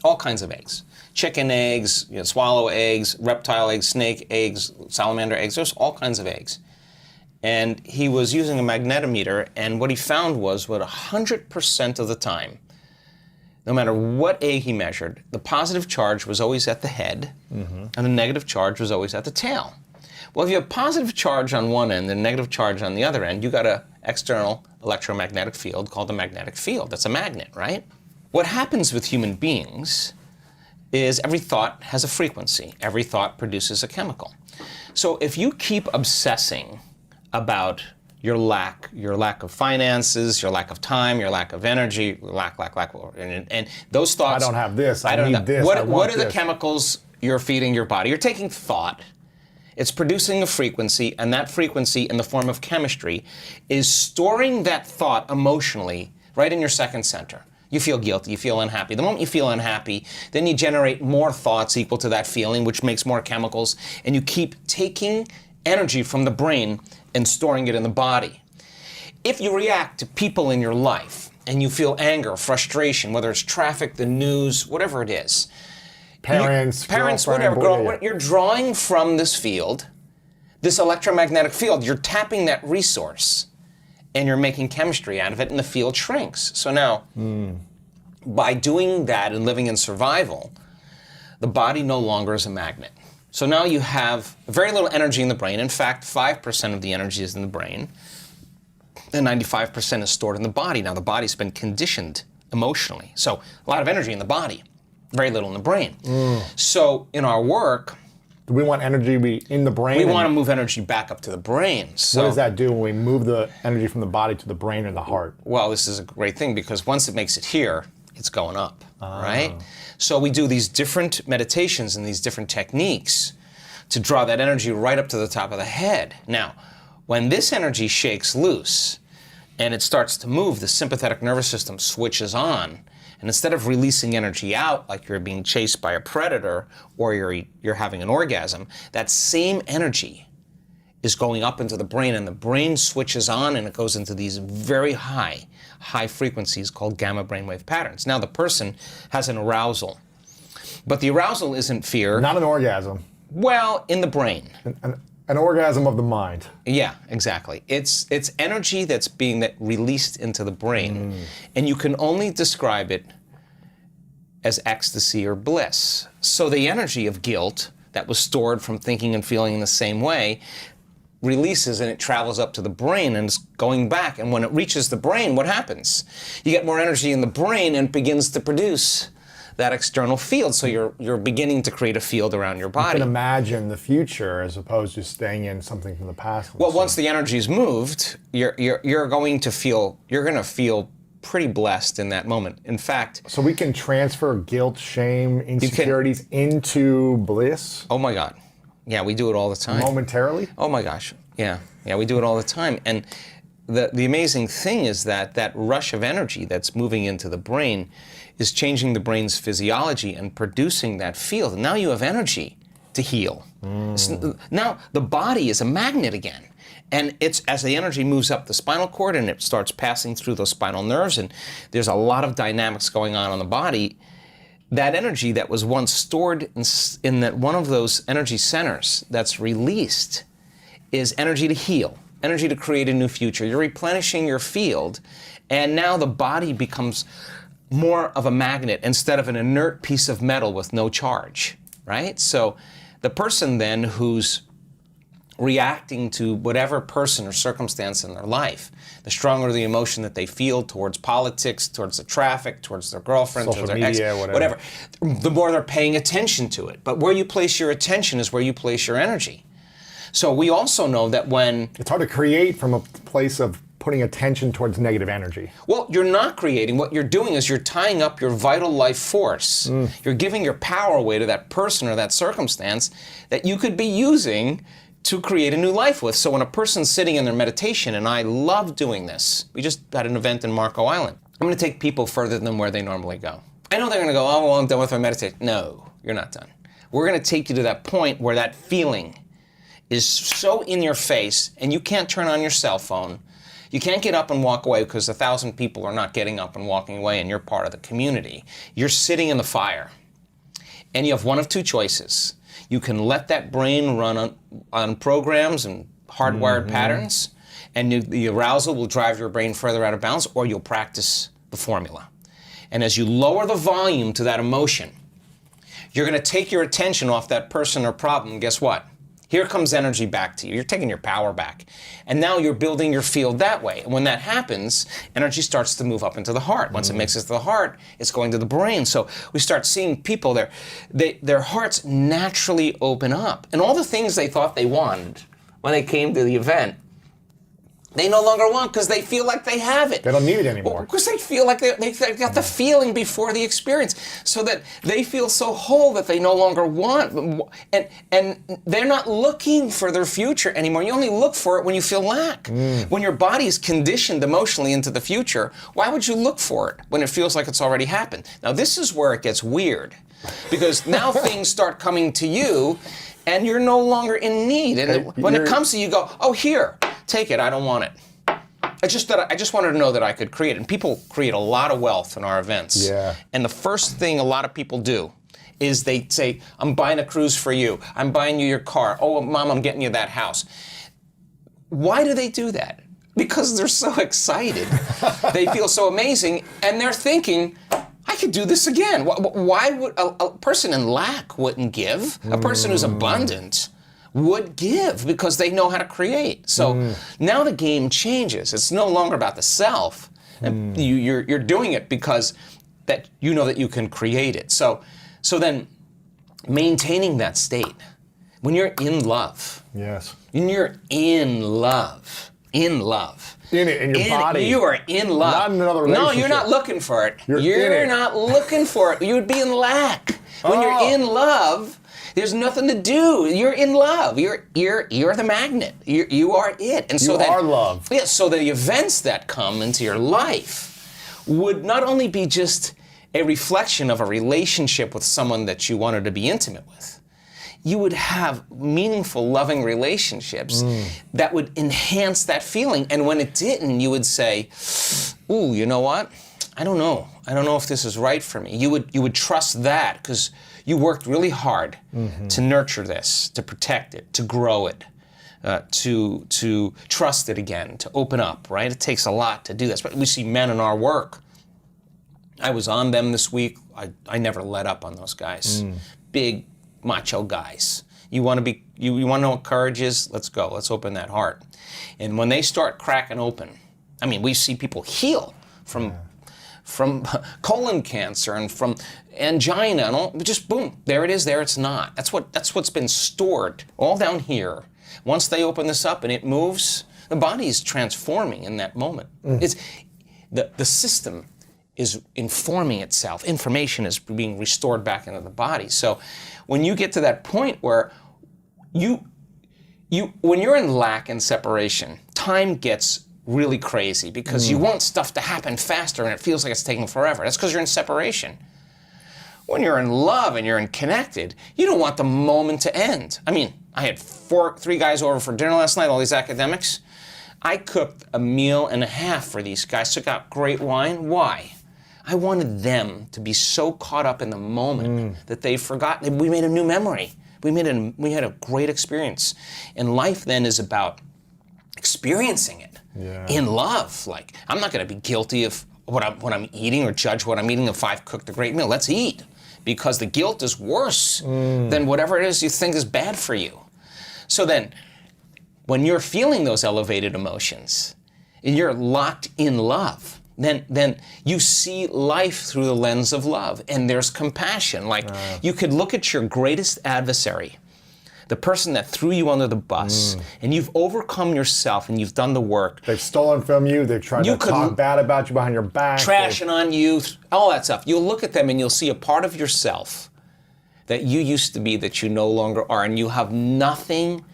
all kinds of eggs. Chicken eggs, swallow eggs, reptile eggs, snake eggs, salamander eggs, there's all kinds of eggs. And he was using a magnetometer, and what he found was 100% of the time, no matter what egg he measured, the positive charge was always at the head, and the negative charge was always at the tail. Well, if you have positive charge on one end and negative charge on the other end, you got an external electromagnetic field called the magnetic field. That's a magnet, right? What happens with human beings is every thought has a frequency. Every thought produces a chemical. So if you keep obsessing about your lack of finances, your lack of time, your lack of energy, lack, and those thoughts. I don't have this. I need this. What are the chemicals you're feeding your body? You're taking thought. It's producing a frequency, and that frequency, in the form of chemistry, is storing that thought emotionally right in your second center. You feel guilty, you feel unhappy. The moment you feel unhappy, then you generate more thoughts equal to that feeling, which makes more chemicals, and you keep taking energy from the brain and storing it in the body. If you react to people in your life and you feel anger, frustration, whether it's traffic, the news, whatever it is, parents, whatever, you're drawing from this field, this electromagnetic field, you're tapping that resource and you're making chemistry out of it, and the field shrinks. So now, by doing that and living in survival, the body no longer is a magnet. So now you have very little energy in the brain. In fact, 5% of the energy is in the brain, and 95% is stored in the body. Now, the body's been conditioned emotionally. So a lot of energy in the body, very little in the brain. So in our work, do we want energy to be in the brain? We want to move energy back up to the brain. So what does that do when we move the energy from the body to the brain or the heart? Well, this is a great thing, because once it makes it here, it's going up, right? So we do these different meditations and these different techniques to draw that energy right up to the top of the head. Now, when this energy shakes loose and it starts to move, the sympathetic nervous system switches on. And instead of releasing energy out like you're being chased by a predator or you're having an orgasm, that same energy is going up into the brain, and the brain switches on and it goes into these very high frequencies called gamma brainwave patterns. Now the person has an arousal, but the arousal isn't fear. Not an orgasm. Well, in the brain. An orgasm of the mind. Yeah, exactly. It's energy that's being released into the brain, and you can only describe it as ecstasy or bliss. So the energy of guilt that was stored from thinking and feeling in the same way releases, and it travels up to the brain and is going back. And when it reaches the brain, what happens? You get more energy in the brain and it begins to produce that external field. So you're beginning to create a field around your body. You can imagine the future as opposed to staying in something from the past. Well, once the energy is moved, you're going to feel pretty blessed in that moment. In fact, so we can transfer guilt, shame, insecurities into bliss. Oh my God. Yeah, we do it all the time. Momentarily? Oh my gosh. Yeah, we do it all the time. And the amazing thing is that rush of energy that's moving into the brain is changing the brain's physiology and producing that field. Now you have energy to heal. Now the body is a magnet again. And it's as the energy moves up the spinal cord and it starts passing through those spinal nerves, and there's a lot of dynamics going on the body. That energy that was once stored in that one of those energy centers that's released is energy to heal, energy to create a new future. You're replenishing your field, and now the body becomes more of a magnet instead of an inert piece of metal with no charge, right? So the person then who's reacting to whatever person or circumstance in their life, the stronger the emotion that they feel towards politics, towards the traffic, towards their girlfriend, social towards their media, ex, whatever, the more they're paying attention to it. But where you place your attention is where you place your energy. So we also know that when... It's hard to create from a place of putting attention towards negative energy. Well, you're not creating. What you're doing is you're tying up your vital life force. You're giving your power away to that person or that circumstance that you could be using to create a new life with. So when a person's sitting in their meditation, and I love doing this, we just had an event in Marco Island. I'm going to take people further than where they normally go. I know they're going to go, oh, well, I'm done with my meditation. No, you're not done. We're going to take you to that point where that feeling is so in your face and you can't turn on your cell phone. You can't get up and walk away because 1,000 people are not getting up and walking away and you're part of the community. You're sitting in the fire. And you have one of two choices. You can let that brain run on programs and hardwired patterns, and the arousal will drive your brain further out of balance, or you'll practice the formula. And as you lower the volume to that emotion, you're going to take your attention off that person or problem. Guess what? Here comes energy back to you. You're taking your power back. And now you're building your field that way. And when that happens, energy starts to move up into the heart. Once it makes it to the heart, it's going to the brain. So we start seeing people, their hearts naturally open up. And all the things they thought they wanted when they came to the event, they no longer want because they feel like they have it. They don't need it anymore. Because they feel like they got the feeling before the experience, so that they feel so whole that they no longer want. And they're not looking for their future anymore. You only look for it when you feel lack. When your body is conditioned emotionally into the future, why would you look for it when it feels like it's already happened? Now this is where it gets weird, because now things start coming to you and you're no longer in need. And when it comes to you, go, oh, here. Take it, I don't want it. I just wanted to know that I could create it. And people create a lot of wealth in our events. Yeah. And the first thing a lot of people do is they say, I'm buying a cruise for you. I'm buying you your car. Oh, Mom, I'm getting you that house. Why do they do that? Because they're so excited. They feel so amazing. And they're thinking, I could do this again. Why would a person in lack wouldn't give? A person who's abundant would give, because they know how to create. So now the game changes. It's no longer about the self. And you're doing it because that you know that you can create it. So then maintaining that state, when you're in love. Yes. When you're in love. In it, in your body. You are in love. Not in another relationship. No, you're not looking for it. You're in it. Not looking for it. You would be in lack. When you're in love, there's nothing to do. You're in love. You're the magnet. You are it. And so you are love. Yeah. So the events that come into your life would not only be just a reflection of a relationship with someone that you wanted to be intimate with. You would have meaningful, loving relationships that would enhance that feeling. And when it didn't, you would say, "Ooh, you know what? I don't know. I don't know if this is right for me." You would trust that because you worked really hard to nurture this, to protect it, to grow it, to trust it again, to open up, right? It takes a lot to do this. But we see men in our work. I was on them this week. I never let up on those guys. Big, macho guys. You want to know what courage is? Let's go. Let's open that heart. And when they start cracking open, I mean, we see people heal from colon cancer and from angina and all, just boom, there it is, there it's not. That's what's been stored all down here. Once they open this up and it moves, the body is transforming in that moment. It's the system is informing itself. Information is being restored back into the body. So when you get to that point where when you're in lack and separation, time gets really crazy because you want stuff to happen faster and it feels like it's taking forever. That's because you're in separation. When you're in love and you're in connected, you don't want the moment to end. I mean, I had 3 guys over for dinner last night, all these academics. I cooked a meal and a half for these guys, took out great wine. Why? I wanted them to be so caught up in the moment that they forgot. We made a new memory. We had a great experience. And life then is about experiencing it in love. Like, I'm not going to be guilty of what I'm eating or judge what I'm eating if I've cooked a great meal. Let's eat, because the guilt is worse than whatever it is you think is bad for you. So then, when you're feeling those elevated emotions and you're locked in love, then you see life through the lens of love, and there's compassion. Like, you could look at your greatest adversary, the person that threw you under the bus, and you've overcome yourself and you've done the work. They've stolen from you, they've tried to talk bad about you behind your back. Trashing on you, all that stuff. You'll look at them and you'll see a part of yourself that you used to be that you no longer are, and you have nothing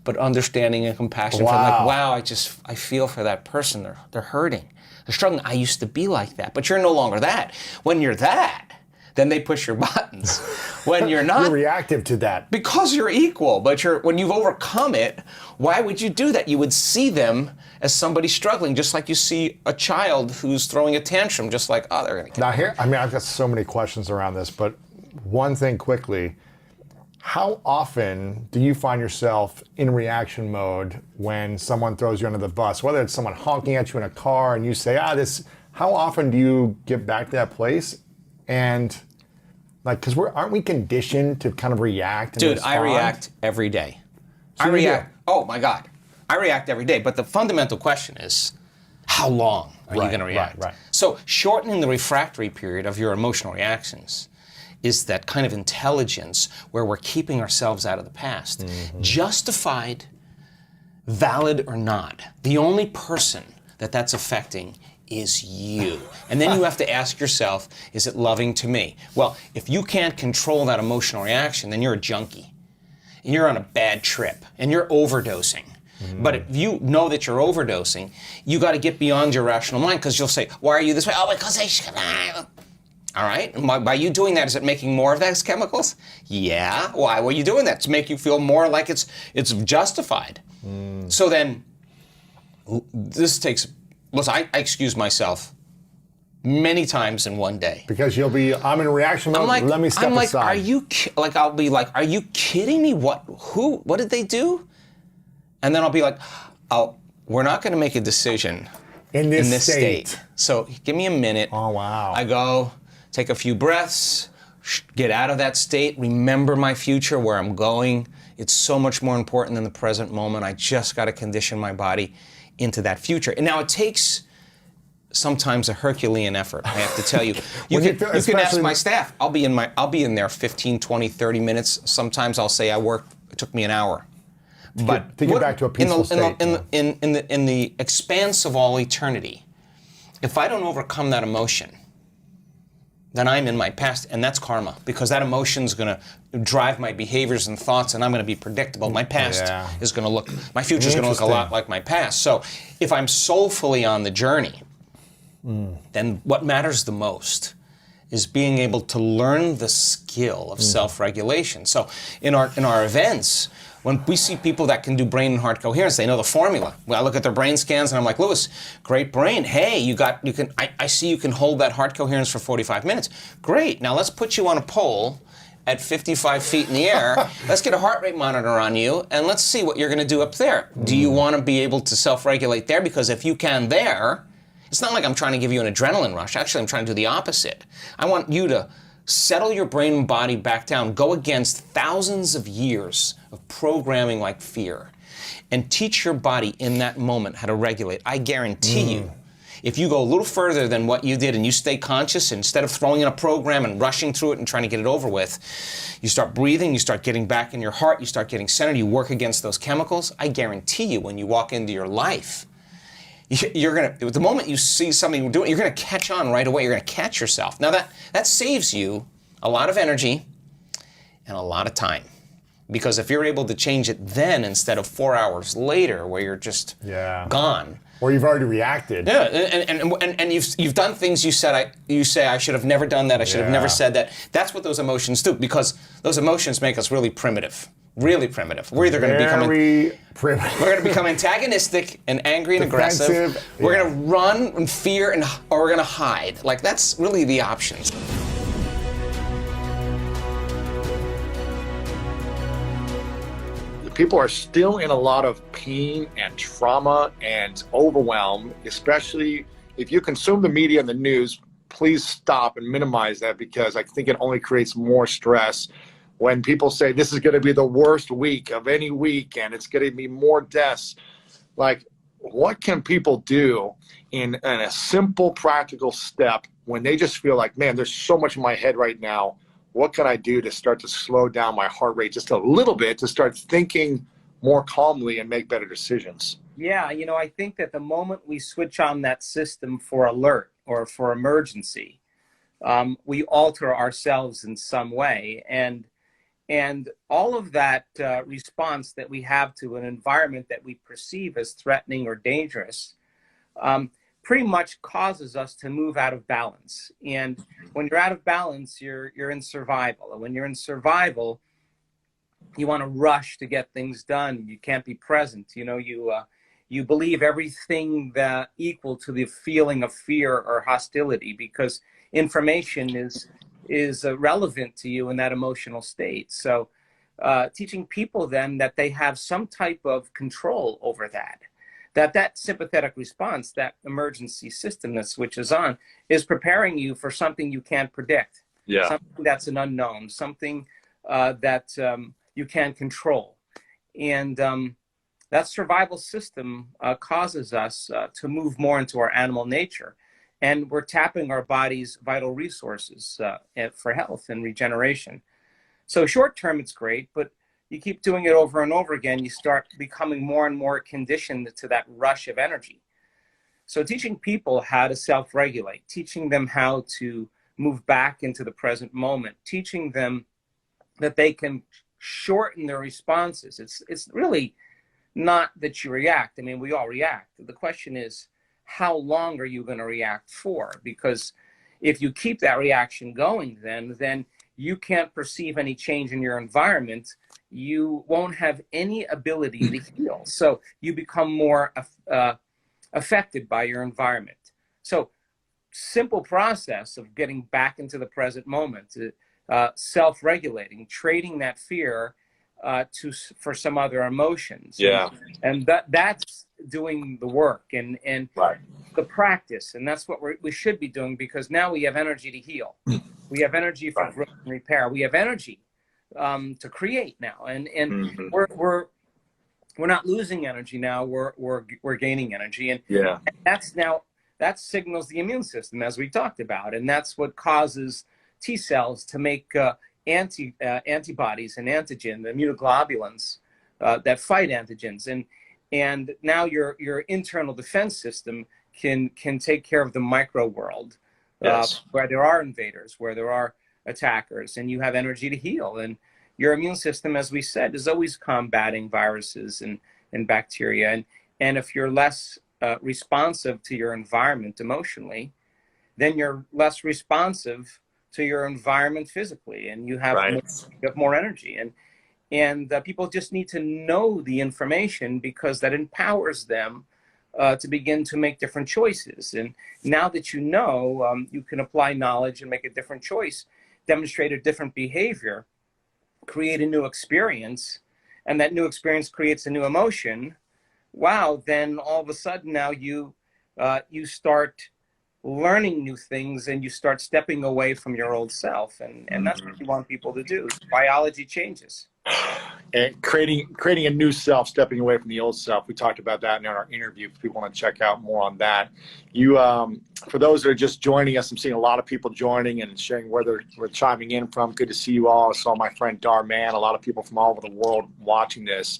but understanding and compassion for them. Like, wow, I feel for that person. They're hurting. They're struggling. I used to be like that, but you're no longer that. When you're that, then they push your buttons. When you're not, You're reactive to that. because you're equal, but when you've overcome it, why would you do that? You would see them as somebody struggling, just like you see a child who's throwing a tantrum, just like, oh, they're going to Now here, I mean, I've got so many questions around this, but one thing quickly, how often do you find yourself in reaction mode when someone throws you under the bus, whether it's someone honking at you in a car and you say, how often do you get back to that place? And like, because aren't we conditioned to kind of react and Dude, respond? I react every day. So I you react, do? oh my God. I react every day, but the fundamental question is, how long are you Right, going to react? right. So shortening the refractory period of your emotional reactions is that kind of intelligence where we're keeping ourselves out of the past. Justified, valid or not, the only person that's affecting is you. And then you have to ask yourself, is it loving to me? Well, if you can't control that emotional reaction, then you're a junkie. And you're on a bad trip, and you're overdosing. But if you know that you're overdosing, you got to get beyond your rational mind, because you'll say, why are you this way? Oh, because I should. All right? And by you doing that, is it making more of those chemicals? Yeah. Why were you doing that? To make you feel more like it's justified. So then, this takes. Listen, I excuse myself many times in one day. Because I'm in reaction mode, let me step aside. I'll be like, are you kidding me? What did they do? And then I'll be like, oh, we're not going to make a decision in this state. So give me a minute. Oh, wow. I go, take a few breaths, get out of that state, remember my future, where I'm going. It's so much more important than the present moment. I just got to condition my body into that future. And now it takes sometimes a Herculean effort, I have to tell you. You can ask my staff. I'll be in there 15, 20, 30 minutes. Sometimes I'll say it took me an hour. But to get back to a peaceful state. In the expanse of all eternity, if I don't overcome that emotion, then I'm in my past, and that's karma, because that emotion's going to drive my behaviors and thoughts, and I'm going to be predictable. My past is going to look, my future's going to look a lot like my past. So if I'm soulfully on the journey, then what matters the most is being able to learn the skill of self-regulation. So in our events, when we see people that can do brain and heart coherence, they know the formula. Well, I look at their brain scans and I'm like, Lewis, great brain. Hey, I see you can hold that heart coherence for 45 minutes. Great. Now let's put you on a pole at 55 feet in the air. Let's get a heart rate monitor on you and let's see what you're going to do up there. Do you want to be able to self-regulate there? Because if you can there, it's not like I'm trying to give you an adrenaline rush. Actually, I'm trying to do the opposite. I want you to settle your brain and body back down, go against thousands of years of programming like fear, and teach your body in that moment how to regulate. I guarantee you, if you go a little further than what you did and you stay conscious, instead of throwing in a program and rushing through it and trying to get it over with, you start breathing, you start getting back in your heart, you start getting centered, you work against those chemicals, I guarantee you when you walk into your life, the moment you see something doing, you're going to catch on right away. You're going to catch yourself. Now that saves you a lot of energy and a lot of time, because if you're able to change it then instead of 4 hours later, where you're just gone, or you've already reacted. Yeah, and you've done things you say I should have never done that. I should have never said that. That's what those emotions do, because those emotions make us really primitive. Really primitive. We're either going to become antagonistic and angry and aggressive. We're going to run and fear, or we're going to hide. Like, that's really the options. People are still in a lot of pain and trauma and overwhelm, especially if you consume the media and the news. Please stop and minimize that, because I think it only creates more stress. When people say this is going to be the worst week of any week and it's going to be more deaths, like, what can people do in a simple, practical step when they just feel like, man, there's so much in my head right now. What can I do to start to slow down my heart rate just a little bit, to start thinking more calmly and make better decisions? Yeah, I think that the moment we switch on that system for alert or for emergency, we alter ourselves in some way. And all of that response that we have to an environment that we perceive as threatening or dangerous, pretty much causes us to move out of balance. And when you're out of balance, you're in survival. And when you're in survival, you want to rush to get things done. You can't be present. You know, you believe everything that equal to the feeling of fear or hostility, because information is relevant to you in that emotional state. So teaching people then that they have some type of control over that sympathetic response, that emergency system that switches on, is preparing you for something you can't predict. Yeah. Something that's an unknown, something that you can't control. And that survival system causes us to move more into our animal nature. And we're tapping our body's vital resources for health and regeneration. So short term, it's great, but you keep doing it over and over again, you start becoming more and more conditioned to that rush of energy. So teaching people how to self-regulate, teaching them how to move back into the present moment, teaching them that they can shorten their responses. It's really not that you react. I mean, we all react. The question is, how long are you going to react for? Because if you keep that reaction going, then you can't perceive any change in your environment. You won't have any ability to heal. So you become more affected by your environment. So simple process of getting back into the present moment, self-regulating, trading that fear for some other emotions. Yeah. And that's doing the work and Right. the practice. And that's what we should be doing, because now we have energy to heal. We have energy for growth and repair. We have energy to create now. And we're not losing energy now. We're gaining energy. And Yeah. that signals the immune system, as we talked about. And that's what causes T cells to make antibodies and antigen, the immunoglobulins that fight antigens. And now your internal defense system can take care of the micro world, where there are invaders, where there are attackers, and you have energy to heal. And your immune system, as we said, is always combating viruses and bacteria. And if you're less responsive to your environment emotionally, then you're less responsive to your environment physically, and you have more energy. And people just need to know the information, because that empowers them to begin to make different choices. And now that you know, you can apply knowledge and make a different choice, demonstrate a different behavior, create a new experience, and that new experience creates a new emotion. Wow, then all of a sudden now you start learning new things, and you start stepping away from your old self. And that's what you want people to do. Biology changes. And creating a new self, stepping away from the old self. We talked about that in our interview. If people want to check out more on that, you for those that are just joining us, I'm seeing a lot of people joining and sharing where they're chiming in from. Good to see you all. I saw my friend Darman, a lot of people from all over the world watching this.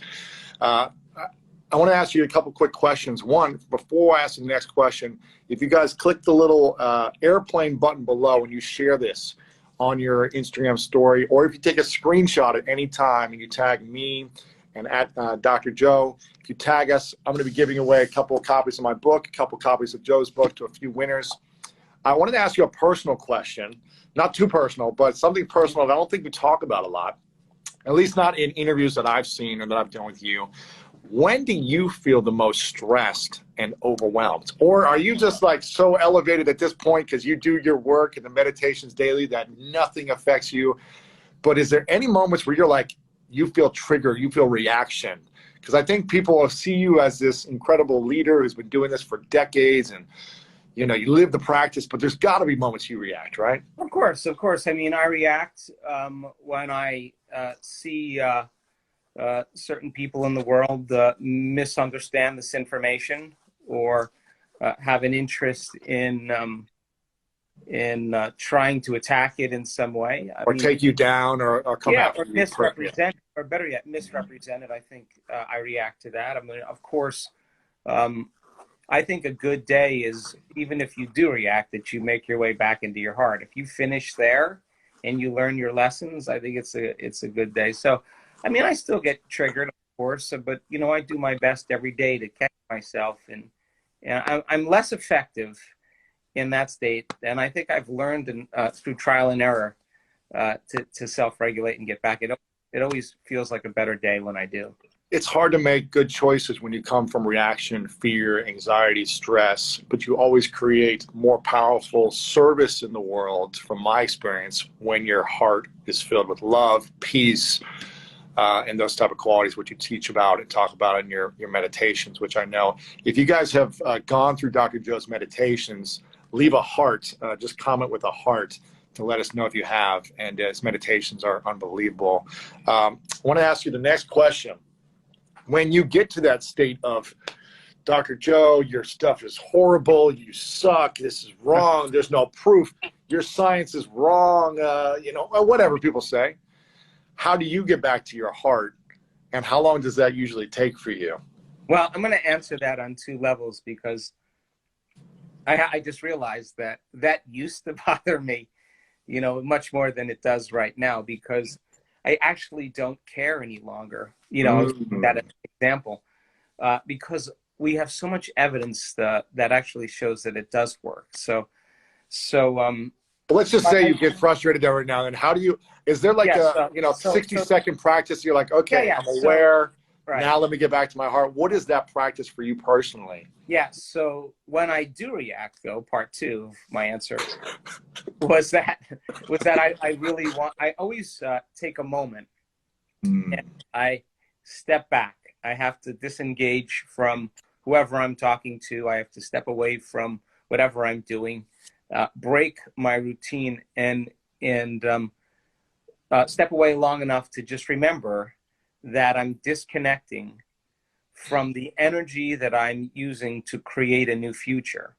I want to ask you a couple quick questions. One, before I ask the next question, if you guys click the little airplane button below when you share this on your Instagram story, or if you take a screenshot at any time and you tag me and at Dr. Joe, if you tag us, I'm going to be giving away a couple of copies of my book, a couple of copies of Joe's book to a few winners. I wanted to ask you a personal question, not too personal, but something personal that I don't think we talk about a lot, at least not in interviews that I've seen or that I've done with you. When do you feel the most stressed and overwhelmed? Or are you just like so elevated at this point because you do your work and the meditations daily that nothing affects you? But is there any moments where you're like, you feel trigger, you feel reaction? Because I think people will see you as this incredible leader who's been doing this for decades, and you know, you live the practice, but there's got to be moments you react, right? Of course. I mean, I react when I see certain people in the world misunderstand this information, or have an interest in trying to attack it in some way, or take you down, or come after or you. misrepresent, or better yet, misrepresented. I think I react to that. I mean, of course, I think a good day is, even if you do react, that you make your way back into your heart. If you finish there and you learn your lessons, I think it's a good day. So, I mean, I still get triggered, of course, but you know, I do my best every day to catch myself And I'm less effective in that state, and I think I've learned through trial and error to self-regulate and get back. It always feels like a better day when I do. It's hard to make good choices when you come from reaction, fear, anxiety, stress, but you always create more powerful service in the world, from my experience, when your heart is filled with love, peace, and those type of qualities, which you teach about and talk about in your meditations, which I know. If you guys have gone through Dr. Joe's meditations, leave a heart, just comment with a heart to let us know if you have. And his meditations are unbelievable. I want to ask you the next question. When you get to that state of, Dr. Joe, your stuff is horrible, you suck, this is wrong, there's no proof, your science is wrong, whatever people say, how do you get back to your heart, and how long does that usually take for you? Well, I'm going to answer that on two levels, because I just realized that used to bother me, much more than it does right now, because I actually don't care any longer. That as an example, because we have so much evidence that actually shows that it does work. So But let's just say you get frustrated every now and then. How do you? Is there like 60-second practice? You're like, okay, I'm aware. Right. Now let me get back to my heart. What is that practice for you personally? Yeah. So when I do react, though, part two of my answer was that I really want. I always take a moment and I step back. I have to disengage from whoever I'm talking to. I have to step away from whatever I'm doing, break my routine, and step away long enough to just remember that I'm disconnecting from the energy that I'm using to create a new future.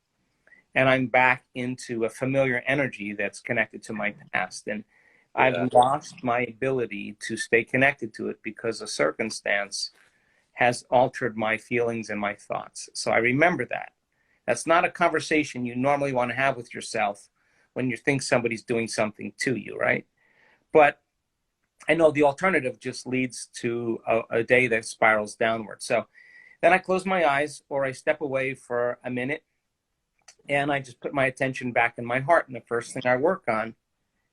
And I'm back into a familiar energy that's connected to my past. And I've lost my ability to stay connected to it because a circumstance has altered my feelings and my thoughts. So I remember that. That's not a conversation you normally want to have with yourself when you think somebody's doing something to you, right? But I know the alternative just leads to a day that spirals downward. So then I close my eyes, or I step away for a minute, and I just put my attention back in my heart. And the first thing I work on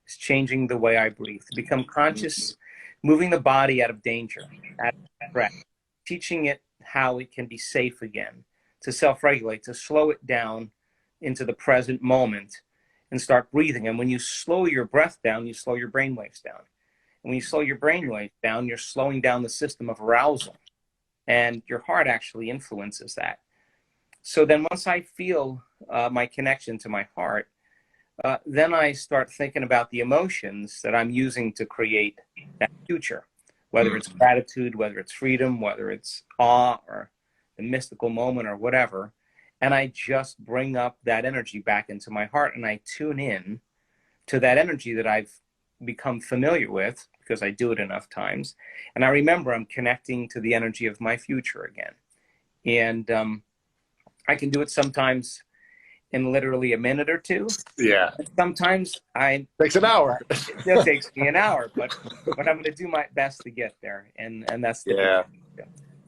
is changing the way I breathe, to become conscious, moving the body out of danger, out of threat, teaching it how it can be safe again, to self-regulate, to slow it down into the present moment and start breathing. And when you slow your breath down, you slow your brain waves down. And when you slow your brain waves down, you're slowing down the system of arousal. And your heart actually influences that. So then once I feel my connection to my heart, then I start thinking about the emotions that I'm using to create that future, whether it's gratitude, whether it's freedom, whether it's awe or the mystical moment or whatever. And I just bring up that energy back into my heart, and I tune in to that energy that I've become familiar with because I do it enough times. And I remember I'm connecting to the energy of my future again. And I can do it sometimes in literally a minute or two. Yeah. Sometimes takes an hour. It takes me an hour, but I'm going to do my best to get there. And that's the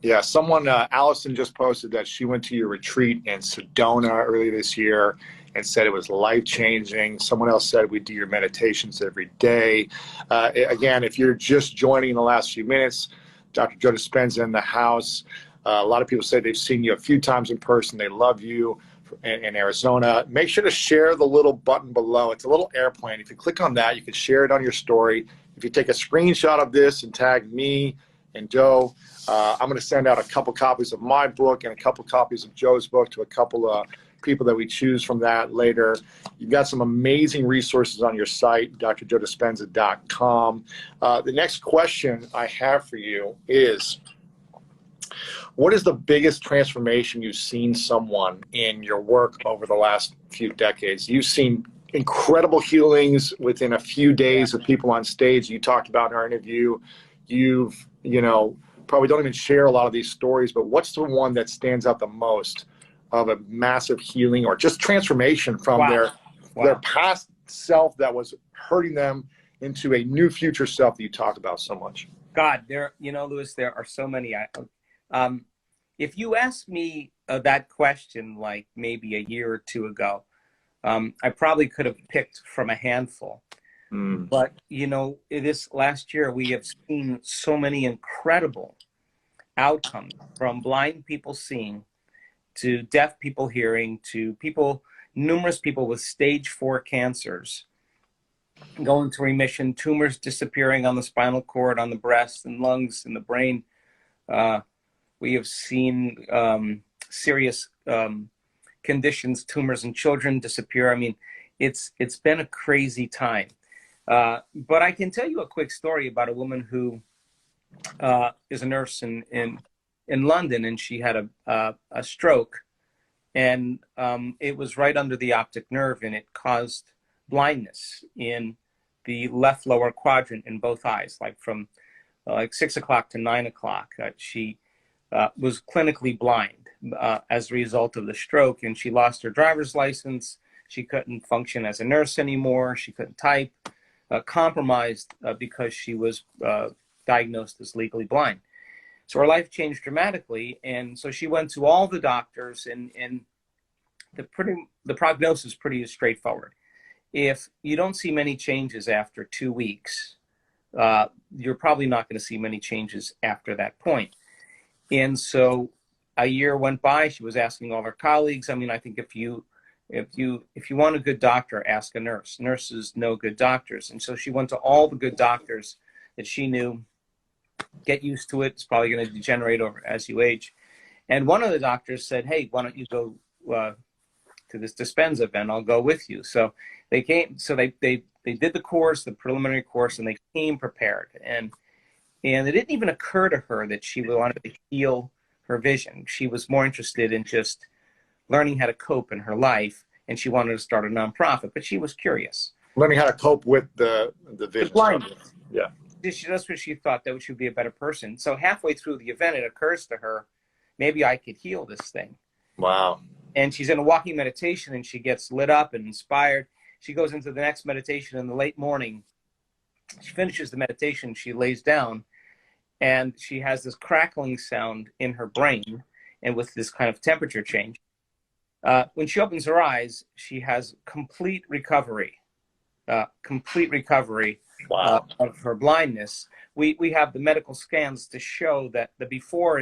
Yeah, someone, Allison just posted that she went to your retreat in Sedona earlier this year and said it was life-changing. Someone else said we do your meditations every day. Again, if you're just joining in the last few minutes, Dr. Joe Dispenza in the house. A lot of people say they've seen you a few times in person. They love you in Arizona. Make sure to share the little button below. It's a little airplane. If you click on that, you can share it on your story. If you take a screenshot of this and tag me and Joe, I'm going to send out a couple copies of my book and a couple copies of Joe's book to a couple of people that we choose from that later. You've got some amazing resources on your site, drjoedispenza.com. The next question I have for you is, what is the biggest transformation you've seen someone in your work over the last few decades? You've seen incredible healings within a few days of people on stage you talked about in our interview. You've, probably don't even share a lot of these stories, but what's the one that stands out the most of a massive healing or just transformation from their past self that was hurting them into a new future self that you talk about so much? God, Lewis, there are so many. if you asked me that question like maybe a year or two ago, I probably could have picked from a handful. But, you know, this last year, we have seen so many incredible outcomes, from blind people seeing to deaf people hearing to numerous people with stage 4 cancers going to remission, tumors disappearing on the spinal cord, on the breast and lungs and the brain. We have seen serious conditions, tumors in children disappear. I mean, it's been a crazy time. But I can tell you a quick story about a woman who is a nurse in London, and she had a stroke, and it was right under the optic nerve, and it caused blindness in the left lower quadrant in both eyes, like from like 6 o'clock to 9 o'clock. She was clinically blind as a result of the stroke, and she lost her driver's license. She couldn't function as a nurse anymore. She couldn't type. Compromised because she was diagnosed as legally blind. So her life changed dramatically, and so she went to all the doctors, and the prognosis is pretty straightforward. If you don't see many changes after 2 weeks, you're probably not going to see many changes after that point. And so a year went by. She was asking all her colleagues. I mean, I think if you want a good doctor, ask a nurse. Nurses know good doctors. And so she went to all the good doctors that she knew. Get used to it. It's probably going to degenerate over as you age. And one of the doctors said, hey, why don't you go to this Dispenza event? I'll go with you. So they came. So they did the course, the preliminary course, and they came prepared. And it didn't even occur to her that she wanted to heal her vision. She was more interested in just learning how to cope in her life, and she wanted to start a nonprofit, but she was curious. Learning how to cope with the vision. The blindness. Yeah. That's what she thought, that she would be a better person. So halfway through the event, it occurs to her, maybe I could heal this thing. Wow. And she's in a walking meditation, and she gets lit up and inspired. She goes into the next meditation in the late morning. She finishes the meditation, she lays down, and she has this crackling sound in her brain, and with this kind of temperature change. When she opens her eyes, she has complete recovery Wow. Of her blindness. We have the medical scans to show that the before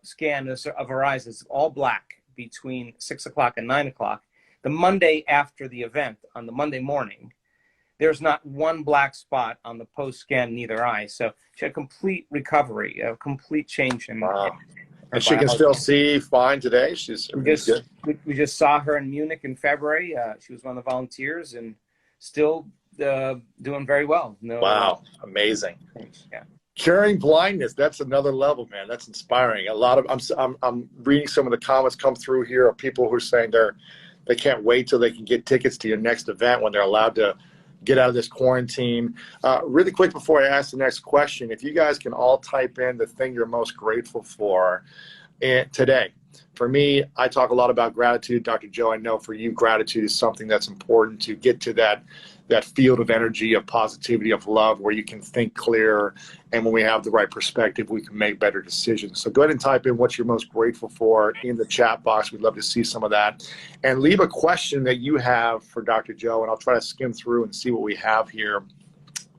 scan of her eyes is all black between 6 o'clock and 9 o'clock. The Monday after the event, on the Monday morning, there's not one black spot on the post-scan in either eye. So she had complete recovery, a complete change in Wow. And she can still see fine today. We just saw her in Munich in February. She was one of the volunteers and still doing very well. Wow, amazing. Yeah. Curing blindness, that's another level, man. That's inspiring. I'm reading some of the comments come through here of people who are saying they can't wait till they can get tickets to your next event when they're allowed to get out of this quarantine. Really quick before I ask the next question, if you guys can all type in the thing you're most grateful for today. For me, I talk a lot about gratitude. Dr. Joe, I know for you, gratitude is something that's important to get to that field of energy, of positivity, of love, where you can think clearer. And when we have the right perspective, we can make better decisions. So go ahead and type in what you're most grateful for in the chat box. We'd love to see some of that. And leave a question that you have for Dr. Joe, and I'll try to skim through and see what we have here.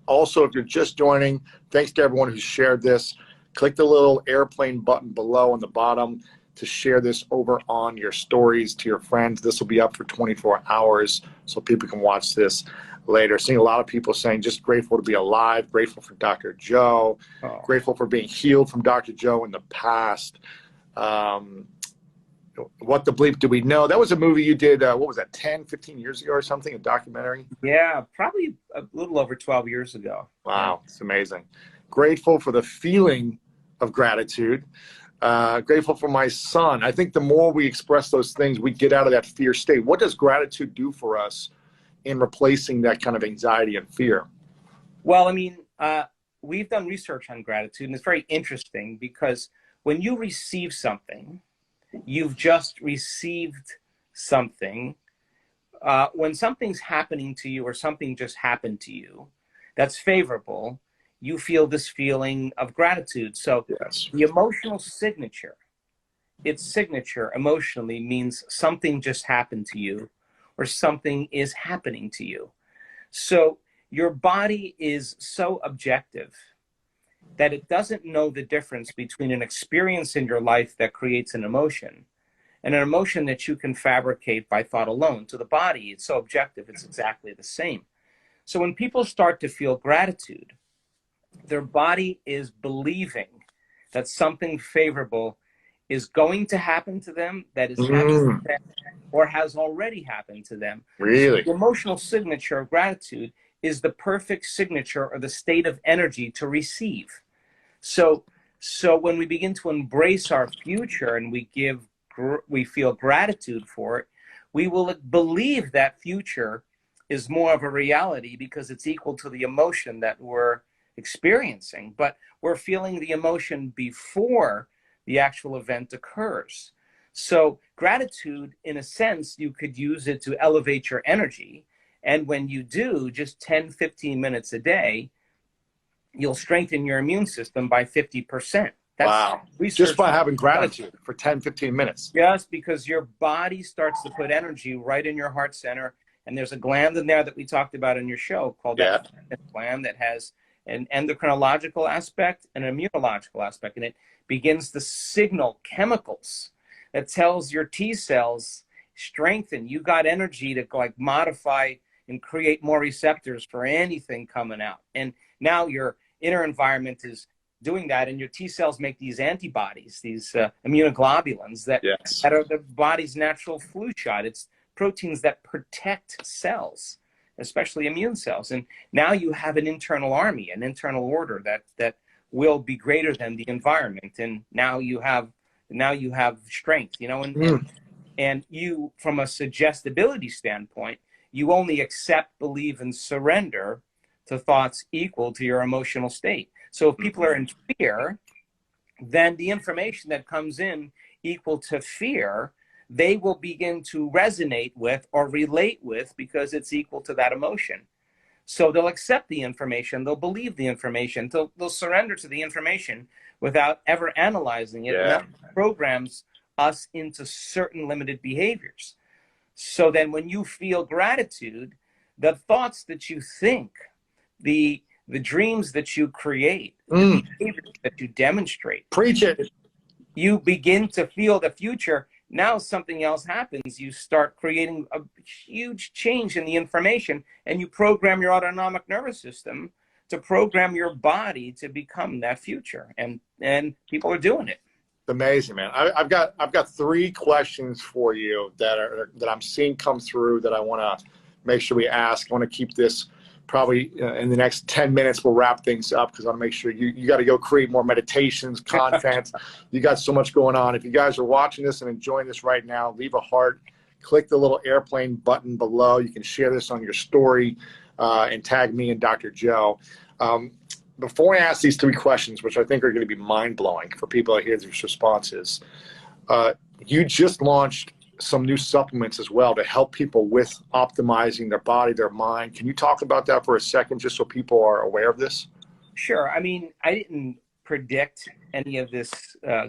Also, if you're just joining, thanks to everyone who shared this. Click the little airplane button below on the bottom to share this over on your stories to your friends. This will be up for 24 hours so people can watch this later. Seeing a lot of people saying just grateful to be alive, grateful for Dr. Joe, grateful for being healed from Dr. Joe in the past. What the bleep do we know? That was a movie you did, what was that, 10, 15 years ago or something, a documentary? Yeah, probably a little over 12 years ago. Wow, it's amazing. Grateful for the feeling of gratitude. Grateful for my son. I think the more we express those things, we get out of that fear state. What does gratitude do for us in replacing that kind of anxiety and fear? Well, I mean, we've done research on gratitude, and it's very interesting because when you receive something, you've just received something. When something's happening to you or something just happened to you that's favorable, you feel this feeling of gratitude. So yes, the emotional signature its signature emotionally means something just happened to you or something is happening to you. So your body is so objective that it doesn't know the difference between an experience in your life that creates an emotion and an emotion that you can fabricate by thought alone. To the body, it's so objective, it's exactly the same. So when people start to feel gratitude, their body is believing that something favorable is going to happen to them, that is happening to them, or has already happened to them. Really? So the emotional signature of gratitude is the perfect signature or the state of energy to receive. So when we begin to embrace our future and we feel gratitude for it, we will believe that future is more of a reality because it's equal to the emotion that we're experiencing. But we're feeling the emotion before the actual event occurs. So gratitude, in a sense, you could use it to elevate your energy. And when you do, just 10, 15 minutes a day, you'll strengthen your immune system by 50%. That's wow. research. Just by having gratitude for 10, 15 minutes. Yes, because your body starts to put energy right in your heart center. And there's a gland in there that we talked about in your show called that gland that has an endocrinological aspect and an immunological aspect. And it begins to signal chemicals that tells your T cells, strengthen. You got energy to like modify and create more receptors for anything coming out. And now your inner environment is doing that, and your T cells make these antibodies, these immunoglobulins that are the body's natural flu shot. It's proteins that protect cells, especially immune cells. And now you have an internal army, an internal order that will be greater than the environment. And now you have strength, you know, and you, from a suggestibility standpoint, you only accept, believe, and surrender to thoughts equal to your emotional state. So if people are in fear, then the information that comes in equal to fear, they will begin to resonate with or relate with because it's equal to that emotion. So they'll accept the information, they'll believe the information, they'll surrender to the information without ever analyzing it. And that programs us into certain limited behaviors. So then when you feel gratitude, the thoughts that you think, the dreams that you create, the behaviors that you demonstrate. Preach it. You begin to feel the future. Now something else happens. You start creating a huge change in the information, and you program your autonomic nervous system to program your body to become that future. And people are doing it. Amazing, man. I've got 3 questions for you that I'm seeing come through that I want to make sure we ask. I want to keep this probably in the next 10 minutes. We'll wrap things up because I want to make sure you got to go create more meditations, content. You got so much going on. If you guys are watching this and enjoying this right now, leave a heart, click the little airplane button below. You can share this on your story and tag me and Dr. Joe. Before I ask these 3 questions, which I think are going to be mind-blowing for people to hear these responses, you just launched some new supplements as well to help people with optimizing their body, their mind. Can you talk about that for a second, just so people are aware of this? Sure. I mean, I didn't predict any of this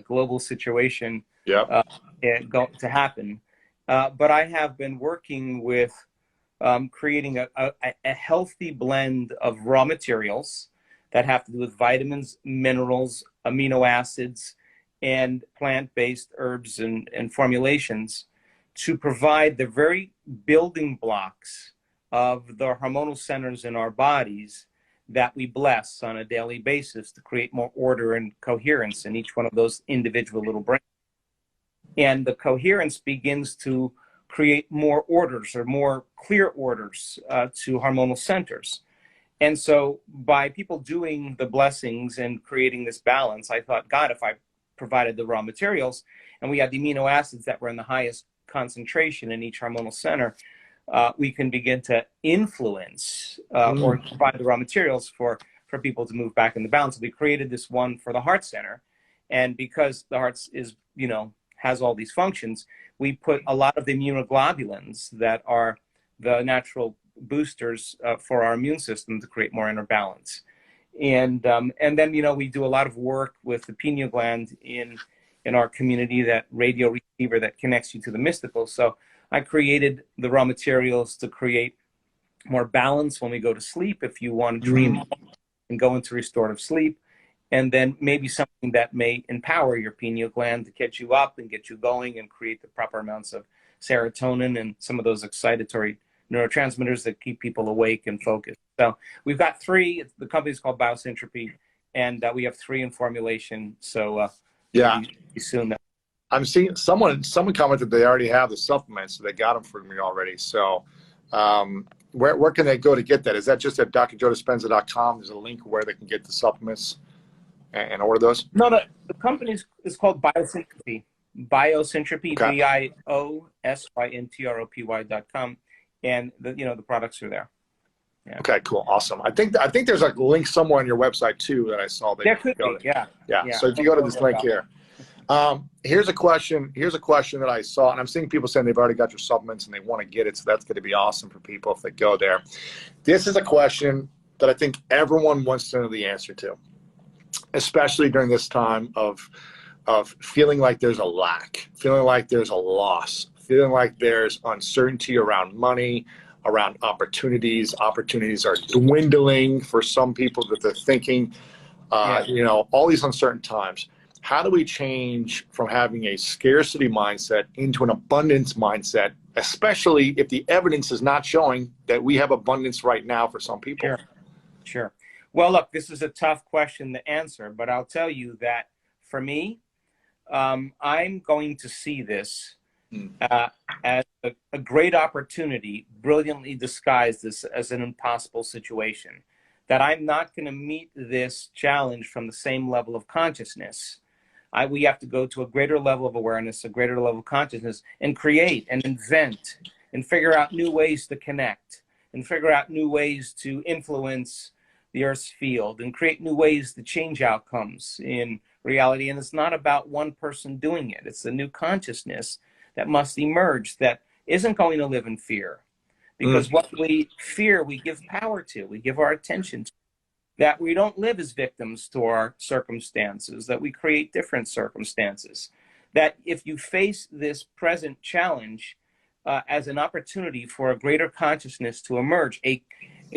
global situation to happen, but I have been working with creating a healthy blend of raw materials that have to do with vitamins, minerals, amino acids, and plant-based herbs and formulations to provide the very building blocks of the hormonal centers in our bodies that we bless on a daily basis to create more order and coherence in each one of those individual little brains. And the coherence begins to create more orders or more clear orders to hormonal centers. And so by people doing the blessings and creating this balance, I thought, God, if I provided the raw materials and we had the amino acids that were in the highest concentration in each hormonal center, we can begin to influence or provide the raw materials for people to move back in the balance. So we created this one for the heart center. And because the heart is, has all these functions, we put a lot of the immunoglobulins that are the natural boosters for our immune system to create more inner balance. And then, we do a lot of work with the pineal gland in in our community, that radio receiver that connects you to the mystical. So I created the raw materials to create more balance when we go to sleep. If you want to dream and go into restorative sleep, and then maybe something that may empower your pineal gland to get you up and get you going and create the proper amounts of serotonin and some of those excitatory neurotransmitters that keep people awake and focused. So we've got three. The company's called Biosyntropy, and we have three in formulation. So yeah, soon. I'm seeing someone commented they already have the supplements, so they got them for me already. So where can they go to get that? Is that just at drjoedispenza.com? There's a link where they can get the supplements and order those? No, the company is called Biosyntropy. Biosyntropy, Okay. BIOSYNTROPY.com, and the products are there. Yeah. Okay, cool, awesome. I think there's a link somewhere on your website too that I saw. There could be, yeah. So if you go to this link here, here's a question. Here's a question that I saw, and I'm seeing people saying they've already got your supplements and they want to get it. So that's going to be awesome for people if they go there. This is a question that I think everyone wants to know the answer to, especially during this time of feeling like there's a lack, feeling like there's a loss, feeling like there's uncertainty around money, around opportunities. Opportunities are dwindling for some people that they're thinking, all these uncertain times. How do we change from having a scarcity mindset into an abundance mindset, especially if the evidence is not showing that we have abundance right now for some people? Sure. Well, look, this is a tough question to answer, but I'll tell you that for me, I'm going to see this as a great opportunity, brilliantly disguised as an impossible situation, that I'm not going to meet this challenge from the same level of consciousness. We have to go to a greater level of awareness, a greater level of consciousness, and create and invent and figure out new ways to connect and figure out new ways to influence the Earth's field and create new ways to change outcomes in reality. And it's not about one person doing it. It's a new consciousness that must emerge that isn't going to live in fear. Because what we fear, we give power to, we give our attention to. That we don't live as victims to our circumstances, that we create different circumstances. That if you face this present challenge as an opportunity for a greater consciousness to emerge, a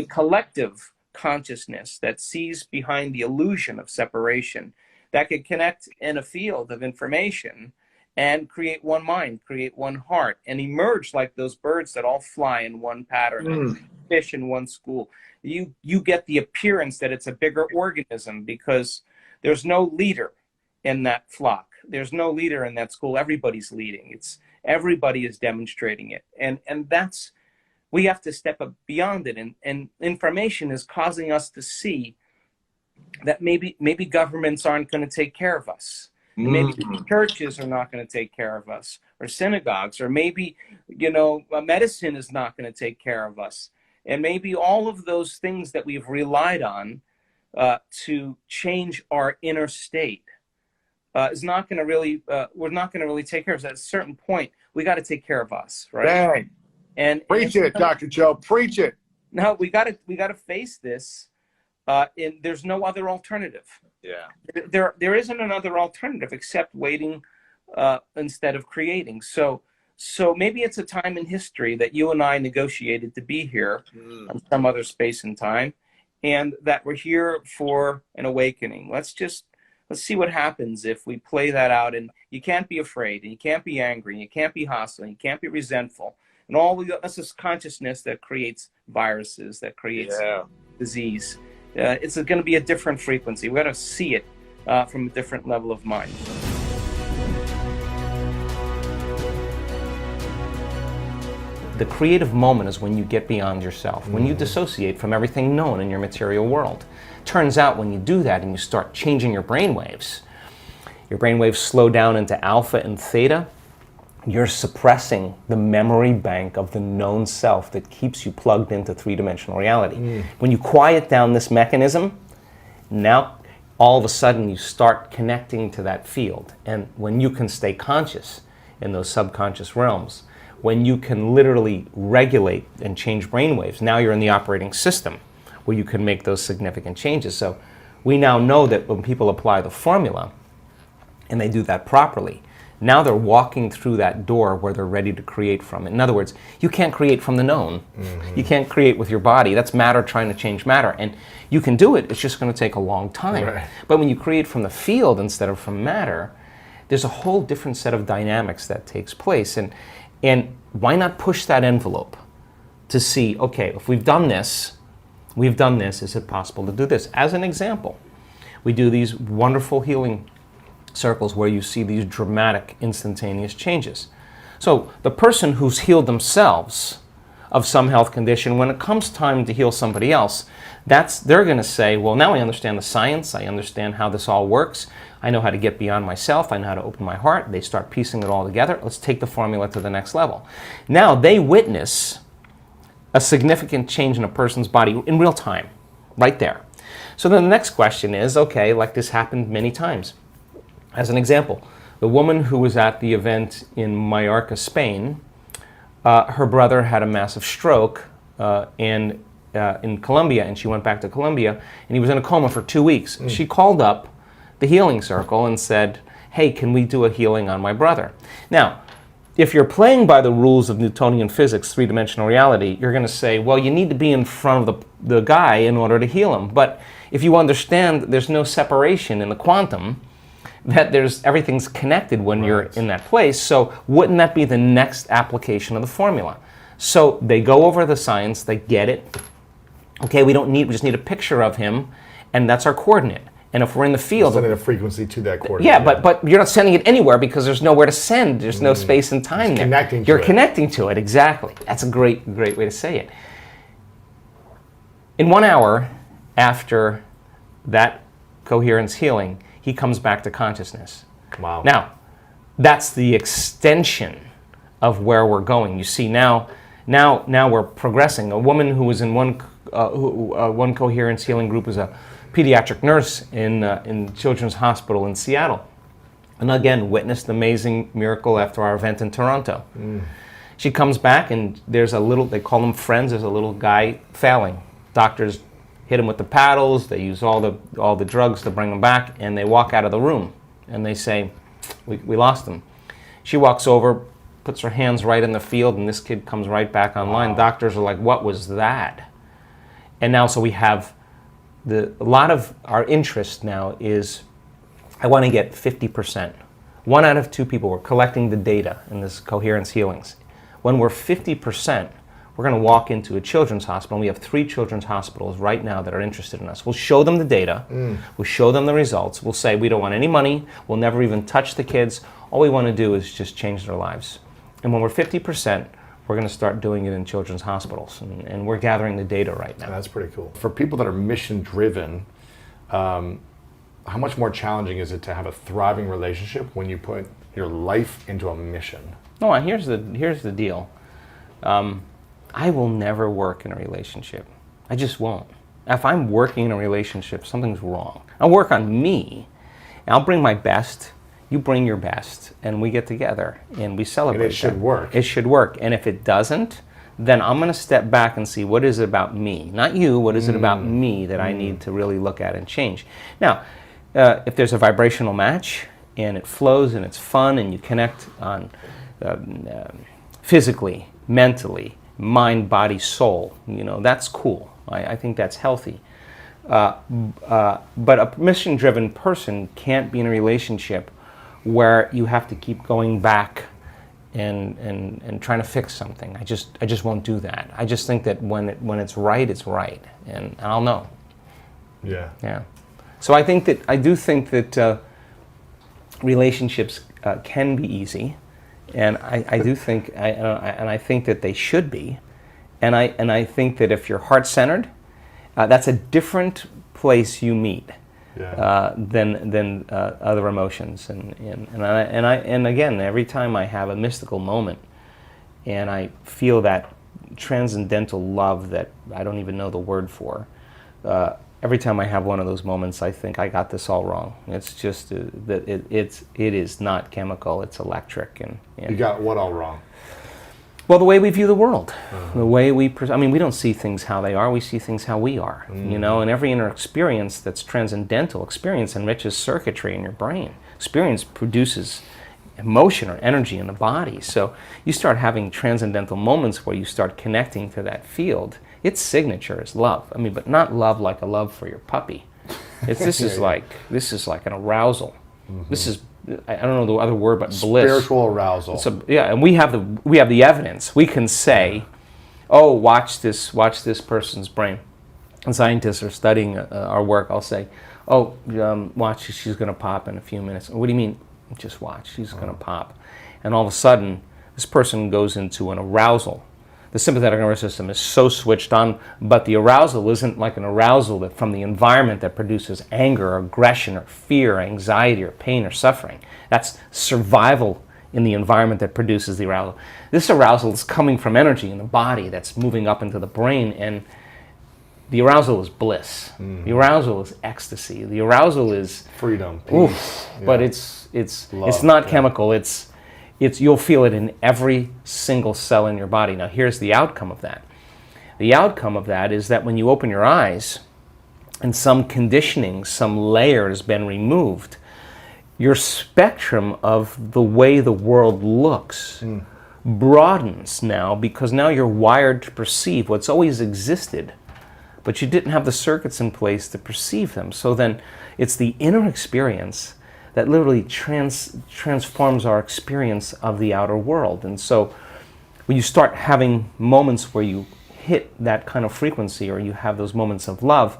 collective consciousness that sees behind the illusion of separation, that could connect in a field of information and create one mind, create one heart, and emerge like those birds that all fly in one pattern, and fish in one school. You get the appearance that it's a bigger organism because there's no leader in that flock. There's no leader in that school. Everybody's leading. Everybody is demonstrating it. And that's, we have to step up beyond it. And information is causing us to see that maybe governments aren't going to take care of us. And maybe churches are not going to take care of us, or synagogues, or maybe, medicine is not going to take care of us. And maybe all of those things that we've relied on to change our inner state is not going to really, we're not going to really take care of us. At a certain point, we got to take care of us, right? Dang. And preach it, Dr. Joe, preach it. No, we got to face this. And there's no other alternative. Yeah. There isn't another alternative except waiting instead of creating. So maybe it's a time in history that you and I negotiated to be here on some other space and time, and that we're here for an awakening. Let's see what happens if we play that out. And you can't be afraid, and you can't be angry, and you can't be hostile, and you can't be resentful. And that's this consciousness that creates viruses, that creates disease. It's going to be a different frequency. We're going to see it from a different level of mind. The creative moment is when you get beyond yourself, when you dissociate from everything known in your material world. Turns out when you do that and you start changing your brainwaves slow down into alpha and theta, you're suppressing the memory bank of the known self that keeps you plugged into three-dimensional reality. When you quiet down this mechanism, now all of a sudden you start connecting to that field. And when you can stay conscious in those subconscious realms, when you can literally regulate and change brainwaves, now you're in the operating system where you can make those significant changes. So we now know that when people apply the formula, and they do that properly, now they're walking through that door where they're ready to create from it. In other words, you can't create from the known. You can't create with your body. That's matter trying to change matter. And you can do it, it's just going to take a long time. Right. But when you create from the field instead of from matter, there's a whole different set of dynamics that takes place. And why not push that envelope to see, okay, if we've done this, is it possible to do this? As an example, we do these wonderful healing circles where you see these dramatic, instantaneous changes. So the person who's healed themselves of some health condition, when it comes time to heal somebody else, they're going to say, well, now I understand the science, I understand how this all works, I know how to get beyond myself, I know how to open my heart. They start piecing it all together. Let's take the formula to the next level. Now they witness a significant change in a person's body in real time, right there. So then the next question is, okay, like this happened many times. As an example, the woman who was at the event in Mallorca, Spain, her brother had a massive stroke in Colombia, and she went back to Colombia, and he was in a coma for 2 weeks. She called up the healing circle and said, hey, can we do a healing on my brother? Now, if you're playing by the rules of Newtonian physics, three-dimensional reality, you're going to say, well, you need to be in front of the guy in order to heal him. But if you understand there's no separation in the quantum, that everything's connected when you're in that place, so wouldn't that be the next application of the formula? So they go over the science, they get it. Okay, we just need a picture of him, and that's our coordinate. And if we're in the field, sending a frequency to that coordinate. Yeah, but you're not sending it anywhere because there's nowhere to send. There's no space and time there. You're connecting to it, exactly. That's a great way to say it. In 1 hour after that coherence healing, he comes back to consciousness. Wow. Now, that's the extension of where we're going. You see, now we're progressing. A woman who was in one coherence healing group was a pediatric nurse in Children's Hospital in Seattle, and again witnessed an amazing miracle after our event in Toronto. She comes back, and there's they call them friends. There's a little guy failing. Doctors hit him with the paddles. They use all the drugs to bring him back, and they walk out of the room, and they say, we lost him. She walks over, puts her hands right in the field, and this kid comes right back online. Wow. Doctors are like, what was that? And now, so we have a lot of our interest now is, I want to get 50%. 1 out of 2 people, we're collecting the data in this coherence healings. When we're 50%, we're going to walk into a children's hospital, and we have 3 children's hospitals right now that are interested in us. We'll show them the data, we'll show them the results, we'll say we don't want any money, we'll never even touch the kids, all we want to do is just change their lives. And when we're 50%, we're going to start doing it in children's hospitals, and we're gathering the data right now. That's pretty cool. For people that are mission-driven, how much more challenging is it to have a thriving relationship when you put your life into a mission? No, here's the deal. I will never work in a relationship. I just won't. If I'm working in a relationship, something's wrong. I'll work on me. I'll bring my best. You bring your best, and we get together, and we celebrate. And it should work. It should work. And if it doesn't, then I'm going to step back and see, what is it about me? Not you, what is it about me that I need to really look at and change? Now, if there's a vibrational match, and it flows, and it's fun, and you connect on physically, mentally, mind, body, soul, that's cool. I think that's healthy. But a mission-driven person can't be in a relationship where you have to keep going back and trying to fix something. I just won't do that. I just think that when it's right, and I'll know. Yeah. So I do think that relationships can be easy, and I do think, and I think that they should be, and I think that if you're heart-centered, that's a different place you meet. Than other emotions, and again, every time I have a mystical moment, and I feel that transcendental love that I don't even know the word for, every time I have one of those moments, I think I got this all wrong. It's just that it is not chemical; it's electric. And you got what all wrong? Well, the way we view the world, the way we don't see things how they are, we see things how we are, and every inner experience that's transcendental experience enriches circuitry in your brain. experience produces emotion or energy in the body. So you start having transcendental moments where you start connecting to that field. Its signature is love. I mean, but not love like a love for your puppy. This is like an arousal. This is, I don't know the other word, but bliss. Spiritual arousal. Yeah, and we have the evidence. We can say, oh, watch this person's brain. And scientists are studying our work. I'll say, oh, watch, she's going to pop in a few minutes. What do you mean? Just watch, she's going to pop. And all of a sudden, this person goes into an arousal. The sympathetic nervous system is so switched on, but the arousal isn't like an arousal that from the environment that produces anger or aggression or fear, or anxiety or pain or suffering. That's survival in the environment that produces the arousal. This arousal is coming from energy in the body that's moving up into the brain, and the arousal is bliss. The arousal is ecstasy. The arousal is freedom, peace. Oof, yeah. But it's not chemical. It's you'll feel it in every single cell in your body. Now here's the outcome of that. The outcome of that is that when you open your eyes and some conditioning, some layer has been removed, your spectrum of the way the world looks broadens now, because now you're wired to perceive what's always existed, but you didn't have the circuits in place to perceive them. So then it's the inner experience that literally transforms our experience of the outer world. And so when you start having moments where you hit that kind of frequency, or you have those moments of love,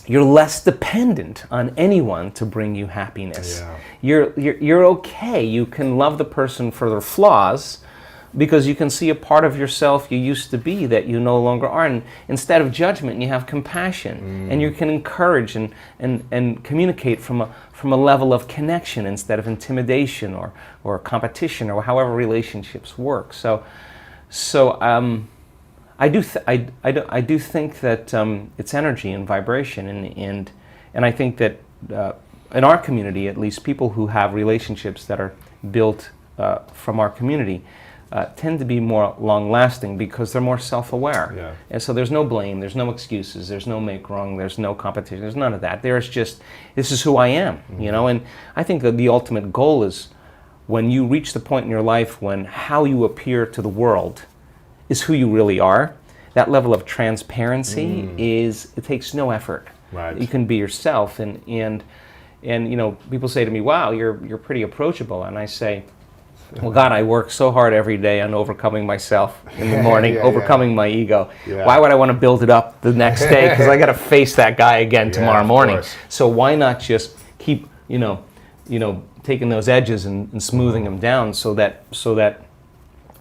you're less dependent on anyone to bring you happiness. Yeah. You're okay. You can love the person for their flaws, because you can see a part of yourself you used to be that you no longer are. And instead of judgment, you have compassion. And you can encourage and communicate from a level of connection instead of intimidation or competition, or however relationships work. So I do think that it's energy and vibration, and I think that in our community, at least, people who have relationships that are built from our community tend to be more long-lasting, because they're more self-aware. Yeah. And so there's no blame, there's no excuses, there's no make wrong, there's no competition, there's none of that. There's just, this is who I am, you know? And I think that the ultimate goal is when you reach the point in your life when how you appear to the world is who you really are. That level of transparency it takes no effort. Right. You can be yourself, and you know, people say to me, wow, you're pretty approachable. And I say, well, God, I work so hard every day on overcoming myself in the morning, overcoming my ego. Yeah. Why would I want to build it up the next day? Because I got to face that guy again tomorrow morning. Course. So why not just keep, you know, taking those edges and smoothing them down, so that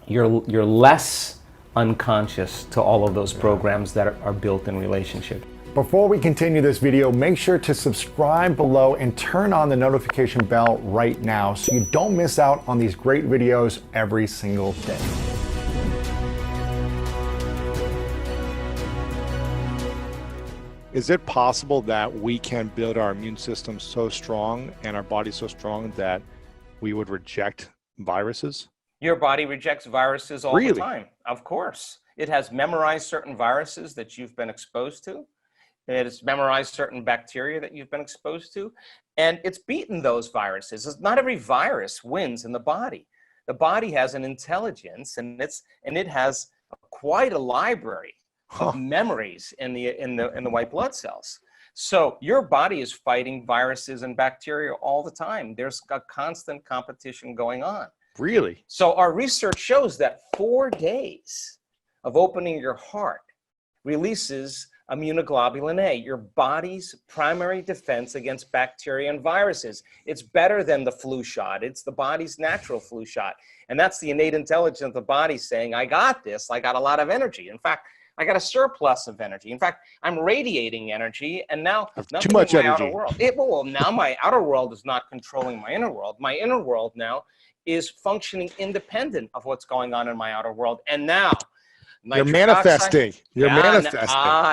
you're less unconscious to all of those programs that are built in relationship. Before we continue this video, make sure to subscribe below and turn on the notification bell right now so you don't miss out on these great videos every single day. Is it possible that we can build our immune system so strong and our body so strong that we would reject viruses? Your body rejects viruses all the time. Of course. It has memorized certain viruses that you've been exposed to. It has memorized certain bacteria that you've been exposed to. And it's beaten those viruses. Not every virus wins in the body. The body has an intelligence, and it has quite a library of memories in the white blood cells. So your body is fighting viruses and bacteria all the time. There's a constant competition going on. Really? So our research shows that 4 days of opening your heart releases immunoglobulin A, your body's primary defense against bacteria and viruses. It's better than the flu shot. It's the body's natural flu shot. And that's the innate intelligence of the body saying, I got this. I got a lot of energy. In fact, I got a surplus of energy. In fact, I'm radiating energy, and now too much my energy. Outer world. Well, now my outer world is not controlling my inner world. My inner world now is functioning independent of what's going on in my outer world. And now, you're manifesting. You're manifesting.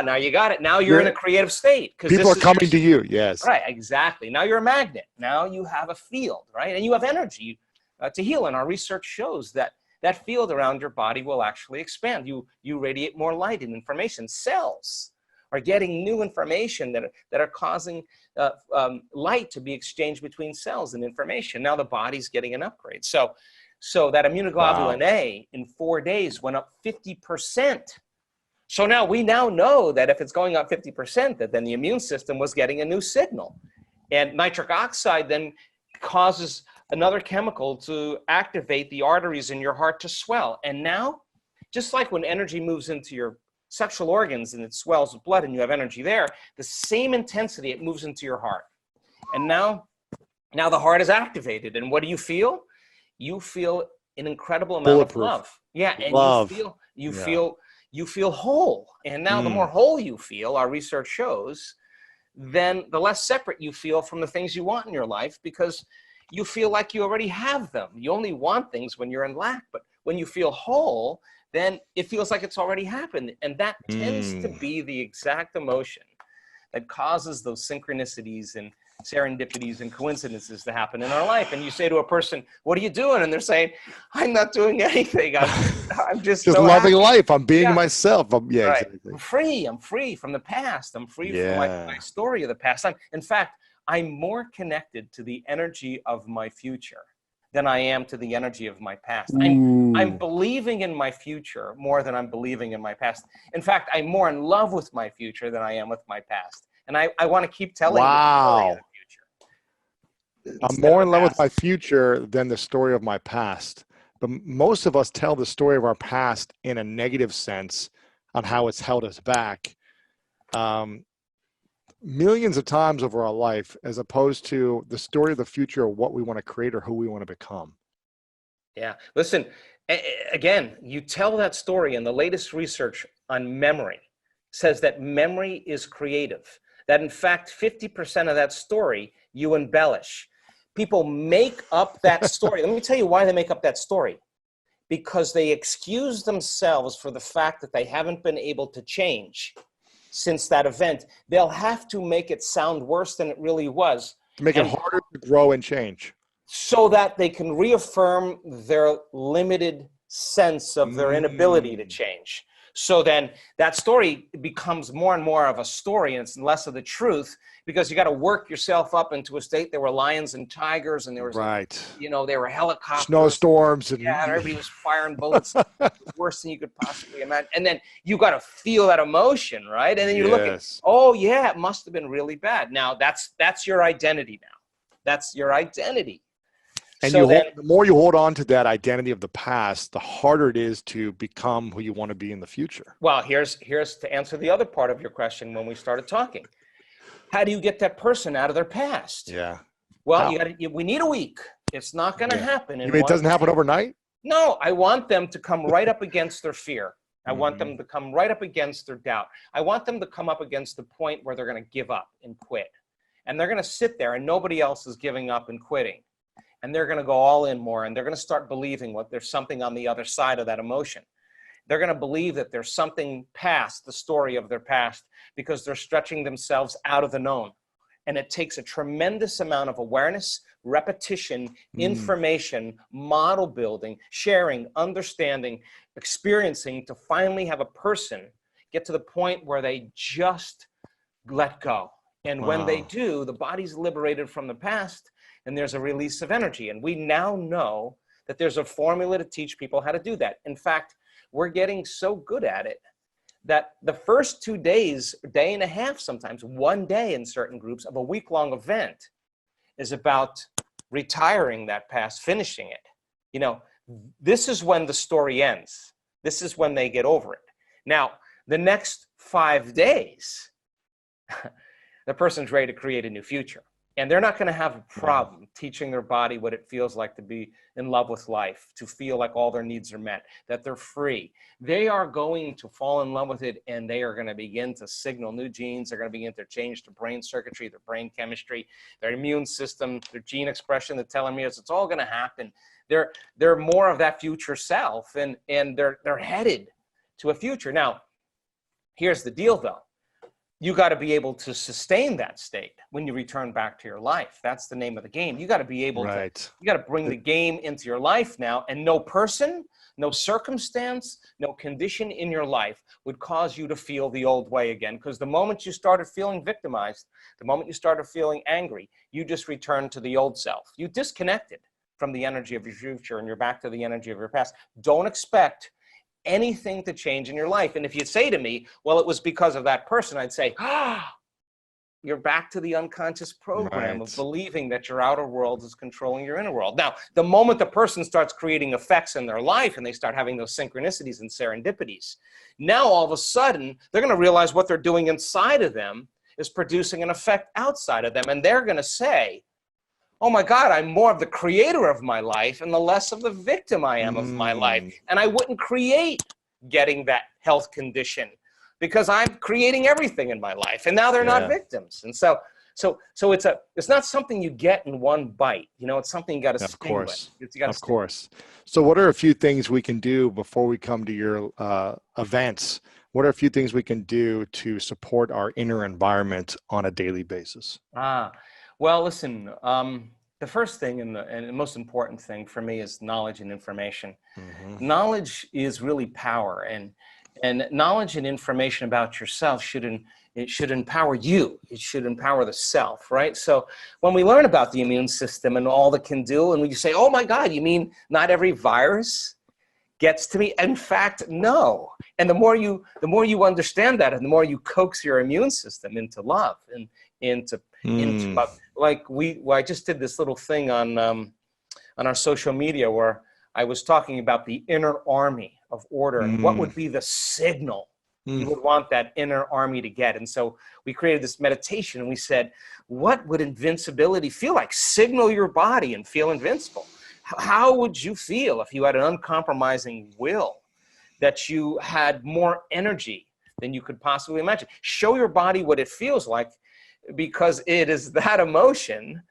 Now you got it. Now you're in a creative state. People are coming to you. Yes. Right, exactly. Now you're a magnet. Now you have a field, right? And you have energy to heal. And our research shows that that field around your body will actually expand. You radiate more light and information. Cells are getting new information that are causing light to be exchanged between cells and information. Now the body's getting an upgrade. So that immunoglobulin A in 4 days went up 50%. So now we know that if it's going up 50%, that then the immune system was getting a new signal. And nitric oxide then causes another chemical to activate the arteries in your heart to swell. And now, just like when energy moves into your sexual organs and it swells with blood and you have energy there, the same intensity it moves into your heart. And now the heart is activated. And what do you feel? You feel an incredible amount of love. Yeah, and love. you feel whole. And now the more whole you feel, our research shows, then the less separate you feel from the things you want in your life, because you feel like you already have them. You only want things when you're in lack, but when you feel whole, then it feels like it's already happened. And that tends to be the exact emotion that causes those synchronicities and serendipities and coincidences to happen in our life. And you say to a person, what are you doing? And they're saying, I'm not doing anything. I'm just so loving happy. life. I'm being myself. Exactly. I'm free from the past. I'm free from my story of the past. In fact, I'm more connected to the energy of my future than I am to the energy of my past. I'm believing in my future more than I'm believing in my past. In fact, I'm more in love with my future than I am with my past. And I want to keep telling the story of the future. I'm more in love with my future than the story of my past. But most of us tell the story of our past in a negative sense on how it's held us back. Millions of times over our life, as opposed to the story of the future, of what we want to create or who we want to become. Yeah. Listen, again, you tell that story, and the latest research on memory says that memory is creative, that in fact, 50% of that story you embellish. People make up that story. Let me tell you why they make up that story. Because they excuse themselves for the fact that they haven't been able to change since that event. They'll have to make it sound worse than it really was. To make it harder to grow and change. So that they can reaffirm their limited sense of their inability to change. So then that story becomes more and more of a story, and it's less of the truth, because you got to work yourself up into a state. There were lions and tigers, and there was, there were helicopters, snowstorms, and everybody was firing bullets. It was worse than you could possibly imagine. And then you got to feel that emotion, right? And then you're looking, oh yeah, it must have been really bad. Now that's your identity now. That's your identity. And so the more you hold on to that identity of the past, the harder it is to become who you want to be in the future. Well, here's to answer the other part of your question when we started talking. How do you get that person out of their past? Yeah. Well, we need a week. It's not going to happen. You mean it doesn't happen overnight? No, I want them to come right up against their fear. I want them to come right up against their doubt. I want them to come up against the point where they're going to give up and quit. And they're going to sit there and nobody else is giving up and quitting. And they're going to go all in more, and they're going to start believing there's something on the other side of that emotion. They're going to believe that there's something past the story of their past, because they're stretching themselves out of the known. And it takes a tremendous amount of awareness, repetition, information, model building, sharing, understanding, experiencing, to finally have a person get to the point where they just let go. And when they do, the body's liberated from the past, and there's a release of energy. And we now know that there's a formula to teach people how to do that. In fact, we're getting so good at it that the first 2 days, day and a half, sometimes 1 day in certain groups of a week-long event is about retiring that past, finishing it. This is when the story ends. This is when they get over it. Now, the next 5 days, the person's ready to create a new future. And they're not going to have a problem teaching their body what it feels like to be in love with life, to feel like all their needs are met, that they're free. They are going to fall in love with it, and they are going to begin to signal new genes. They're going to begin to change their brain circuitry, their brain chemistry, their immune system, their gene expression, the telomeres. It's all going to happen. They're more of that future self, and they're headed to a future. Now, here's the deal, though. you got to be able to sustain that state when you return back to your life. That's the name of the game. You got to be able to, you got to bring the game into your life now, and no person, no circumstance, no condition in your life would cause you to feel the old way again. Because the moment you started feeling victimized, the moment you started feeling angry, you just returned to the old self. You disconnected from the energy of your future and you're back to the energy of your past. Don't expect anything to change in your life. And if you'd say to me, well, it was because of that person, I'd say, you're back to the unconscious program of believing that your outer world is controlling your inner world. Now, the moment the person starts creating effects in their life and they start having those synchronicities and serendipities, now all of a sudden, they're going to realize what they're doing inside of them is producing an effect outside of them. And they're going to say, oh my God, I'm more of the creator of my life and the less of the victim I am of my life. And I wouldn't create getting that health condition because I'm creating everything in my life. And now they're not victims. And so it's not something you get in one bite. You know, it's something you got to stay with. Of course. So what are a few things we can do before we come to your events? What are a few things we can do to support our inner environment on a daily basis? Well, listen, the first thing and the most important thing for me is knowledge and information. Knowledge is really power, and knowledge and information about yourself should empower you. It should empower the self, right? So when we learn about the immune system and all it can do, and we say, oh my God, you mean not every virus gets to me? In fact, no. And the more you understand that, and the more you coax your immune system into love and into love. Like I just did this little thing on our social media where I was talking about the inner army of order and what would be the signal you would want that inner army to get. And so we created this meditation and we said, what would invincibility feel like? Signal your body and feel invincible. How would you feel if you had an uncompromising will, that you had more energy than you could possibly imagine? Show your body what it feels like, because it is that emotion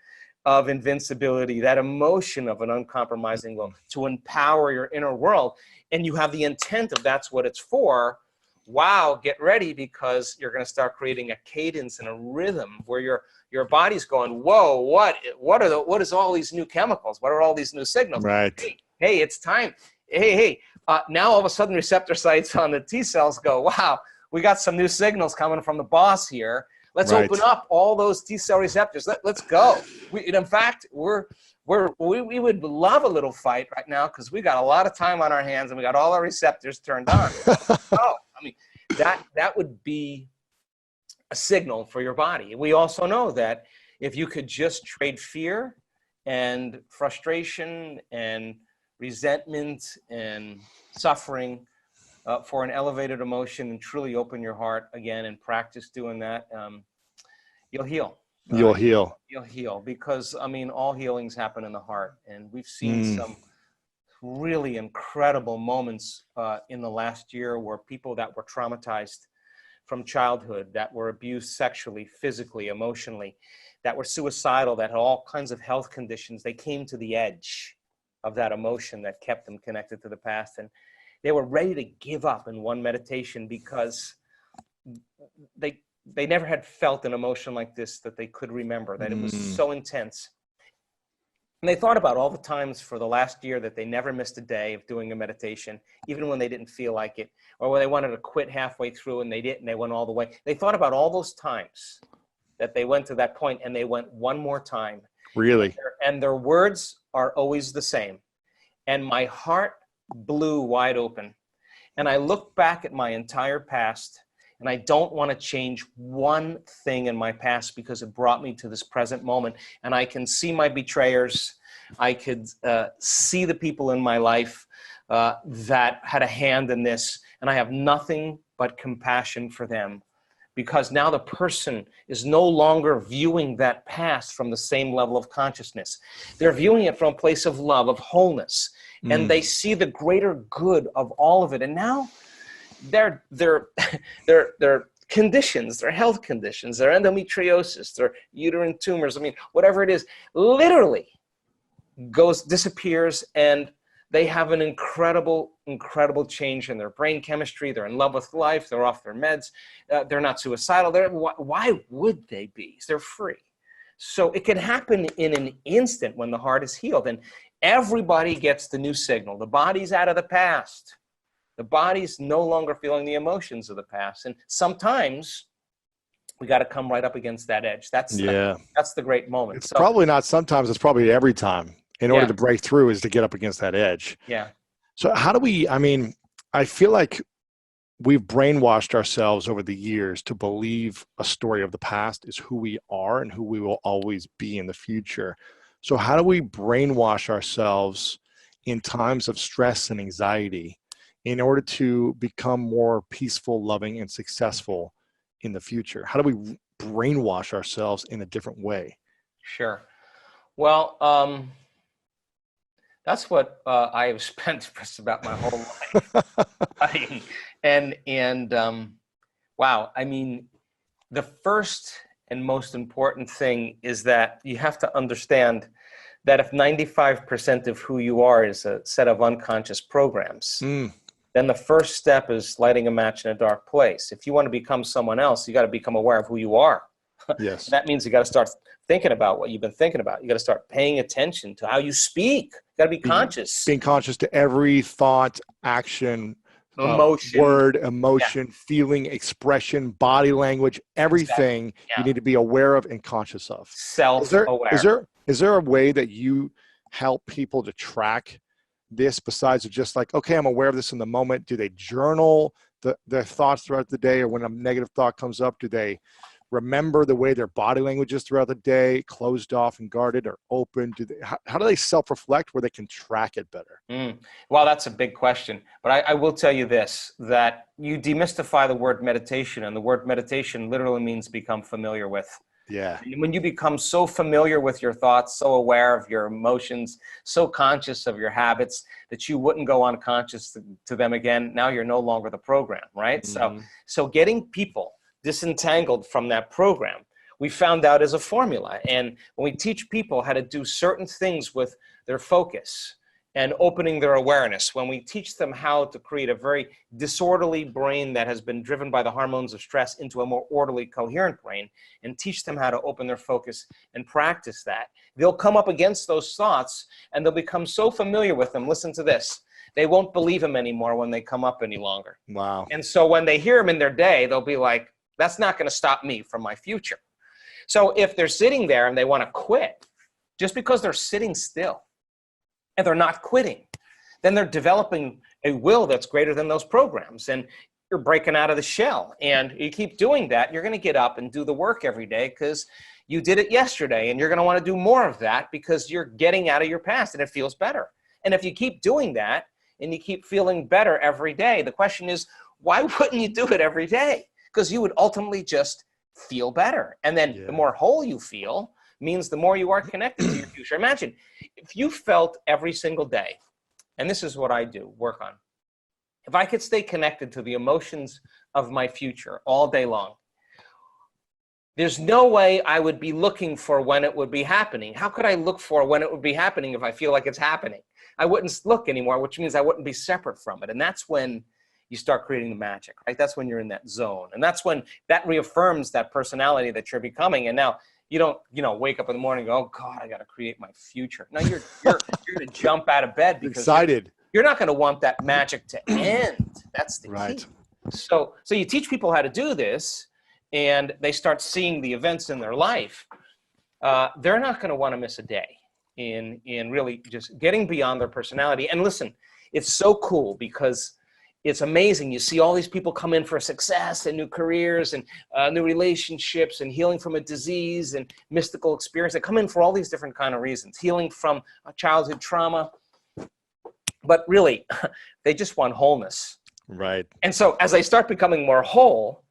of invincibility, that emotion of an uncompromising will to empower your inner world. And you have the intent of that's what it's for. Wow, get ready, because you're going to start creating a cadence and a rhythm where your body's going, whoa, what is all these new chemicals? What are all these new signals? Right. Hey, it's time. Hey, now all of a sudden receptor sites on the T cells go, wow, we got some new signals coming from the boss here. Let's open up all those T cell receptors. Let's go. In fact, we would love a little fight right now because we got a lot of time on our hands and we got all our receptors turned on. I mean, that would be a signal for your body. We also know that if you could just trade fear and frustration and resentment and suffering for an elevated emotion and truly open your heart again and practice doing that, you'll heal. You'll heal, because I mean, all healings happen in the heart, and we've seen some really incredible moments in the last year where people that were traumatized from childhood, that were abused sexually, physically, emotionally, that were suicidal, that had all kinds of health conditions, they came to the edge of that emotion that kept them connected to the past, and they were ready to give up in one meditation because they never had felt an emotion like this that they could remember, that it was so intense. And they thought about all the times for the last year that they never missed a day of doing a meditation, even when they didn't feel like it, or when they wanted to quit halfway through and they didn't, they went all the way. They thought about all those times that they went to that point and they went one more time. Really? And their words are always the same. And my heart blew wide open. And I look back at my entire past, and I don't want to change one thing in my past because it brought me to this present moment. And I can see my betrayers. I could see the people in my life that had a hand in this. And I have nothing but compassion for them, because now the person is no longer viewing that past from the same level of consciousness. They're viewing it from a place of love, of wholeness. And they see the greater good of all of it. And now their conditions, their health conditions, their endometriosis, their uterine tumors, I mean, whatever it is, literally disappears, and they have an incredible, incredible change in their brain chemistry. They're in love with life. They're off their meds. They're not suicidal. Why would they be? They're free. So it can happen in an instant when the heart is healed. And everybody gets the new signal. The body's out of the past. The body's no longer feeling the emotions of the past. And sometimes we got to come right up against that edge. That's the great moment. It's probably not sometimes, it's probably every time. In order to break through is to get up against that edge. Yeah. So how do we, I mean, I feel like we've brainwashed ourselves over the years to believe a story of the past is who we are and who we will always be in the future. So how do we brainwash ourselves in times of stress and anxiety in order to become more peaceful, loving, and successful in the future? How do we brainwash ourselves in a different way? Sure. Well, that's what I have spent just about my whole life. Wow, I mean, the first and most important thing is that you have to understand that if 95% of who you are is a set of unconscious programs, then the first step is lighting a match in a dark place. If you want to become someone else, you got to become aware of who you are. Yes. That means you got to start thinking about what you've been thinking about. You got to start paying attention to how you speak. You got to be conscious. Being conscious to every thought, action, emotion, word, emotion, feeling, expression, body language, everything you need to be aware of and conscious of. Self-aware. Is there a way that you help people to track this besides just like, okay, I'm aware of this in the moment? Do they journal their thoughts throughout the day, or when a negative thought comes up, do they remember the way their body language is throughout the day, closed off and guarded or open? How do they self-reflect where they can track it better? Well, that's a big question. But I will tell you this, that you demystify the word meditation, and the word meditation literally means become familiar with. Yeah. And when you become so familiar with your thoughts, so aware of your emotions, so conscious of your habits that you wouldn't go unconscious to them again, now you're no longer the program, right? Mm-hmm. So getting people disentangled from that program, we found out is a formula. And when we teach people how to do certain things with their focus and opening their awareness, when we teach them how to create a very disorderly brain that has been driven by the hormones of stress into a more orderly, coherent brain, and teach them how to open their focus and practice that, they'll come up against those thoughts and they'll become so familiar with them. Listen to this. They won't believe them anymore when they come up any longer. Wow. And so when they hear them in their day, they'll be like, that's not going to stop me from my future. So if they're sitting there and they want to quit, just because they're sitting still and they're not quitting, then they're developing a will that's greater than those programs. And you're breaking out of the shell. And you keep doing that, you're going to get up and do the work every day because you did it yesterday. And you're going to want to do more of that because you're getting out of your past and it feels better. And if you keep doing that and you keep feeling better every day, the question is, why wouldn't you do it every day? Because you would ultimately just feel better. And then the more whole you feel means the more you are connected to your future. Imagine if you felt every single day, and this is what I do, work on. If I could stay connected to the emotions of my future all day long, there's no way I would be looking for when it would be happening. How could I look for when it would be happening if I feel like it's happening? I wouldn't look anymore, which means I wouldn't be separate from it. And that's when you start creating the magic, right? That's when you're in that zone. And that's when that reaffirms that personality that you're becoming. And now you don't, wake up in the morning and go, oh God, I got to create my future. No, you're going to jump out of bed because excited. You're not going to want that magic to end. That's the key. So you teach people how to do this and they start seeing the events in their life. They're not going to want to miss a day in really just getting beyond their personality. And listen, it's so cool because it's amazing. You see all these people come in for success and new careers and new relationships and healing from a disease and mystical experience. They come in for all these different kind of reasons, healing from a childhood trauma. But really, they just want wholeness. Right. And so as they start becoming more whole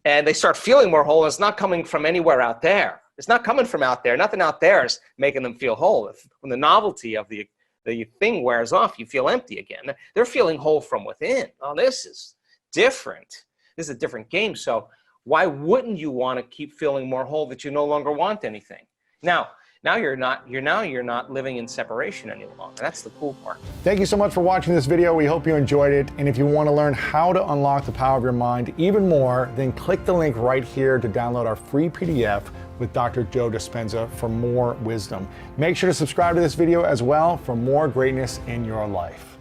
and they start feeling more whole, it's not coming from anywhere out there. It's not coming from out there. Nothing out there is making them feel whole. When the novelty of the thing wears off, you feel empty again. They're feeling whole from within. Oh, this is different. This is a different game. So why wouldn't you want to keep feeling more whole that you no longer want anything? Now, Now you're not living in separation any longer. That's the cool part. Thank you so much for watching this video. We hope you enjoyed it. And if you want to learn how to unlock the power of your mind even more, then click the link right here to download our free PDF with Dr. Joe Dispenza for more wisdom. Make sure to subscribe to this video as well for more greatness in your life.